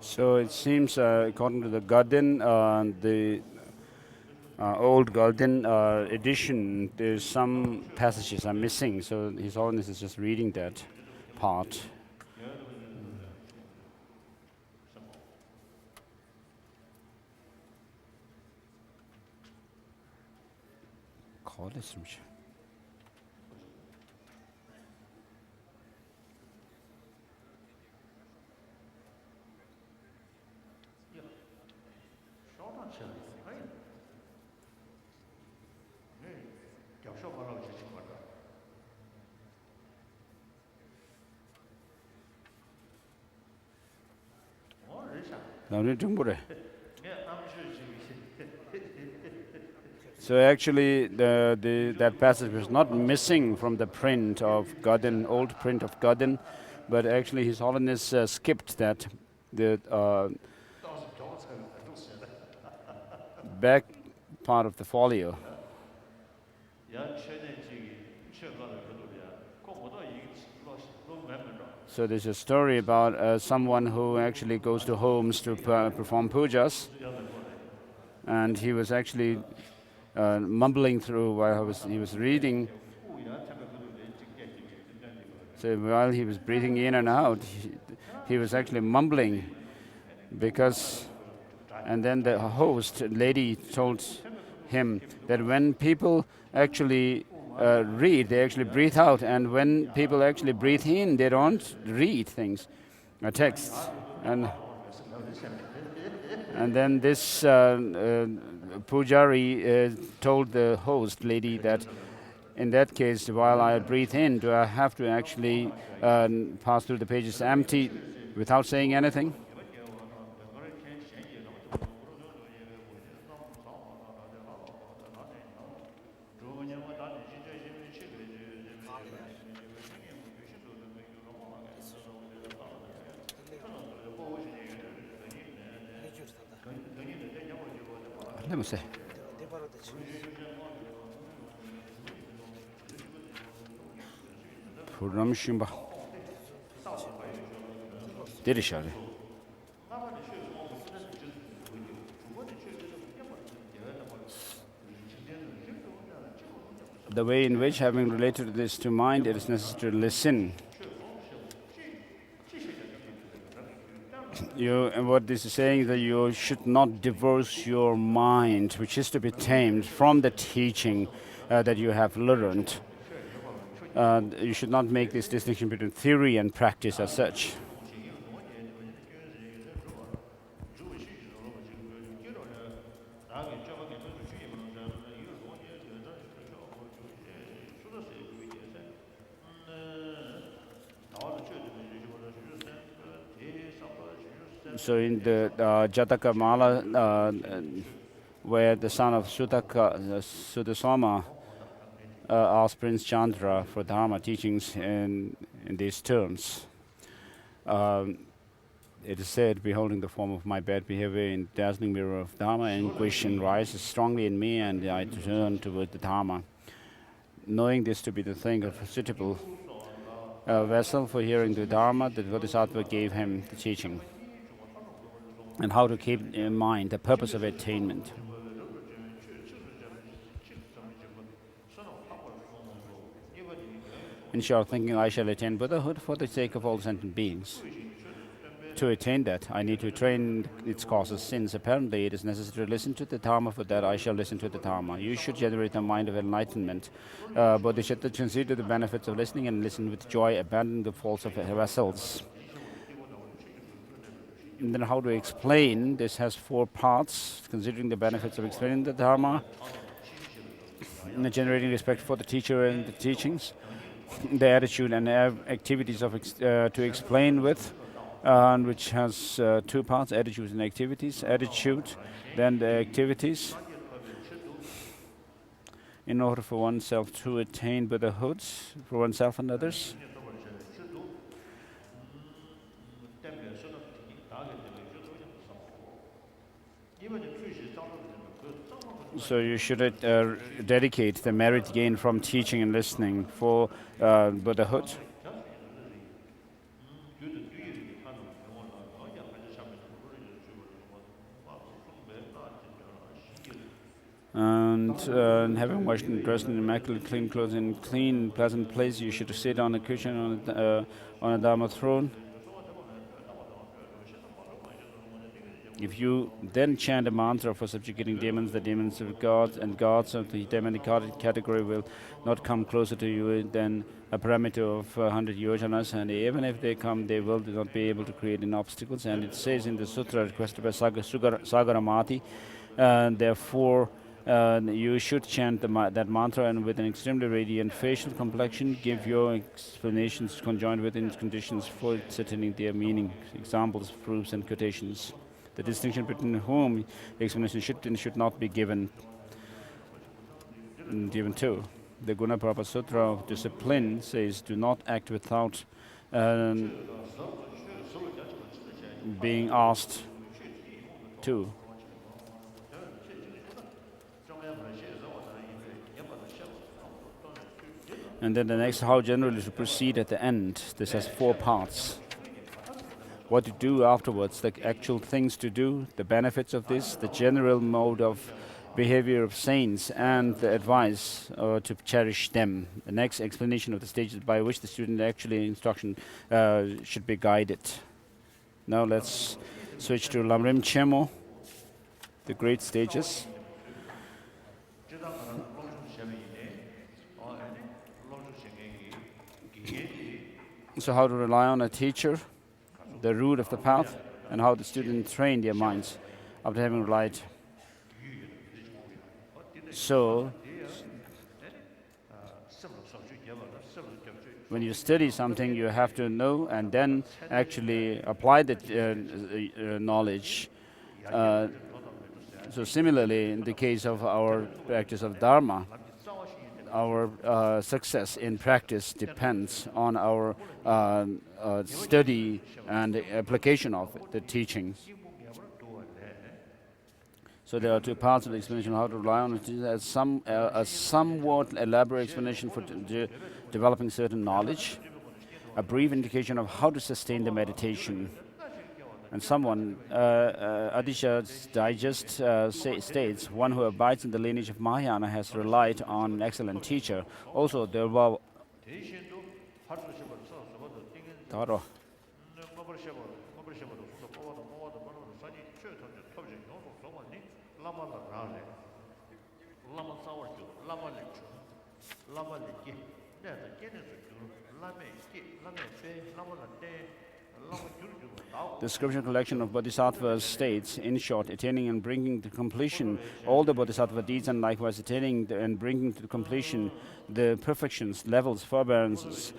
So it seems, according to the Garden, the old Golden edition, there's some passages are missing, so His Holiness is just reading that part. 거랬음시. 나는 정보래. So actually, that passage was not missing from the print of Godin, old print of Godin, but actually His Holiness skipped that, the back part of the folio. So there's a story about someone who actually goes to homes to perform pujas, and he was actually mumbling through while he was reading. So while he was breathing in and out, he was actually mumbling because, and then the host lady told him that when people actually read, they actually breathe out, and when people actually breathe in, they don't read things, texts. And then this pujari told the host lady that in that case, while I breathe in, do I have to actually pass through the pages empty without saying anything? Let me see. Ramshimba. Dirishari. The way in which, having related this to mind, it is necessary to listen. And what this is saying is that you should not divorce your mind, which is to be tamed, from the teaching that you have learned. You should not make this distinction between theory and practice as such. So in the Jataka Mala, where the son of Sudasoma asked Prince Chandra for Dharma teachings in these terms. It is said, beholding the form of my bad behavior in dazzling mirror of Dharma, intuition rises strongly in me, and I turn toward the Dharma. Knowing this to be the thing of a suitable vessel for hearing the Dharma, the Bodhisattva gave him the teaching and how to keep in mind the purpose of attainment. In short, thinking I shall attain Buddhahood for the sake of all sentient beings. To attain that, I need to train its causes, since apparently it is necessary to listen to the Dharma. For that, I shall listen to the Dharma. You should generate a mind of enlightenment. Bodhisattva consider the benefits of listening and listen with joy, abandon the faults of vessels. And then how to explain, this has 4 parts, considering the benefits of explaining the Dharma, generating respect for the teacher and the teachings, the attitude and activities of to explain with, which has 2 parts, attitudes and activities. Attitude, then the activities, in order for oneself to attain Buddhahood, for oneself and others. So you should dedicate the merit gained from teaching and listening for Buddhahood. And having washed and dressed in immaculate clean clothes in clean, pleasant place, you should sit on a cushion on a Dharma throne. If you then chant a mantra for subjugating demons, the demons of gods and gods of the demonic category will not come closer to you than a parameter of 100 yojanas, and even if they come, they will not be able to create any obstacles. And it says in the sutra requested by Sagaramati, therefore, you should chant that mantra and with an extremely radiant facial complexion, give your explanations conjoined with its conditions for ascertaining their meaning, examples, proofs, and quotations. The distinction between whom the explanation should and should not be given to. The Gunaprabha Sutra of Discipline says, do not act without being asked to. And then the next, how generally to proceed at the end. This has 4 parts. What to do afterwards, the actual things to do, the benefits of this, the general mode of behavior of saints, and the advice to cherish them. The next explanation of the stages by which the student actually instruction should be guided. Now let's switch to Lamrim Chemo, the great stages. So how to rely on a teacher, the root of the path, and how the students train their minds after having relied. So, when you study something, you have to know and then actually apply the knowledge. So similarly, in the case of our practice of Dharma, our success in practice depends on our study and application of the teachings. So there are 2 parts of the explanation of how to rely on it. There's a somewhat elaborate explanation for developing certain knowledge, a brief indication of how to sustain the meditation. And someone, Adisha's Digest states, one who abides in the lineage of Mahayana has relied on an excellent teacher. Also, there were the scripture collection of bodhisattvas states, in short, attaining and bringing to completion all the bodhisattva deeds, and likewise attaining and bringing to completion the perfections, levels, forbearances,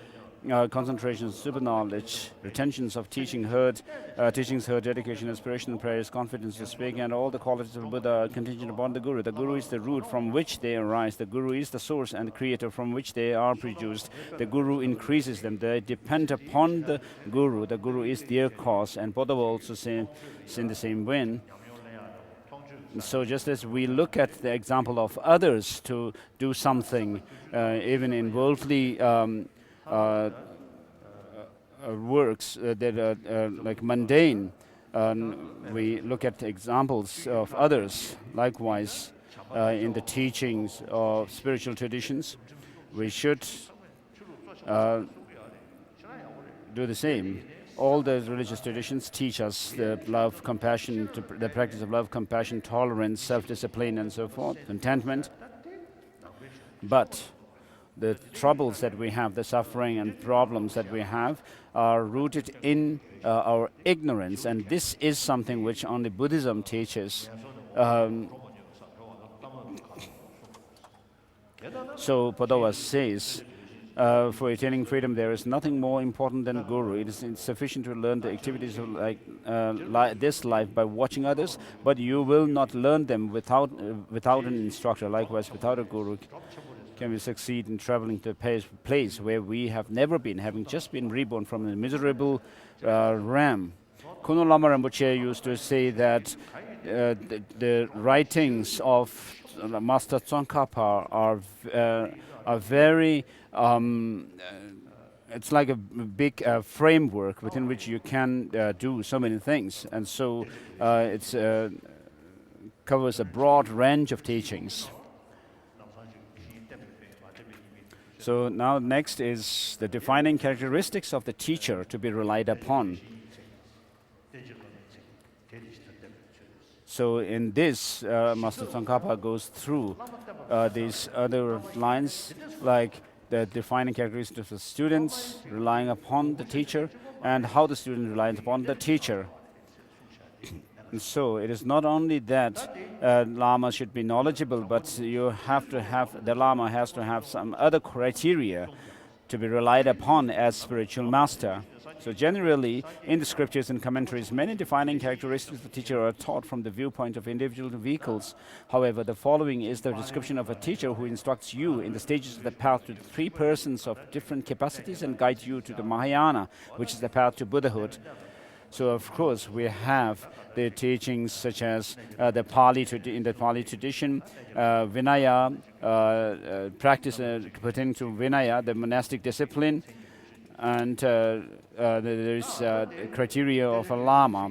concentrations, super knowledge, retentions of teachings heard, dedication, aspiration, prayers, confidence to speak, and all the qualities of Buddha are contingent upon the Guru. The Guru is the root from which they arise. The Guru is the source and the creator from which they are produced. The Guru increases them. They depend upon the Guru. The Guru is their cause. And Buddha will also say in the same way. So just as we look at the example of others to do something, even in worldly works that are like mundane, we look at examples of others. Likewise, in the teachings of spiritual traditions, we should do the same. All the religious traditions teach us the love, compassion, the practice of love, compassion, tolerance, self-discipline, and so forth, contentment. But the troubles that we have, the suffering and problems that we have, are rooted in our ignorance, and this is something which only Buddhism teaches. So Padova says, for attaining freedom, there is nothing more important than Guru. It is insufficient to learn the activities of this life by watching others, but you will not learn them without an instructor. Likewise, without a Guru, can we succeed in traveling to a place where we have never been, having just been reborn from a miserable ram. Kuno Lama Rinpoche used to say that the writings of Master Tsongkhapa are very, it's like a big framework within which you can do so many things. And so it's covers a broad range of teachings. So now next is the defining characteristics of the teacher to be relied upon. So in this, Master Tsongkhapa goes through these other lines, like the defining characteristics of the students relying upon the teacher, and how the student relies upon the teacher. And so it is not only that Lama should be knowledgeable, but the Lama has to have some other criteria to be relied upon as spiritual master. So generally, in the scriptures and commentaries, many defining characteristics of the teacher are taught from the viewpoint of individual vehicles. However, the following is the description of a teacher who instructs you in the stages of the path to the three persons of different capacities and guides you to the Mahayana, which is the path to Buddhahood. So of course we have the teachings such as in the Pali tradition, Vinaya, practice pertaining to Vinaya, the monastic discipline, and there is criteria of a Lama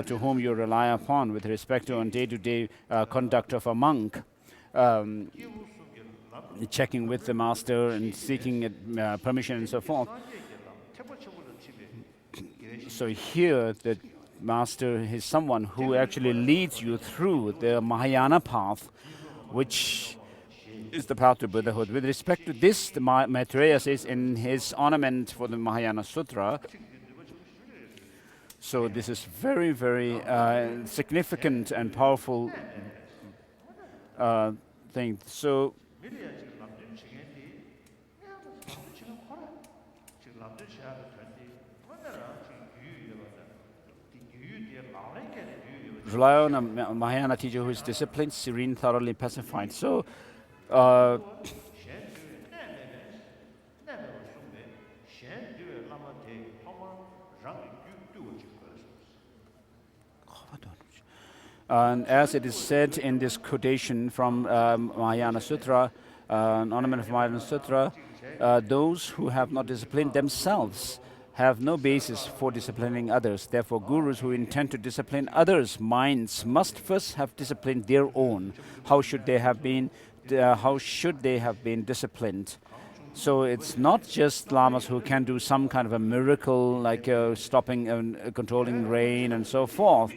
to whom you rely upon with respect to on day-to-day conduct of a monk. Checking with the master and seeking permission and so forth. So here the master is someone who actually leads you through the Mahayana path, which is the path to Buddhahood. With respect to this, the Maitreya says in his ornament for the Mahayana Sutra, so this is very, very significant and powerful thing. So rely on a Mahayana teacher who is disciplined, serene, thoroughly pacified. So and as it is said in this quotation from Mahayana Sutra, an ornament of Mahayana Sutra, those who have not disciplined themselves have no basis for disciplining others. Therefore, gurus who intend to discipline others' minds must first have disciplined their own. How should they have been disciplined? So it's not just lamas who can do some kind of a miracle, like stopping and controlling rain and so forth.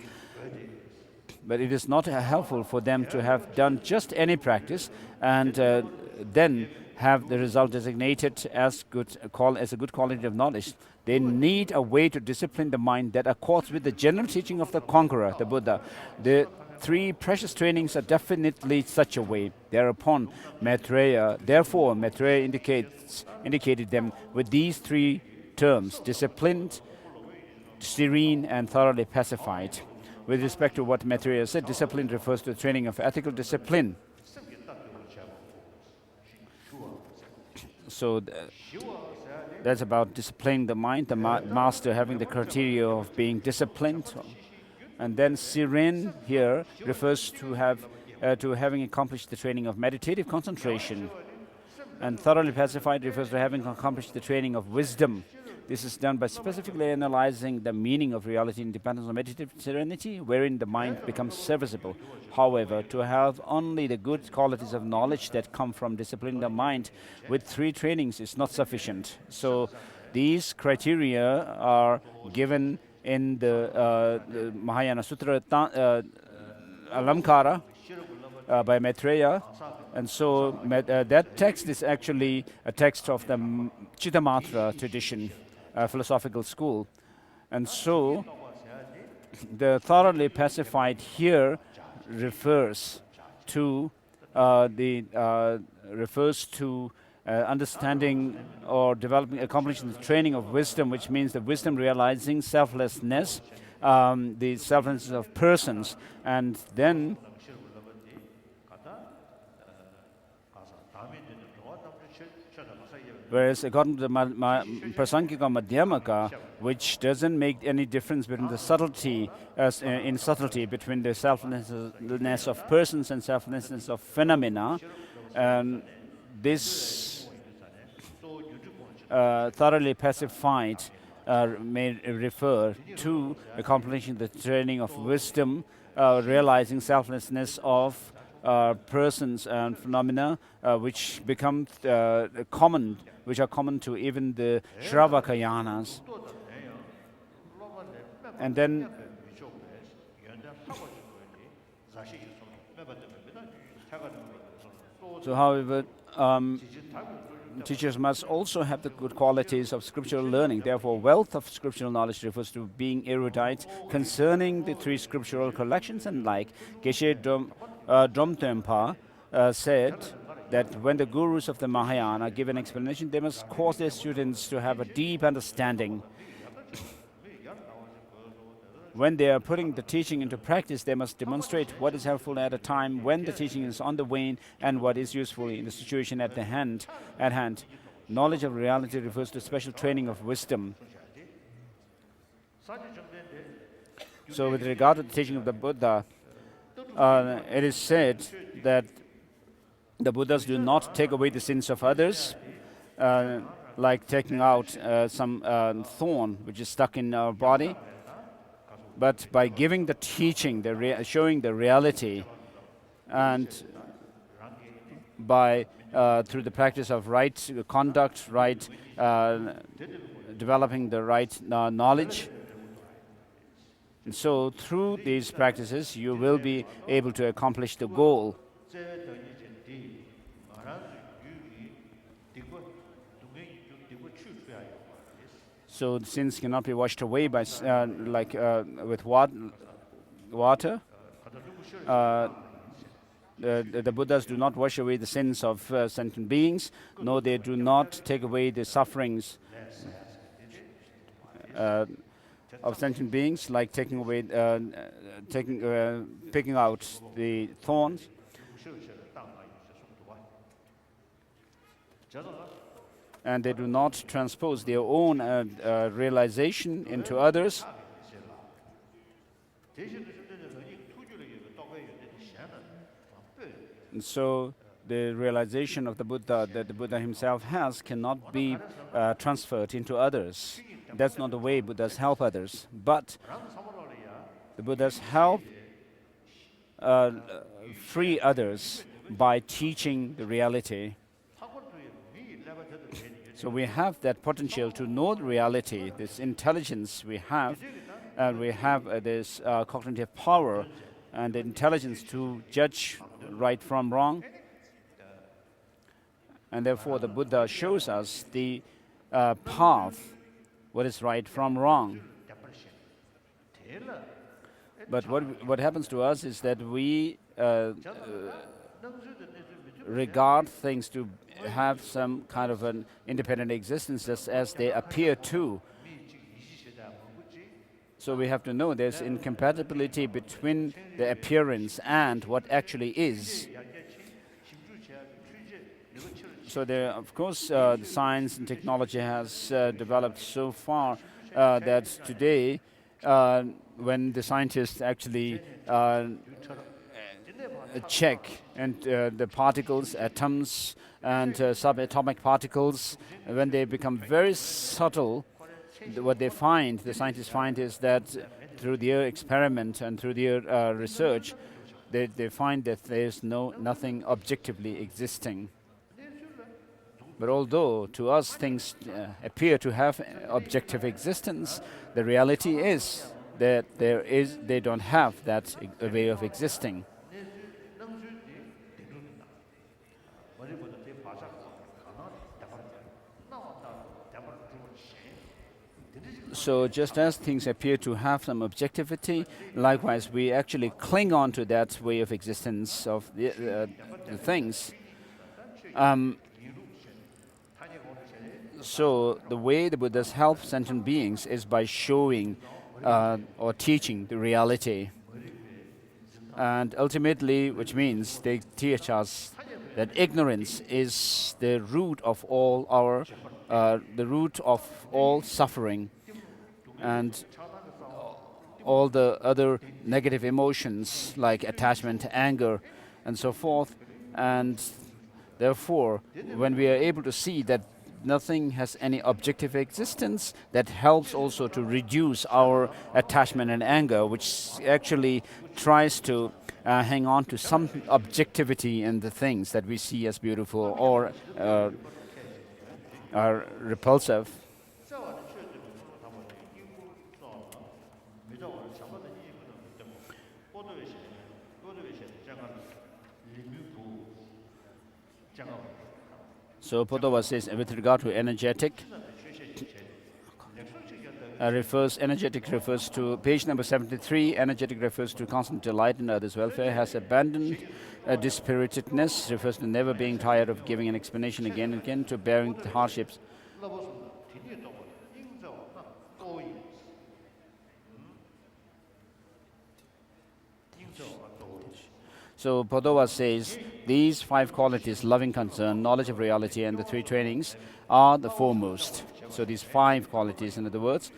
But it is not helpful for them to have done just any practice and then have the result designated as a good quality of knowledge. They need a way to discipline the mind that accords with the general teaching of the conqueror, the Buddha. The three precious trainings are definitely such a way. Therefore, Maitreya indicated them with these three terms: disciplined, serene, and thoroughly pacified. With respect to what Maitreya said, discipline refers to the training of ethical discipline. So that's about disciplining the mind, the master having the criteria of being disciplined. And then serene here refers to having accomplished the training of meditative concentration. And thoroughly pacified refers to having accomplished the training of wisdom. This is done by specifically analyzing the meaning of reality independence of meditative serenity, wherein the mind becomes serviceable. However, to have only the good qualities of knowledge that come from disciplining the mind with three trainings is not sufficient. So these criteria are given in the Mahayana Sutra Alamkara by Maitreya. And so that text is actually a text of the Chittamatra tradition, philosophical school. And so the thoroughly pacified here refers to understanding or developing, accomplishing the training of wisdom, which means the wisdom realizing selflessness, the selflessness of persons, and then whereas according to the Prasangika Madhyamaka, which doesn't make any difference between the subtlety, between the selflessness of persons and selflessness of phenomena, this thoroughly pacified may refer to accomplishing the training of wisdom realizing selflessness of persons and phenomena which become common, which are common to even the Shravakayanas. And then, so however, teachers must also have the good qualities of scriptural learning. Therefore, wealth of scriptural knowledge refers to being erudite concerning the three scriptural collections, and like Geshe Dromtempa said that when the gurus of the Mahayana give an explanation, they must cause their students to have a deep understanding. When they are putting the teaching into practice, they must demonstrate what is helpful at a time when the teaching is on the wane and what is useful in the situation at hand. Knowledge of reality refers to special training of wisdom. So with regard to the teaching of the Buddha, it is said that the Buddhas do not take away the sins of others, like taking out some thorn which is stuck in our body. But by giving the teaching, showing the reality, and by through the practice of right conduct, right developing the right knowledge, and so through these practices, you will be able to accomplish the goal. So the sins cannot be washed away by with water. The Buddhas do not wash away the sins of sentient beings. No, they do not take away the sufferings of sentient beings, like taking away, picking out the thorns. And they do not transpose their own realization into others. And so the realization of the Buddha that the Buddha himself has cannot be transferred into others. That's not the way Buddhas help others. But the Buddhas help free others by teaching the reality. So we have that potential to know the reality, this intelligence we have, and we have this cognitive power and the intelligence to judge right from wrong. And therefore the Buddha shows us the path, what is right from wrong. But what happens to us is that we regard things to have some kind of an independent existence just as they appear to. So we have to know there's incompatibility between the appearance and what actually is. So there, of course, the science and technology has developed so far that today, when the scientists actually check and the particles, atoms, and subatomic particles, when they become very subtle, what they find, the scientists find, is that through their experiment and through their research, they find that there's nothing objectively existing. But although to us things appear to have objective existence, the reality is that they don't have that way of existing. So just as things appear to have some objectivity, likewise we actually cling on to that way of existence of the things. So the way the Buddhas help sentient beings is by showing or teaching the reality. And ultimately, which means they teach us that ignorance is the root of all the root of all suffering and all the other negative emotions like attachment, anger, and so forth. And therefore, when we are able to see that nothing has any objective existence, that helps also to reduce our attachment and anger, which actually tries to hang on to some objectivity in the things that we see as beautiful or are repulsive. So Podowa says, with regard to energetic, energetic refers to page number 73. Energetic refers to constant delight in others' welfare. Has abandoned dispiritedness, refers to never being tired of giving an explanation again and again, to bearing the hardships. So Podowa says these 5 qualities, loving concern, knowledge of reality, and the 3 trainings, are the foremost. So these 5 qualities, in other words,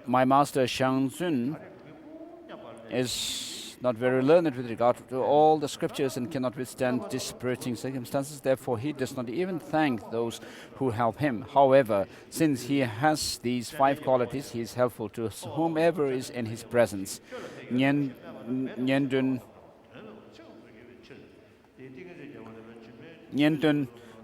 my master Shang Tsung is not very learned with regard to all the scriptures and cannot withstand dispiriting circumstances. Therefore, he does not even thank those who help him. However, since he has these 5 qualities, he is helpful to whomever is in his presence. Nyendun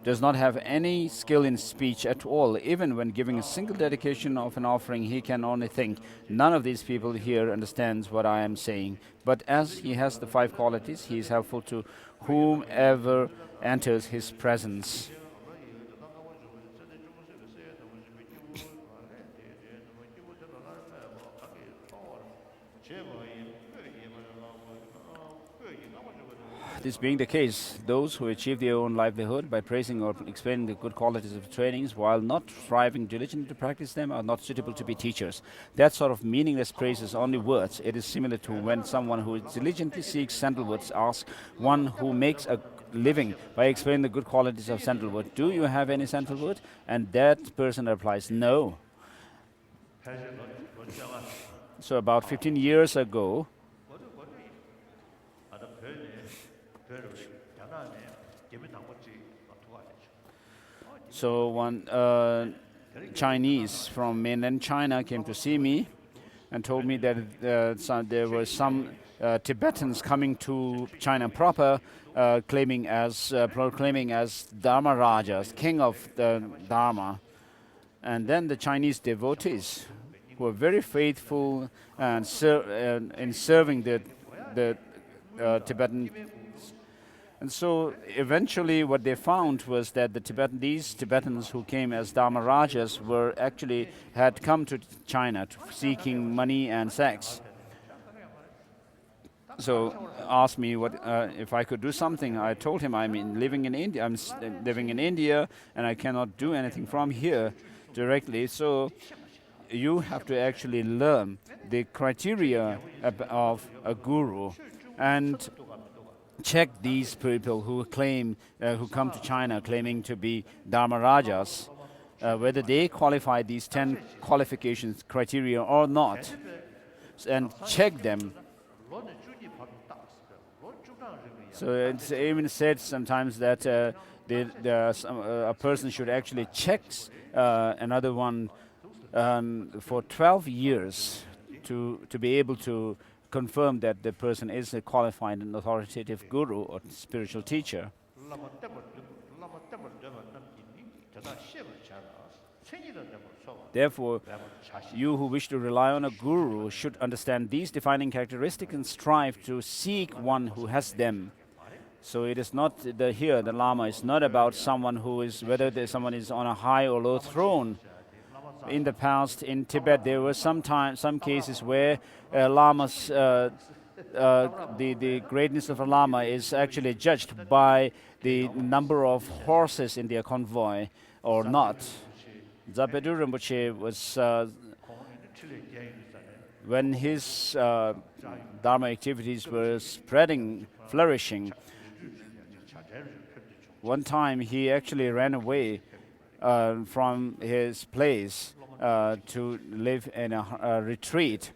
does not have any skill in speech at all. Even when giving a single dedication of an offering, he can only think, none of these people here understands what I am saying. But as he has the 5 qualities, he is helpful to whomever enters his presence. This being the case, those who achieve their own livelihood by praising or explaining the good qualities of trainings while not striving diligently to practice them are not suitable to be teachers. That sort of meaningless praise is only words. It is similar to when someone who diligently seeks sandalwoods asks one who makes a living by explaining the good qualities of sandalwood, "Do you have any sandalwood?" And that person replies, "No." So about 15 years ago, one Chinese from mainland China came to see me and told me that there were some Tibetans coming to China proper, proclaiming as Dharma Rajas, king of the Dharma. And then the Chinese devotees, who were very faithful and in serving the Tibetan. And so eventually what they found was that these Tibetans who came as Dharma Rajas had come to China seeking money and sex. So asked me if I could do something. I told him I'm living in India and I cannot do anything from here directly. So you have to actually learn the criteria of a guru and check these people who come to China claiming to be Dharma Rajas, whether they qualify these 10 qualifications criteria or not, and check them. So it's even said sometimes that a person should actually check another one for 12 years to be able to confirm that the person is a qualified and authoritative guru or spiritual teacher. Therefore, you who wish to rely on a guru should understand these defining characteristics and strive to seek one who has them. So it is not the Lama is not about whether someone is on a high or low throne. In the past, in Tibet, there were some cases where lamas, the greatness of a lama is actually judged by the number of horses in their convoy or not. Zapedu Rinpoche was, when his Dharma activities were flourishing, one time he actually ran away from his place to live in a retreat,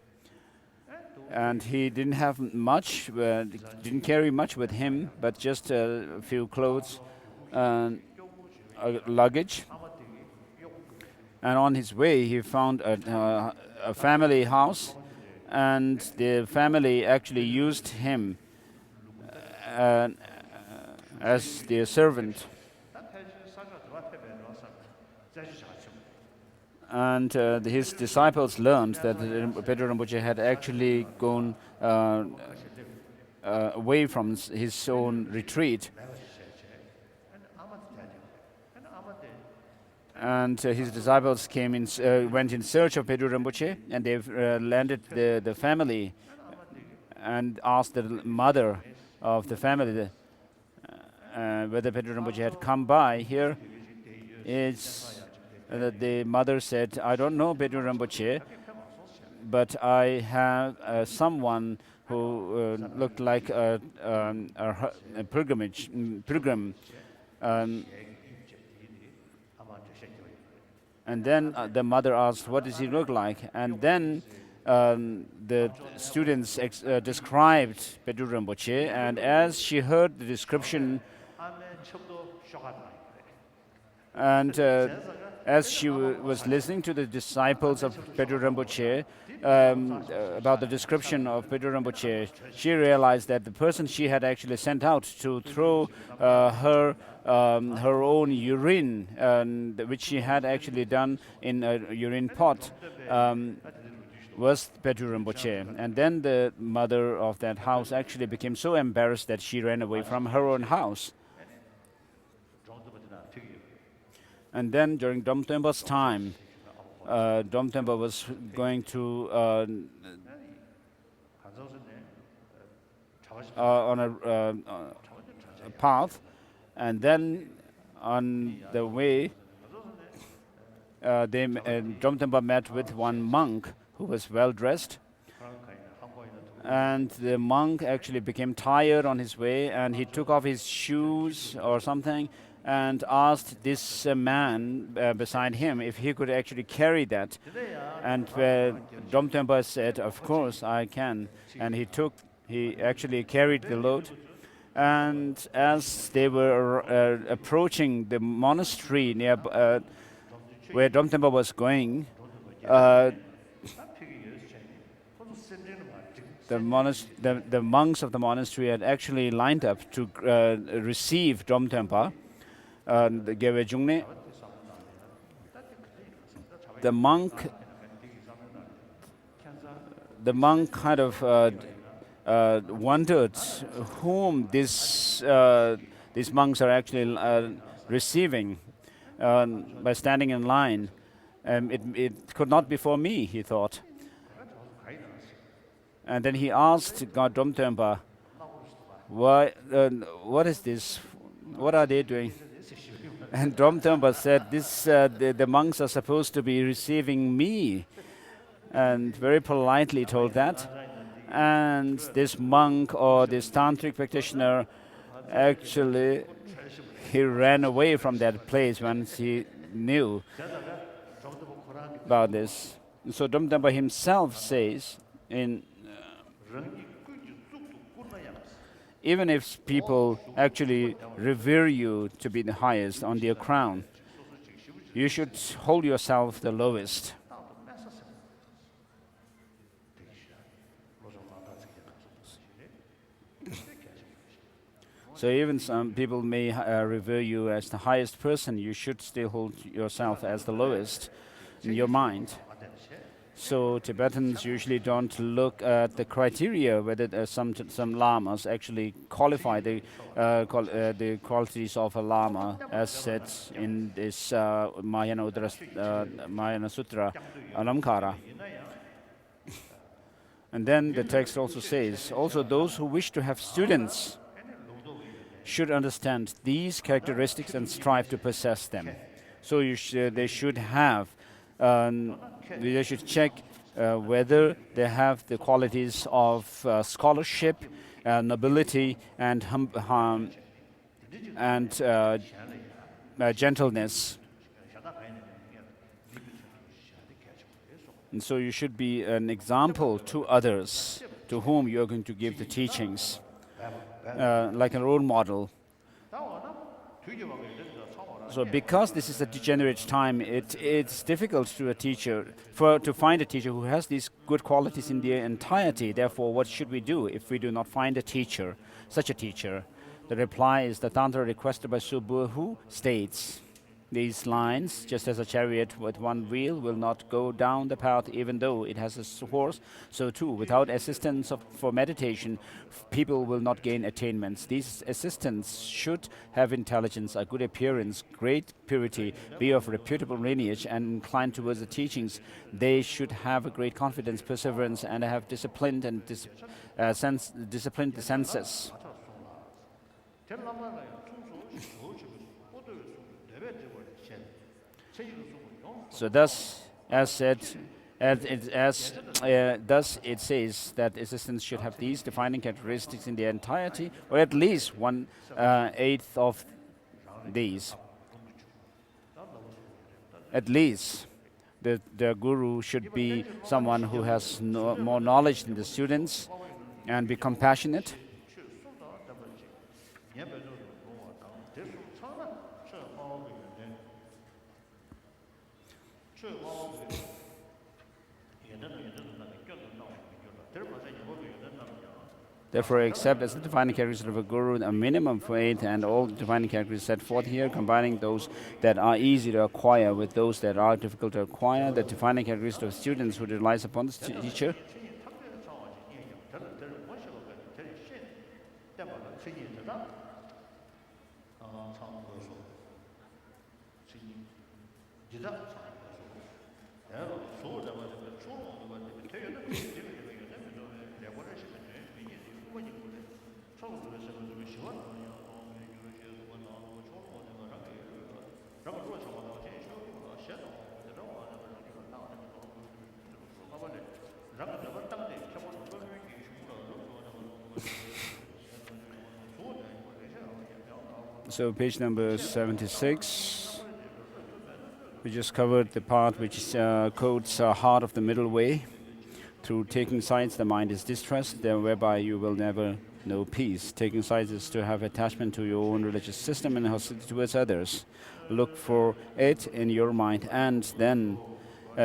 and he didn't have much, didn't carry much with him, but just a few clothes and luggage. And on his way, he found a family house, and the family actually used him uh, as their servant. And his disciples learned that Pedro Rinpoche had actually gone away from his own retreat. And his disciples went in search of Pedro Rinpoche, and they landed the family and asked the mother of the family whether Pedro Rinpoche had come by. Here is the mother said, "I don't know Pedro Rinpoche, but I have someone who looked like a pilgrim." And then the mother asked, "What does he look like?" And then the students described Pedro Rinpoche, and as she heard the description, and as she was listening to the disciples of Pedro Rinpoche about the description of Pedro Rinpoche, she realized that the person she had actually sent out to throw her own urine, which she had actually done in a urine pot, was Pedro Rinpoche. And then the mother of that house actually became so embarrassed that she ran away from her own house. And then during Domtemba's time, Domtemba was going to on a path, and then on the way, Domtemba met with one monk who was well dressed. And the monk actually became tired on his way, and he took off his shoes or something and asked this man beside him if he could actually carry that. And Domtempa said, "Of course I can." And he actually carried the load. And as they were approaching the monastery near where Domtempa was going, the monks of the monastery had actually lined up to receive Domtempa. The monk kind of wondered whom these monks are actually receiving by standing in line. It could not be for me, he thought. And then he asked God Domtempa, what is this? What are they doing? And Domtempa said, the monks are supposed to be receiving me, and very politely told that. And this monk or this tantric practitioner, actually, he ran away from that place once he knew about this. So Domtempa himself says, even if people actually revere you to be the highest on their crown, you should hold yourself the lowest. So even some people may revere you as the highest person, you should still hold yourself as the lowest in your mind. So Tibetans usually don't look at the criteria whether some lamas actually qualify the qualities of a lama, as said in this Mahayana Sutra Alamkara. And then the text also says, also those who wish to have students should understand these characteristics and strive to possess them. So they should have. They should check whether they have the qualities of scholarship, nobility, and gentleness. And so you should be an example to others to whom you are going to give the teachings, like a role model. So because this is a degenerate time, it's difficult to a teacher to find a teacher who has these good qualities in their entirety. Therefore, what should we do if we do not find a teacher, such a teacher? The reply is the Tantra requested by Subu, who states these lines: just as a chariot with one wheel will not go down the path even though it has a horse, so too, without assistance for meditation, people will not gain attainments. These assistants should have intelligence, a good appearance, great purity, be of reputable lineage, and inclined towards the teachings. They should have a great confidence, perseverance, and have disciplined disciplined the senses. So thus, thus it says that assistants should have these defining characteristics in their entirety, or at least 1/8 of these. At least the guru should be someone who has more knowledge than the students and be compassionate. Therefore, accept as the defining characteristics of a guru a minimum for 8, and all defining characteristics set forth here, combining those that are easy to acquire with those that are difficult to acquire. The defining characteristics of students who relies upon the teacher. So page number 76, we just covered the part which quotes heart of the middle way. Through taking sides, the mind is distressed, whereby you will never know peace. Taking sides is to have attachment to your own religious system and hostility towards others. Look for it in your mind and then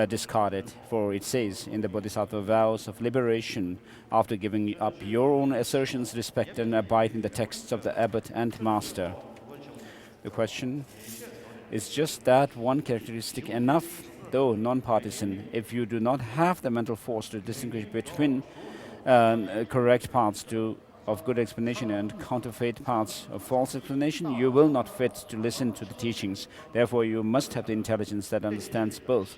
discard it, for it says in the Bodhisattva vows of liberation, after giving up your own assertions, respect and abide in the texts of the abbot and master. The question is just that one characteristic enough, though non-partisan, if you do not have the mental force to distinguish between correct paths of good explanation and counterfeit paths of false explanation, you will not fit to listen to the teachings. Therefore, you must have the intelligence that understands both.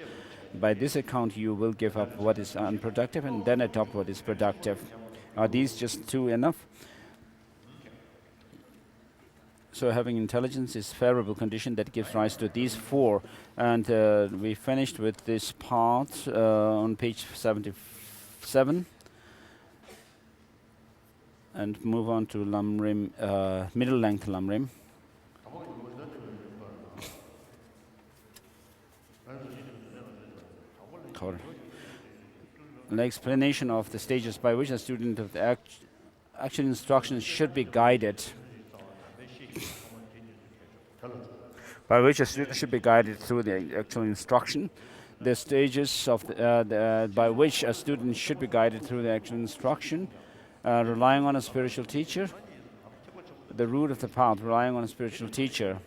By this account, you will give up what is unproductive and then adopt what is productive. Are these just two enough? So having intelligence is favorable condition that gives rise to these four. And we finished with this part on page 77. And move on to Lamrim, middle length Lamrim. An explanation of the stages by which a student of the actual instructions should be guided. By which a student should be guided through the actual instruction. The stages of by which a student should be guided through the actual instruction. Relying on a spiritual teacher. The root of the path, relying on a spiritual teacher.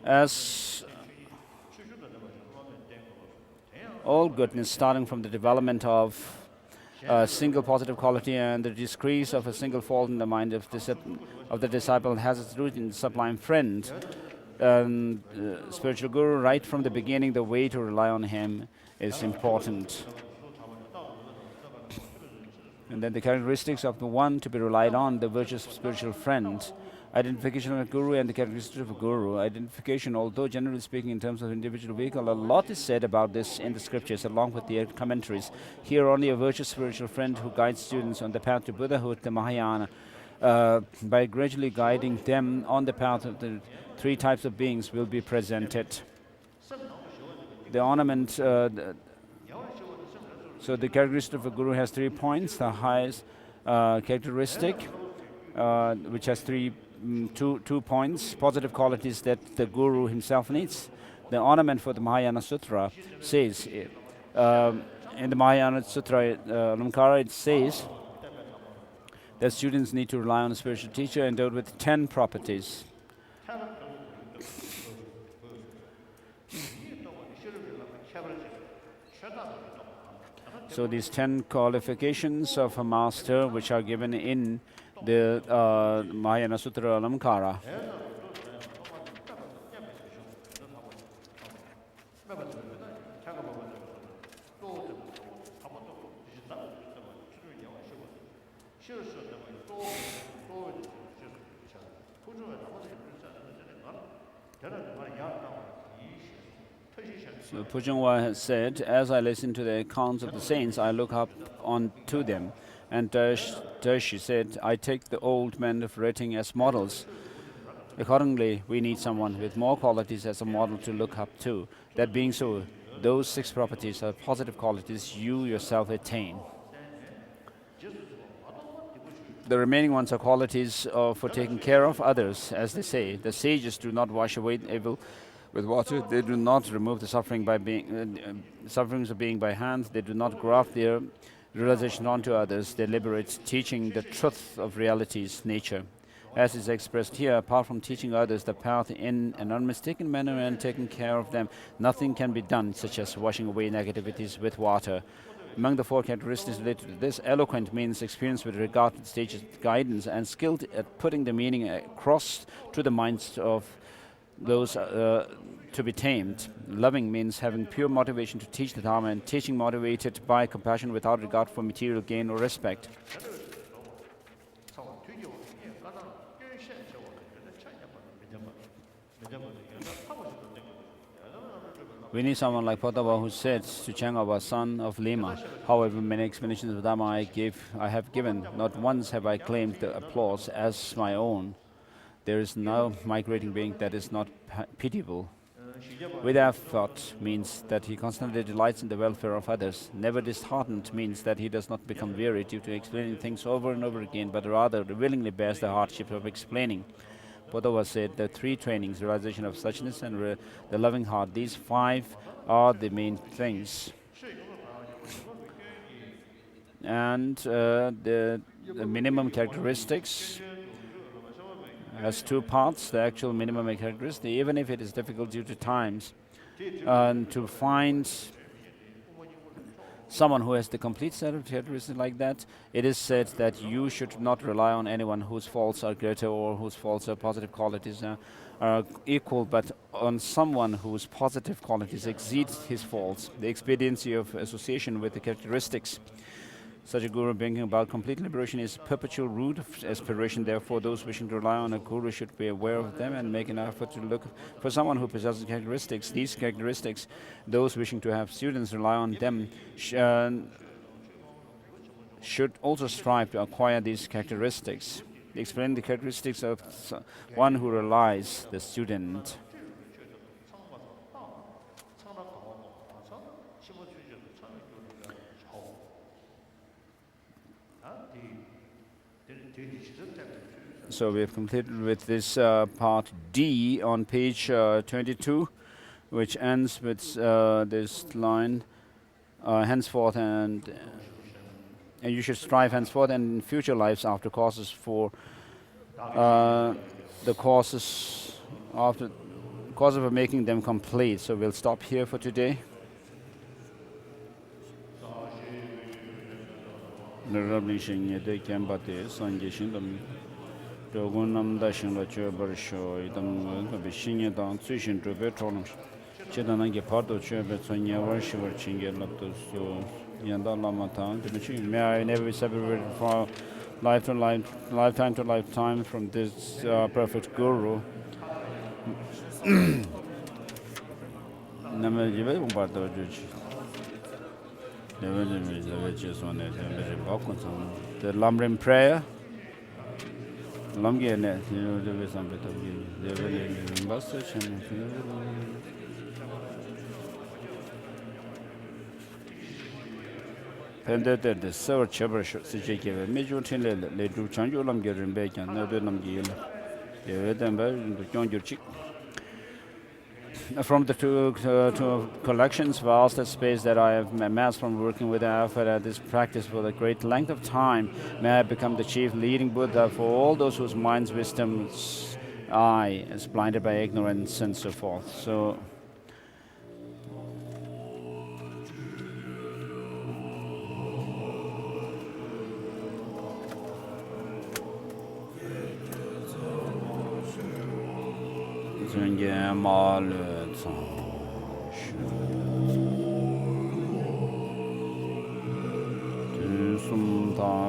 As all goodness starting from the development of a single positive quality and the decrease of a single fault in the mind of the disciple has its root in the sublime friend. Spiritual guru, right from the beginning, the way to rely on him is important. And then the characteristics of the one to be relied on, the virtuous spiritual friend. Identification of a guru and the characteristics of a guru. Identification, although generally speaking in terms of individual vehicle, a lot is said about this in the scriptures along with the commentaries. Here only a virtuous spiritual friend who guides students on the path to Buddhahood, the Mahayana, by gradually guiding them on the path of the three types of beings will be presented. The ornament, so the characteristic of a guru has 3 points. The highest characteristic, which has 3 two points, positive qualities that the guru himself needs. The ornament for the Mahayana Sutra says, in the Mahayana Sutra, Alamkara, it says that students need to rely on a spiritual teacher endowed with 10 properties. So these 10 qualifications of a master, which are given in the Mahayana Sutra Alamkara. So Pujungwa has said, as I listen to the accounts of the saints, I look up onto them. And Dershi said, I take the old men of writing as models. Accordingly, we need someone with more qualities as a model to look up to. That being so, those 6 properties are positive qualities you yourself attain. The remaining ones are qualities for taking care of others, as they say. The sages do not wash away evil with water. They do not remove the suffering by sufferings of being by hand. They do not graft their realization onto others. They liberate, teaching the truth of reality's nature. As is expressed here, apart from teaching others the path in an unmistaken manner and taking care of them, nothing can be done, such as washing away negativities with water. Among the 4 characteristics related to this, eloquent means experience with regard to the stage's guidance and skilled at putting the meaning across to the minds of those to be tamed. Loving means having pure motivation to teach the Dharma, and teaching motivated by compassion without regard for material gain or respect. We need someone like Potava who said to Changaba, son of Lama, however many explanations of Dharma I have given, not once have I claimed the applause as my own. There is no migrating being that is not pitiable. Without thought means that he constantly delights in the welfare of others. Never disheartened means that he does not become weary due to explaining things over and over again, but rather willingly bears the hardship of explaining. Potava said the 3 trainings, realization of suchness and the loving heart, these 5 are the main things. And the minimum characteristics has 2 parts, the actual minimum characteristic, even if it is difficult due to times. And to find someone who has the complete set of characteristics like that, it is said that you should not rely on anyone whose faults are greater or whose faults or positive qualities are equal, but on someone whose positive qualities exceed his faults. The expediency of association with the characteristics. Such a guru bringing about complete liberation is perpetual root of aspiration. Therefore, those wishing to rely on a guru should be aware of them and make an effort to look for someone who possesses characteristics. These characteristics, those wishing to have students rely on them should also strive to acquire these characteristics. They explain the characteristics of one who relies, the student. So we have completed with this part D on page 22, which ends with this line, henceforth and you should strive henceforth and in future lives after causes for the causes of making them complete. So we'll stop here for today. May I never be separated from lifetime to lifetime from this perfect guru. The Lamrim prayer. Pendete de Sir Cheber Sijake, Major Tinle, Le Du Chanju Lam Gerin Bacon, no Dunam Gil. From the two collections, vast space that I have amassed from working with Alpha, this practice for a great length of time, may I become the chief leading Buddha for all those whose minds' wisdom's eye is blinded by ignorance and so forth. So.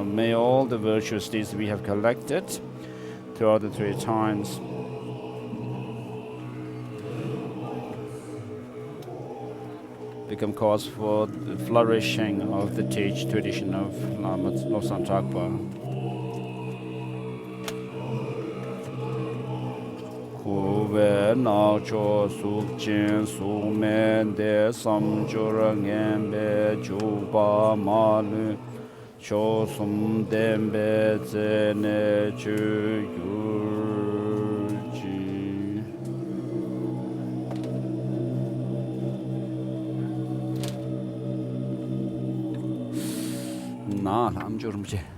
May all the virtuous deeds we have collected throughout the 3 times become cause for the flourishing of the tradition of Lama Losam Chakpa. Kuve na cho suk jin su men de sam jura ngembe juba malu cho sum dembe zene chu yurji. Na lam jurumje.